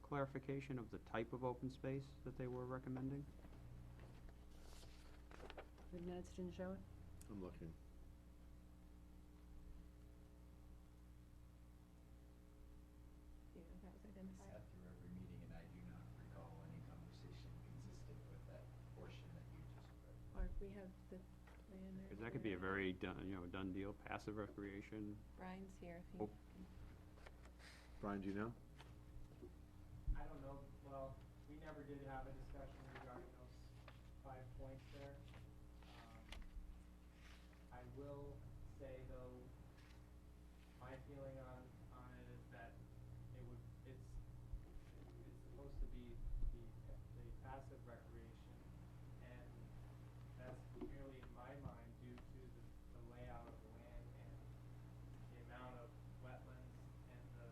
clarification of the type of open space that they were recommending? The minutes didn't show it? I'm looking. That was identified. Sat through every meeting, and I do not recall any conversation consistent with that portion that you just read. Or we have the plan there. Because that could be a very done deal, passive recreation. Brian's here if he. Oh. Brian, do you know? I don't know, well, we never did have a discussion regarding those 5 points there. I will say though, my feeling on it is that it's supposed to be the passive recreation, and that's merely in my mind due to the layout of the land and the amount of wetlands and the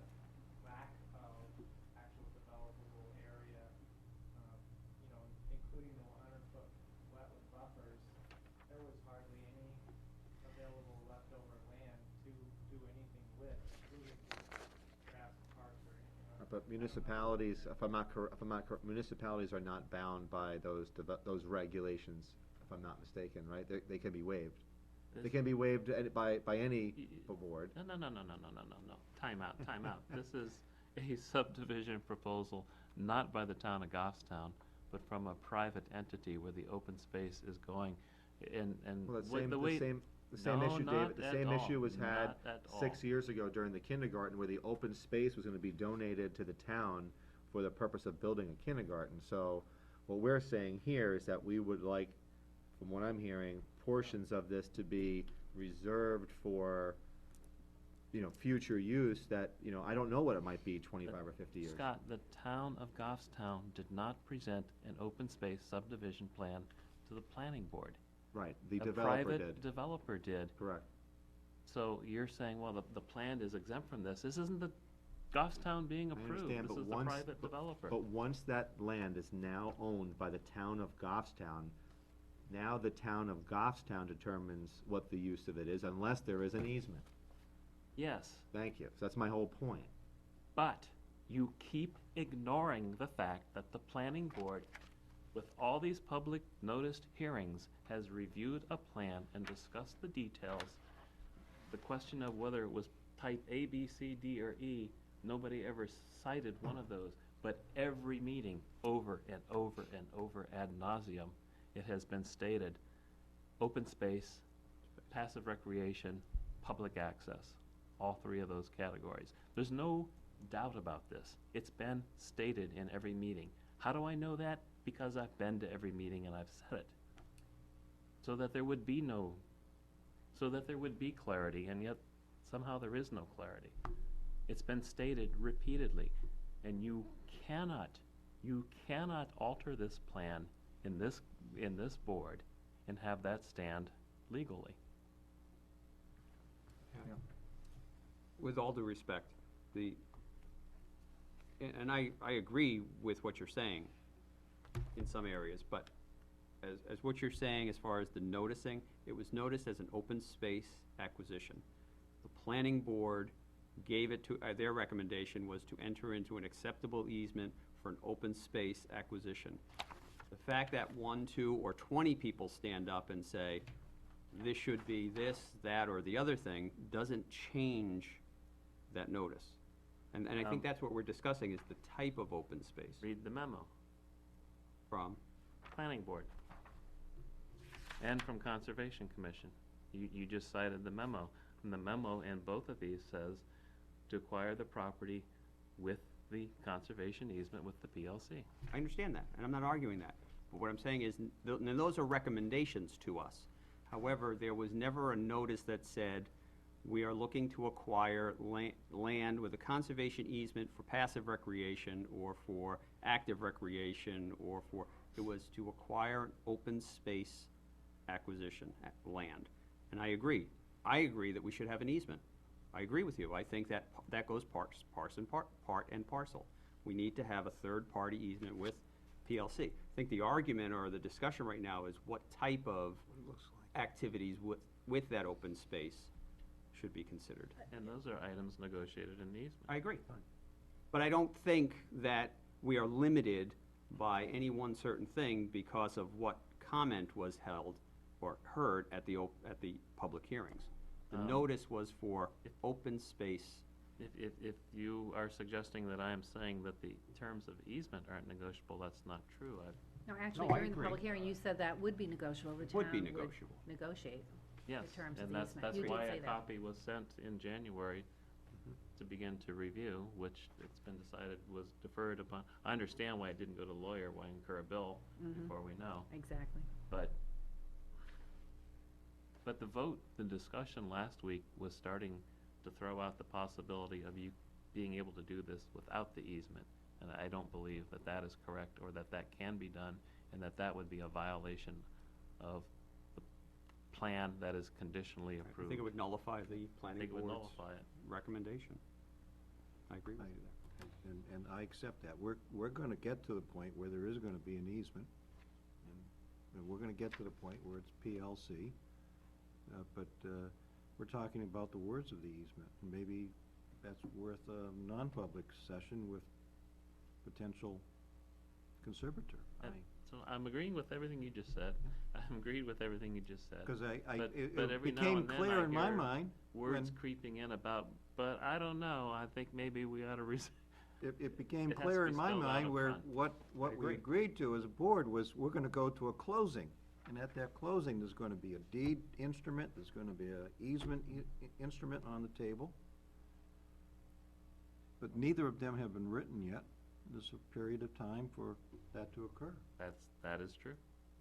lack of actual developable area, including the 100-foot wetland available leftover land to do anything with, including grass, parks, or anything else. But municipalities, if I'm not municipalities are not bound by those regulations, if I'm not mistaken, right? They can be waived. They can be waived by any board. No. Time out. This is a subdivision proposal, not by the town of Goffstown, but from a private entity where the open space is going, and Well, the same issue, David, the same issue was had Not at all. 6 years ago during the kindergarten, where the open space was gonna be donated to the town for the purpose of building a kindergarten. So, what we're saying here is that we would like, from what I'm hearing, portions of this to be reserved for, future use that, I don't know what it might be 25 or 50 years. Scott, the town of Goffstown did not present an open space subdivision plan to the planning board. Right, the A developer private did. developer did. Correct. So you're saying, well, the plan is exempt from this. This isn't the Goffstown being I approved. understand, This but is the once, private developer. but once that land is now owned by the town of Goffstown, now the town of Goffstown determines what the use of it is, unless there is an easement. Yes, Thank you, so that's my whole point. but you keep ignoring the fact that the planning board, with all these public noticed hearings, has reviewed a plan and discussed the details. The question of whether it was type A, B, C, D, or E, nobody ever cited one of those. But every meeting, over and over and over ad nauseum, it has been stated, open space, passive recreation, public access, all three of those categories. There's no doubt about this. It's been stated in every meeting. How do I know that? Because I've been to every meeting and I've said it. So that there would be clarity, and yet somehow there is no clarity. It's been stated repeatedly, and you cannot alter this plan in this board and have that stand legally. With all due respect, and I agree with what you're saying in some areas, but as what you're saying as far as the noticing, it was noticed as an open space acquisition. The planning board gave it to, their recommendation was to enter into an acceptable easement for an open space acquisition. The fact that 1, 2, or 20 people stand up and say, this should be this, that, or the other thing, doesn't change that notice. And I think that's what we're discussing, is the type of open space. Read the memo. From? Planning board. And from Conservation Commission. You just cited the memo. And the memo in both of these says to acquire the property with the conservation easement with the PLC. I understand that, and I'm not arguing that. But what I'm saying is, and those are recommendations to us. However, there was never a notice that said, we are looking to acquire land with a conservation easement for passive recreation or for active recreation or for, it was to acquire an open space acquisition, land. And I agree that we should have an easement. I agree with you. I think that that goes part and parcel. We need to have a third-party easement with PLC. I think the argument or the discussion right now is what type of activities with that open space should be considered. And those are items negotiated in the easement. I agree. But I don't think that we are limited by any one certain thing because of what comment was held or heard at the public hearings. The notice was for open space. If you are suggesting that I am saying that the terms of easement aren't negotiable, that's not true. No, actually, No, I during the agree. public hearing, you said that would be negotiable. The Would be town negotiable. negotiate Yes, the terms of and the that's easement. You did why say a that. copy was sent in January to begin to review, which it's been decided was deferred upon. I understand why it didn't go to lawyer, why incur a bill before we know. Exactly. But the vote, the discussion last week was starting to throw out the possibility of you being able to do this without the easement. And I don't believe that that is correct, or that that can be done, and that that would be a violation of the plan that is conditionally I approved. think it would nullify the I planning think it would board's nullify it. recommendation. I agree with you there. And I accept that. We're gonna get to the point where there is gonna be an easement. And we're gonna get to the point where it's PLC. but we're talking about the words of the easement, and maybe that's worth a non-public session with potential conservator. So I'm agreeing with everything you just said. I'm agreeing with everything you just said. Because But it every now became and then clear I in my hear mind words when- creeping in about, but I don't know, I think maybe we ought to It became It has to clear be in my spelled out mind up where front. what we agree. agreed to as a board was, we're gonna go to a closing. And at that closing, there's gonna be a deed instrument, there's gonna be a easement instrument on the table. But neither of them have been written yet. There's a period of time for that to occur. that is true.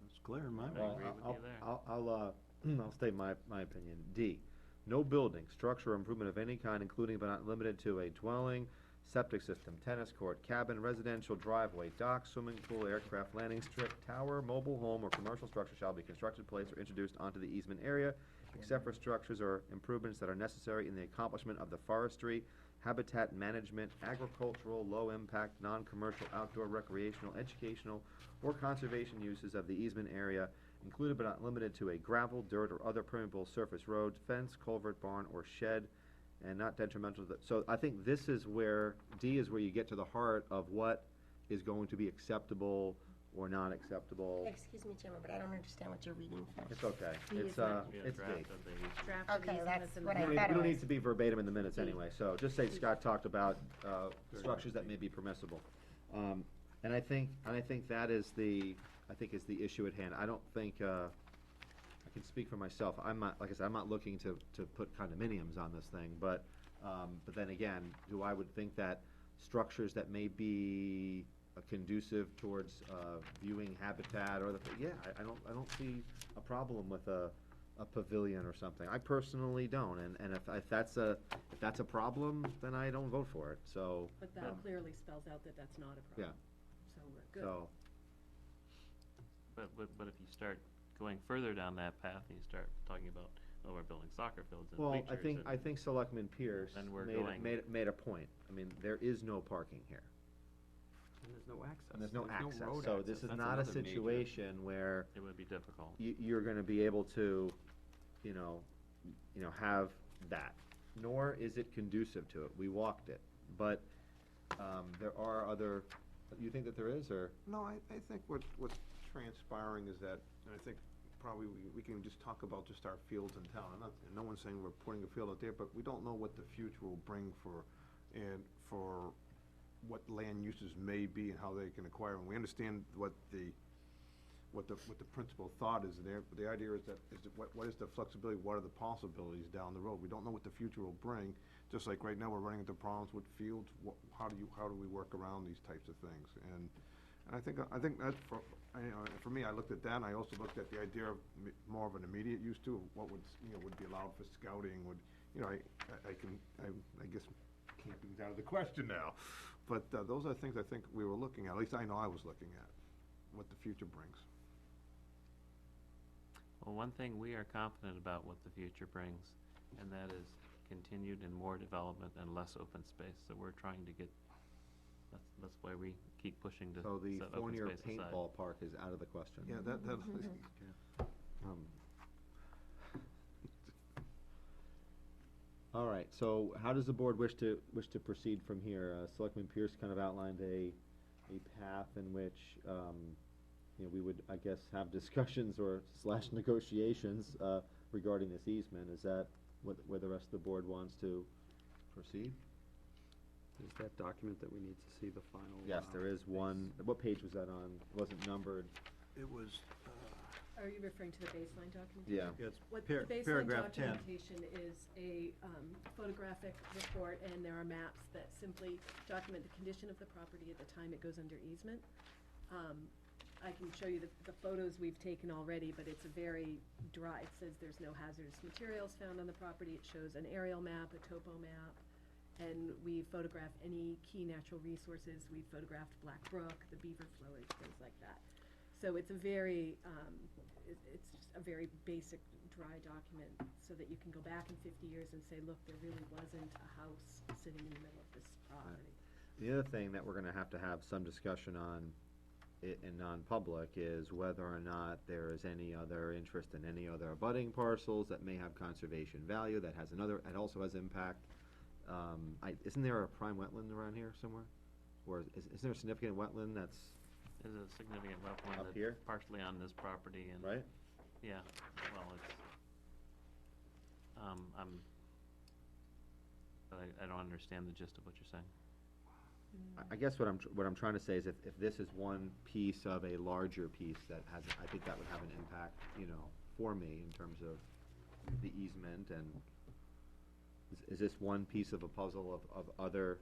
It's clear in my I mind. agree with you there. I'll state my opinion. D, no building, structure, or improvement of any kind, including but not limited to a dwelling, septic system, tennis court, cabin, residential driveway, dock, swimming pool, aircraft landing strip, tower, mobile home, or commercial structure shall be constructed, placed, or introduced onto the easement area, except for structures or improvements that are necessary in the accomplishment of the forestry, habitat management, agricultural, low-impact, non-commercial, outdoor, recreational, educational, or conservation uses of the easement area, included but not limited to a gravel, dirt, or other permeable surface road, fence, culvert, barn, or shed, and not detrimental to the, so I think this is where, D is where you get to the heart of what is going to be acceptable or not acceptable. Excuse me, Chairman, but I don't understand what you're reading from. It's okay, D it's, is not- it's D. Draft of the Okay, easement that's is in what the I We thought it don't was. need to be verbatim in the minutes D. anyway, so just say Scott talked about, structures that may be permissible. And I think that is the issue at hand. I don't think, I can speak for myself, I'm not, like I said, I'm not looking to put condominiums on this thing, but then again, I would think that structures that may be conducive towards, viewing habitat or I don't see a problem with a pavilion or something. I personally don't, and if that's a problem, then I don't vote for it, so. But that clearly spells out that that's not a problem. So we're good. So, But if you start going further down that path and you start talking about, oh, we're building soccer fields and well, bleachers. I think Selectman Pierce Then we're made a point. I mean, there is no parking here. And there's no access. And there's no access, road so access. this is That's not a another major- situation where It would be difficult. you're gonna be able to, have that. Nor is it conducive to it. We walked it, but, there are other, you think that there is, or? No, I think what's transpiring is that, and I think probably we can just talk about just our fields in town. And no one's saying we're putting a field out there, but we don't know what the future will bring for what land uses may be and how they can acquire. And we understand what the principal thought is there, but the idea is what is the flexibility, what are the possibilities down the road? We don't know what the future will bring, just like right now we're running into problems with fields, how do we work around these types of things? And I think that's for me, I looked at that, and I also looked at the idea of more of an immediate use too, what would be allowed for scouting, I guess camping's out of the question now. But those are things I think we were looking at least I know I was looking at, what the future brings. Well, one thing we are confident about what the future brings, and that is continued and more development and less open space. So we're trying to get, that's why we keep pushing to So the set open Fournier space aside. paintball park is out of the question. Yeah, that All right, so how does the board wish to proceed from here? Selectman Pierce kind of outlined a path in which, we would, I guess, have discussions or / negotiations, regarding this easement. Is that where the rest of the board wants to proceed? Is that document that we need to see the final? Yes, there is one. What page was that on? It wasn't numbered. It was, Are you referring to the baseline documentation? Yeah. it's What the baseline paragraph 10. documentation is a photographic report, and there are maps that simply document the condition of the property at the time it goes under easement. I can show you the photos we've taken already, but it's a very dry, it says there's no hazardous materials found on the property. It shows an aerial map, a topo map, and we photograph any key natural resources. We photographed Black Brook, the beaver flowage, things like that. So it's a very, it's just a very basic, dry document, so that you can go back in 50 years and say, look, there really wasn't a house sitting in the middle of this property. The other thing that we're gonna have some discussion on, in non-public is whether or not there is any other interest in any other abutting parcels that may have conservation value, that has another, it also has impact. Isn't there a prime wetland around here somewhere? Or is there a significant wetland that's There's a significant wetland up that's here? partially on this property and. Right? Yeah, well, it's, but I don't understand the gist of what you're saying. I guess what I'm trying to say is if this is one piece of a larger piece that has, I think that would have an impact, for me in terms of the easement, and is this one piece of a puzzle of other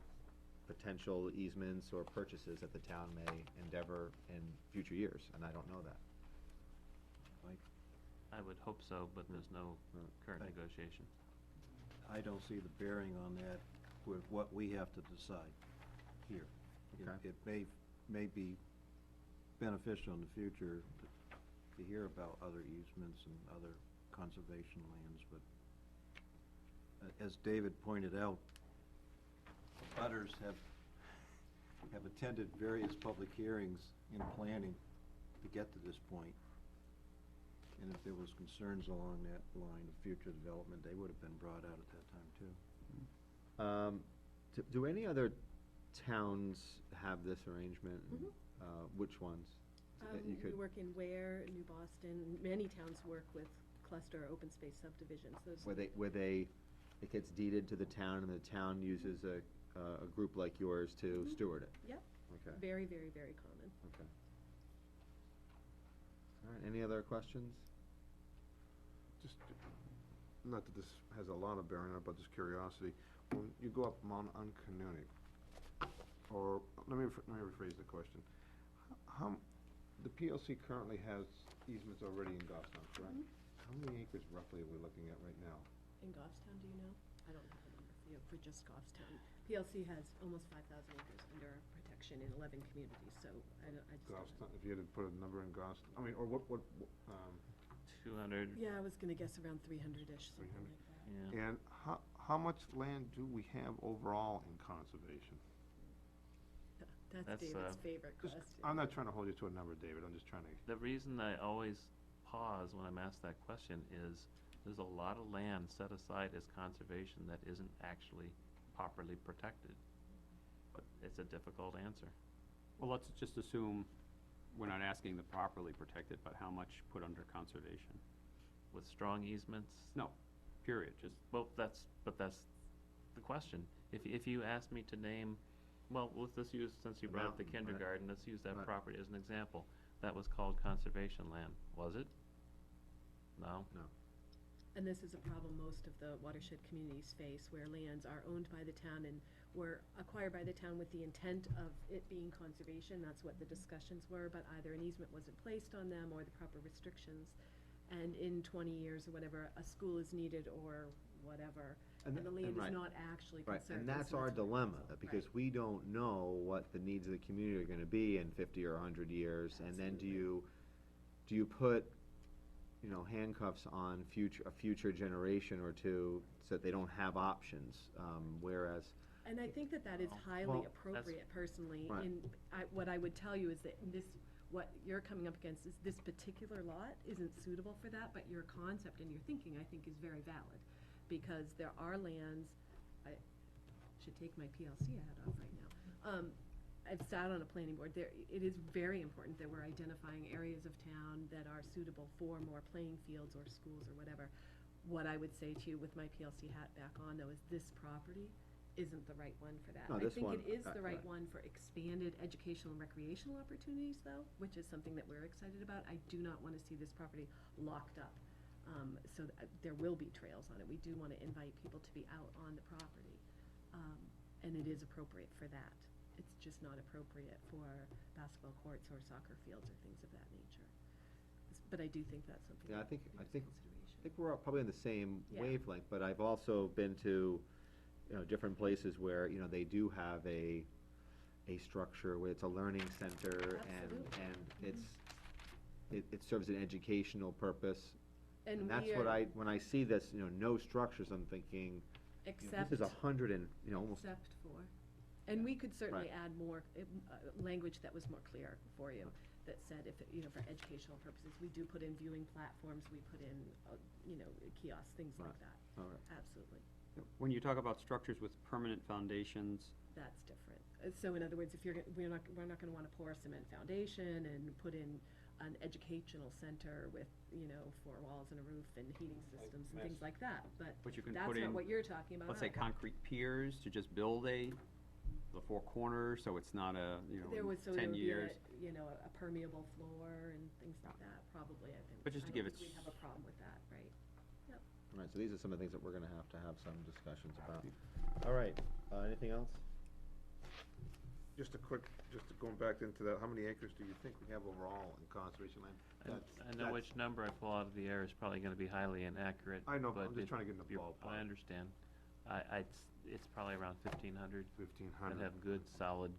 potential easements or purchases that the town may endeavor in future years, and I don't know that. I would hope so, but there's no current Thank you. negotiation. I don't see the bearing on that with what we have to decide here. Okay. It may be beneficial in the future to hear about other easements and other conservation lands, but as David pointed out, butters have attended various public hearings in planning to get to this point. And if there was concerns along that line of future development, they would have been brought out at that time too. Do any other towns have this arrangement? Mhm. Which ones? That you We could- work in Ware, New Boston, many towns work with cluster open space subdivisions, those. Where it gets deeded to the town, and the town uses a group like yours to steward it? Yep, Okay, very, very, very common. okay. All right, any other questions? Just, not that this has a lot of bearing on it, but just curiosity, when you go up Mount Uncanonic, or, let me rephrase the question. How, the PLC currently has easements already in Goffstown, correct? How many acres roughly are we looking at right now? In Goffstown, do you know? I don't have a number for you, for just Goffstown. PLC has almost 5,000 acres under protection in 11 communities, so I just don't know. Goffstown, if you had to put a number in Goffstown, I mean, or what, 200. Yeah, I was gonna guess around 300-ish, something 300. like that. Yeah. and how much land do we have overall in conservation? That's That's, David's favorite Just- question. I'm not trying to hold you to a number, David, I'm just trying to. The reason I always pause when I'm asked that question is there's a lot of land set aside as conservation that isn't actually properly protected. But it's a difficult answer. Well, let's just assume we're not asking the properly protected, but how much put under conservation? With strong easements, No, period, just, well, that's the question. If you ask me to name, well, let's use, since you The brought up the mountain, right. kindergarten, let's use that Right. property as an example. That was called conservation land, was it? No? No. And this is a problem most of the watershed communities face, where lands are owned by the town and were acquired by the town with the intent of it being conservation. That's what the discussions were, but either an easement wasn't placed on them or the proper restrictions. And in 20 years or whatever, a school is needed or whatever, and the land right. is not actually Right, conserved. and that's our dilemma, because we don't know what the needs of the community are gonna be in 50 or 100 years, and then do you put, handcuffs on a future generation or two, so that they don't have options, whereas. And I think that is highly Well, appropriate personally. Right. What I would tell you is that what you're coming up against is this particular lot isn't suitable for that, but your concept and your thinking, I think, is very valid. Because there are lands, I should take my PLC hat off right now. I've sat on a planning board, it is very important that we're identifying areas of town that are suitable for more playing fields or schools or whatever. What I would say to you with my PLC hat back on, though, is this property isn't the right one for that. No, I this think one, it is the right right. one for expanded educational and recreational opportunities, though, which is something that we're excited about. I do not want to see this property locked up. So there will be trails on it. We do want to invite people to be out on the property. And it is appropriate for that. It's just not appropriate for basketball courts or soccer fields or things of that nature. But I do think that's something. Yeah, I that think needs consideration. I think we're all probably on the same Yeah. wavelength, but I've also been to, different places where, they do have a structure where it's a learning center, Absolutely. and it serves an educational purpose. And that's we what are- when I see this, no structures, I'm thinking, Except. this is 100 and, almost. Except for, and we could certainly Right. add more, language that was more clear for you. that said if, for educational purposes, we do put in viewing platforms, we put in, kiosks, things like Right. that. All right. Absolutely. When you talk about structures with permanent foundations, That's different. So in other words, if we're not gonna wanna pour a cement foundation and put in an educational center with, 4 walls and a roof and heating systems and things like that, but but you can that's put in, not what you're talking about let's say, either. concrete piers to just build the 4 corners, so it's not a, There in 10 years. would be a permeable floor and things like that, probably, I think. But just to I give don't it think we'd have a problem with that, right? Yep. All right, so these are some of the things that we're gonna have to have some discussions about. All right, anything else? Just going back into that, how many acres do you think we have overall in conservation land? I know which number I pull out of the air is probably gonna be highly inaccurate. I know, but I'm just it- trying to get in the you're- ballpark. I understand. It's probably around 1,500 that 1,500. have good, solid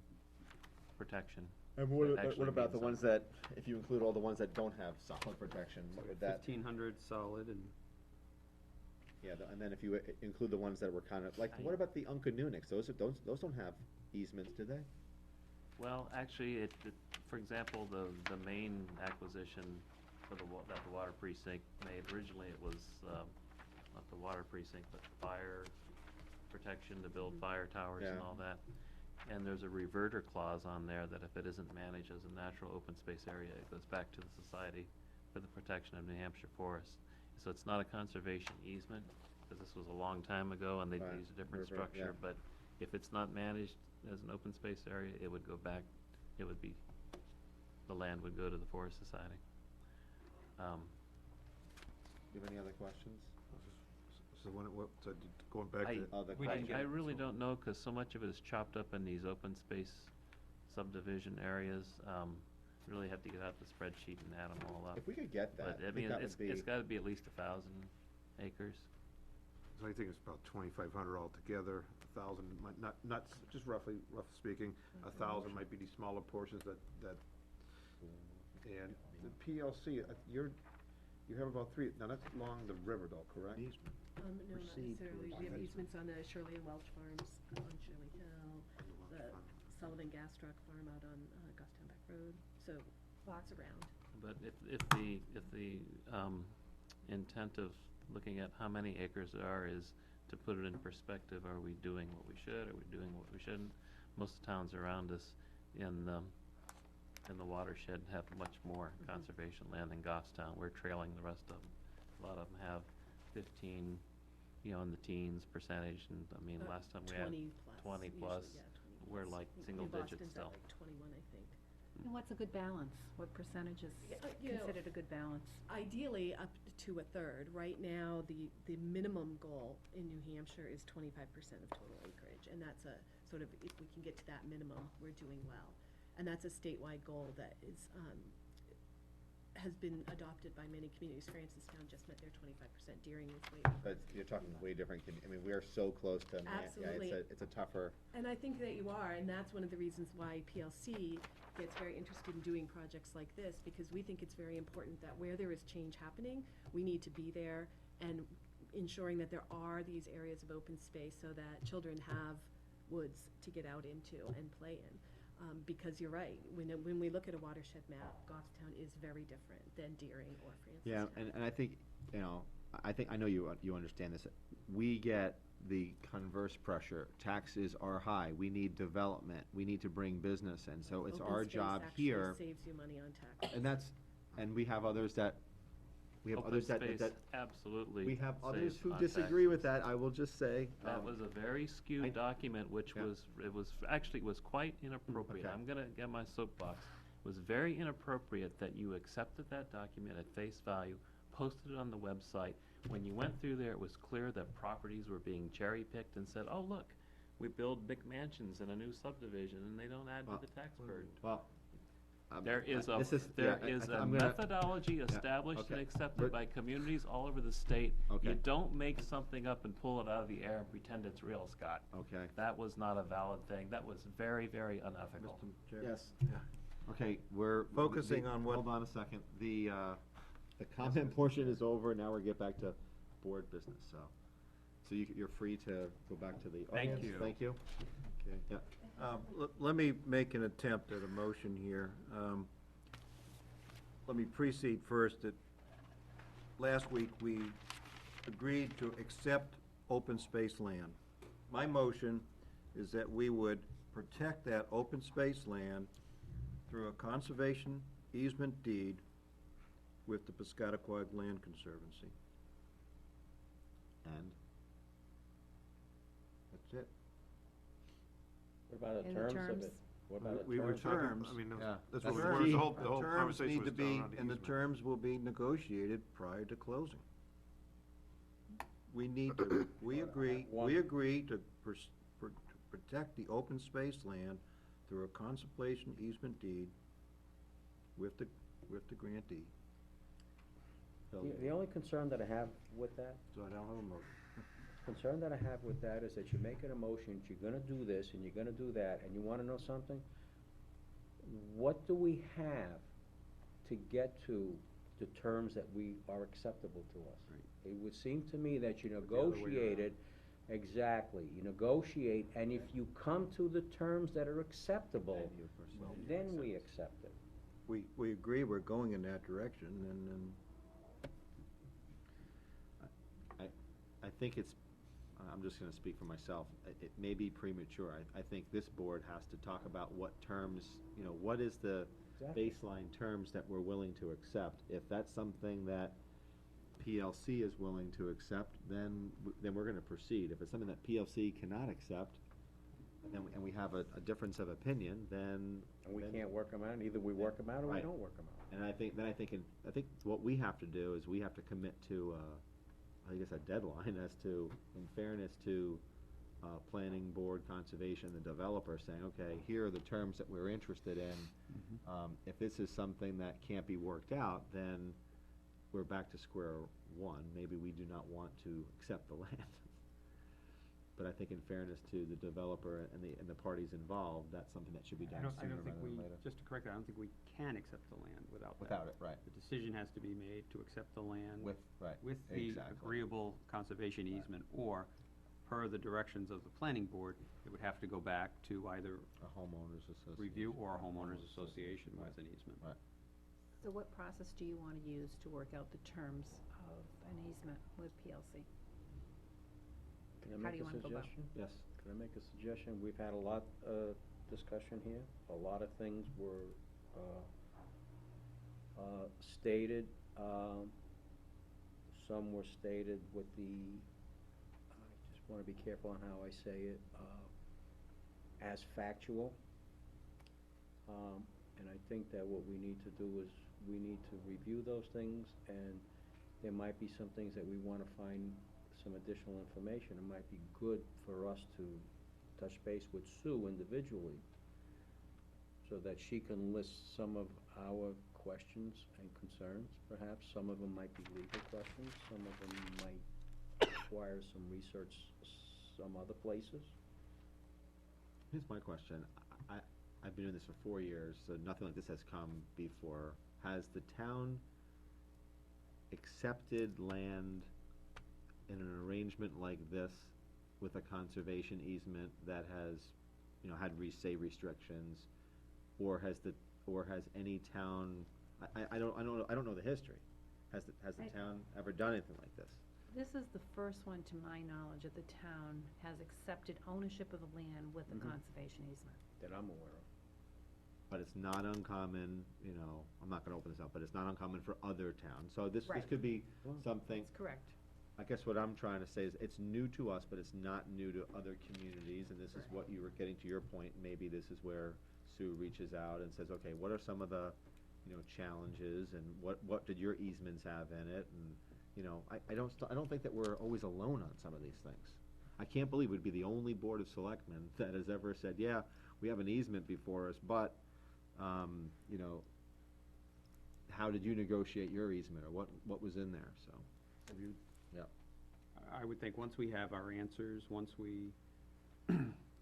protection. And what actually about the means ones that, if you include all the ones that don't have solid protection, what would that? 1,500 solid and. Yeah, and then if you include the ones that were kind of, like, I- what about the Uncanunics? Those don't have easements, do they? Well, actually, for example, the main acquisition for that the water precinct made, originally it was, not the water precinct, but fire protection to build fire towers and Yeah. all that. And there's a reverter clause on there that if it isn't managed as a natural open space area, it goes back to the Society for the Protection of New Hampshire Forests. So it's not a conservation easement, because this was a long time ago and they Right. used a different River, structure, yeah. but if it's not managed as an open space area, it would go back, the land would go to the Forest Society. Do you have any other questions? So going back I, to. I really don't know, cause so much of it is chopped up in these open space subdivision areas, really have to get out the spreadsheet and add them all up. If we could get that, But, I I think mean, that it's would be. gotta be at least 1,000 acres. So I think it's about 2,500 altogether, 1,000, not, just roughly speaking, 1,000 might be these smaller portions that, and the PLC, you have about 3, now that's along the river though, correct? No, not Proceed necessarily. towards We have the- easements on the Shirley and Welch farms on Shirley Hill, the Sullivan Gas Truck Farm out on Goffstown Beck Road, so lots around. But if the intent of looking at how many acres there are is to put it in perspective, are we doing what we should, are we doing what we shouldn't? Most towns around us in the watershed have much more conservation land than Goffstown. We're trailing the rest of them. A lot of them have 15, in the teens percentage, and I mean, last time we had 20 plus. Usually, yeah, 20 We're plus. like In single digits Boston's still. at like 21, I think. And what's a good balance? What percentage is you know, considered a good balance? Ideally, up to a third. Right now, the minimum goal in New Hampshire is 25% of total acreage, and that's a sort of, if we can get to that minimum, we're doing well. And that's a statewide goal that is, has been adopted by many communities. Francistown just met their 25%, Deering is way over. But you're talking way different, I mean, we are so close to, Absolutely. yeah, it's a tougher. And I think that you are, and that's one of the reasons why PLC gets very interested in doing projects like this, because we think it's very important that where there is change happening, we need to be there and ensuring that there are these areas of open space so that children have woods to get out into and play in. Because you're right, when we look at a watershed map, Goffstown is very different than Deering or Francistown. Yeah, and I think, I know you understand this. We get the converse pressure. Taxes are high. We need development. We need to bring business in. So it's Open our space job actually here. saves you money on taxes. And we have others that, Open space absolutely we have others saves who on disagree with taxes. that, I will just say. That was a very skewed document, which Yeah. was quite inappropriate. Okay. I'm gonna get my soapbox. It was very inappropriate that you accepted that document at face value, posted it on the website. When you went through there, it was clear that properties were being cherry-picked and said, oh, look, we build big mansions in a new subdivision, and they don't add to the tax burden. Well, There is a I'm gonna- methodology established and okay. accepted by communities all over the state. Okay. You don't make something up and pull it out of the air and pretend it's real, Scott. Okay. That was not a valid thing. That was very, very unethical. Yes. Okay, we're. Focusing on what- Hold on a second. The comment portion is over, now we're get back to board business, so. So you're free to go back to the Thank audience. you. Thank you. Okay. Yeah. Let me make an attempt at a motion here. let me precede first that last week we agreed to accept open space land. My motion is that we would protect that open space land through a conservation easement deed with the Piscataquag Land Conservancy. And? That's it. What about In the the terms of terms? it? What about We the were terms? talking, Terms. I mean, Yeah, that's that's what the we, key. the whole The terms conversation need was to done be, around the and the easement. terms will be negotiated prior to closing. We agree to protect the open space land through a conservation easement deed with the grantee. The only concern that I have with that, So I don't have a motion. concern that I have with that is that you're making a motion, you're gonna do this, and you're gonna do that, and you wanna know something? What do we have to get to the terms that we are acceptable to us? It would seem to me that you other way around. negotiated, exactly, you negotiate, and if you come to the terms that are acceptable, then we accept it. We agree we're going in that direction, and I think it's, I'm just gonna speak for myself, it may be premature. I think this board has to talk about what terms, you know, what is the Exactly. baseline terms that we're willing to accept. If that's something that PLC is willing to accept, then we're gonna proceed. If it's something that PLC cannot accept, and we have a difference of opinion, then. And we then- can't work them out, either we work them out or we Right. don't work them out. And I think what we have to do is we have to commit to, I guess, a deadline as to, in fairness to, planning board, conservation, the developer, saying, okay, here are the terms that we're interested in. If this is something that can't be worked out, then we're back to square one. Maybe we do not want to accept the land. But I think in fairness to the developer and the parties involved, that's something that should be done I sooner don't rather think than we, later. just to correct that, I don't think we can accept the land without that. Without it, right. The decision has to be made to accept the land. Right, With the exactly. agreeable conservation easement, or per the directions of the planning board, it would have to go back to either A homeowners association. review or a homeowners association Right. with an easement. Right. So what process do you wanna use to work out the terms of an easement with PLC? Can I How make do you a wanna go about- suggestion? Yes. Can I make a suggestion? We've had a lot of discussion here. A lot of things were stated. Some were stated with the, I just wanna be careful on how I say it, as factual. And I think that what we need to do is, we need to review those things, and there might be some things that we wanna find some additional information. It might be good for us to touch base with Sue individually, so that she can list some of our questions and concerns, perhaps. Some of them might be legal questions, some of them might require some research some other places. Here's my question. I've been doing this for 4 years, so nothing like this has come before. Has the town accepted land in an arrangement like this with a conservation easement that has, you know, had say restrictions? Or has any town, I don't know the history. Has the town ever done anything like this? This is the first one, to my knowledge, that the town has accepted ownership of the land with a conservation easement. That I'm aware of. But it's not uncommon, you know, I'm not gonna open this up, but it's not uncommon for other towns. So this Right. could be something. That's correct. I guess what I'm trying to say is, it's new to us, but it's not new to other communities, and this is what you were getting to your point. Maybe this is where Sue reaches out and says, okay, what are some of the, you know, challenges, and what did your easements have in it? And, you know, I don't think that we're always alone on some of these things. I can't believe we'd be the only board of selectmen that has ever said, yeah, we have an easement before us, but, you know, how did you negotiate your easement, or what was in there, so. Yeah. I would think once we have our answers, once we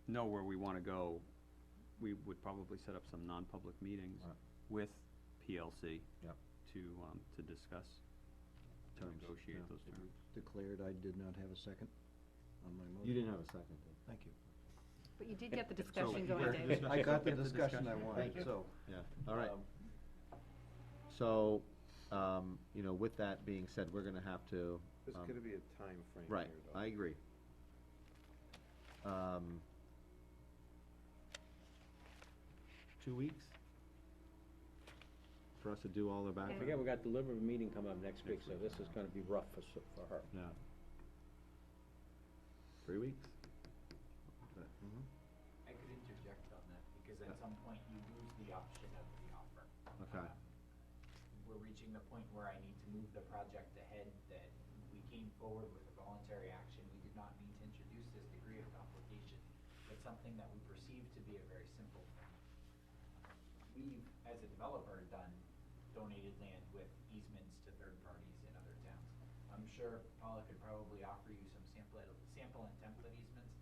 know where we wanna go, we would probably set up some non-public meetings Right. with PLC. Yep. To discuss, to Terms, negotiate yeah. those terms. declared I did not have a second on my motion. You didn't have a second, did you? Thank you. But you did get the discussion you going, got the David. discussion. I got the Get the discussion I discussion. wanted, Thank you. so. Yeah, all right. um, So, you know, with that being said, we're gonna have to. There's gonna be a time frame Right, here, though. I agree. 2 weeks? For us to do all the I background? forget, we got the Liver meeting coming up next week, so this is gonna be rough for her. Yeah. 3 weeks? I could interject on that, because at some point you lose the option of the offer. Okay. We're reaching the point where I need to move the project ahead, that we came forward with a voluntary action. We did not mean to introduce this degree of complication, but something that we perceive to be a very simple thing. We've, as a developer, donated land with easements to third parties in other towns. I'm sure Paula could probably offer you some sample and template easements.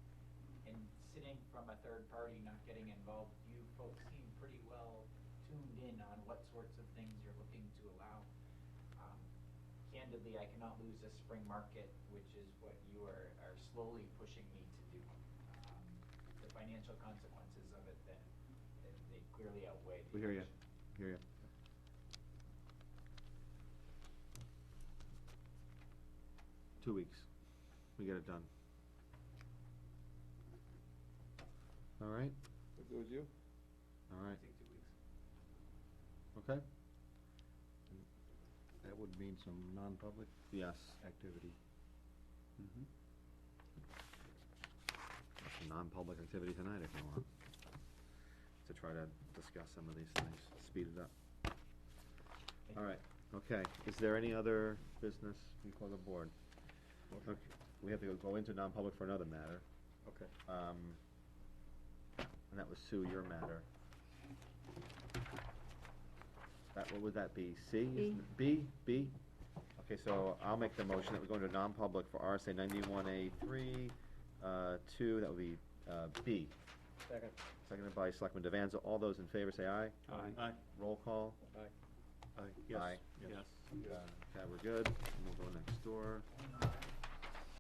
And sitting from a third party, not getting involved, you folks seem pretty well tuned in on what sorts of things you're looking to allow. Candidly, I cannot lose a spring market, which is what you are slowly pushing me to do. The financial consequences of it, then, they clearly outweigh the. We hear you, action. hear you. 2 weeks, we get it done. All right, What goes you? all right, Take 2 weeks. okay? That would mean some non-public Yes. activity. Mhm. Some non-public activity tonight if you want, to try to discuss some of these things, speed it up. All right, okay, is there any other business before the board? Okay, we have to go into non-public for another matter, Okay. and that was Sue, your matter. That, what would that be, C? B? Okay, so I'll make the motion that we go into non-public for RSA 91A3, 2, that would be, B. Second. Seconded by Selectman Devanza. All those in favor say aye. Aye. Roll call. Aye. Yes. Aye. Yes. Okay, we're good. And we'll go next door.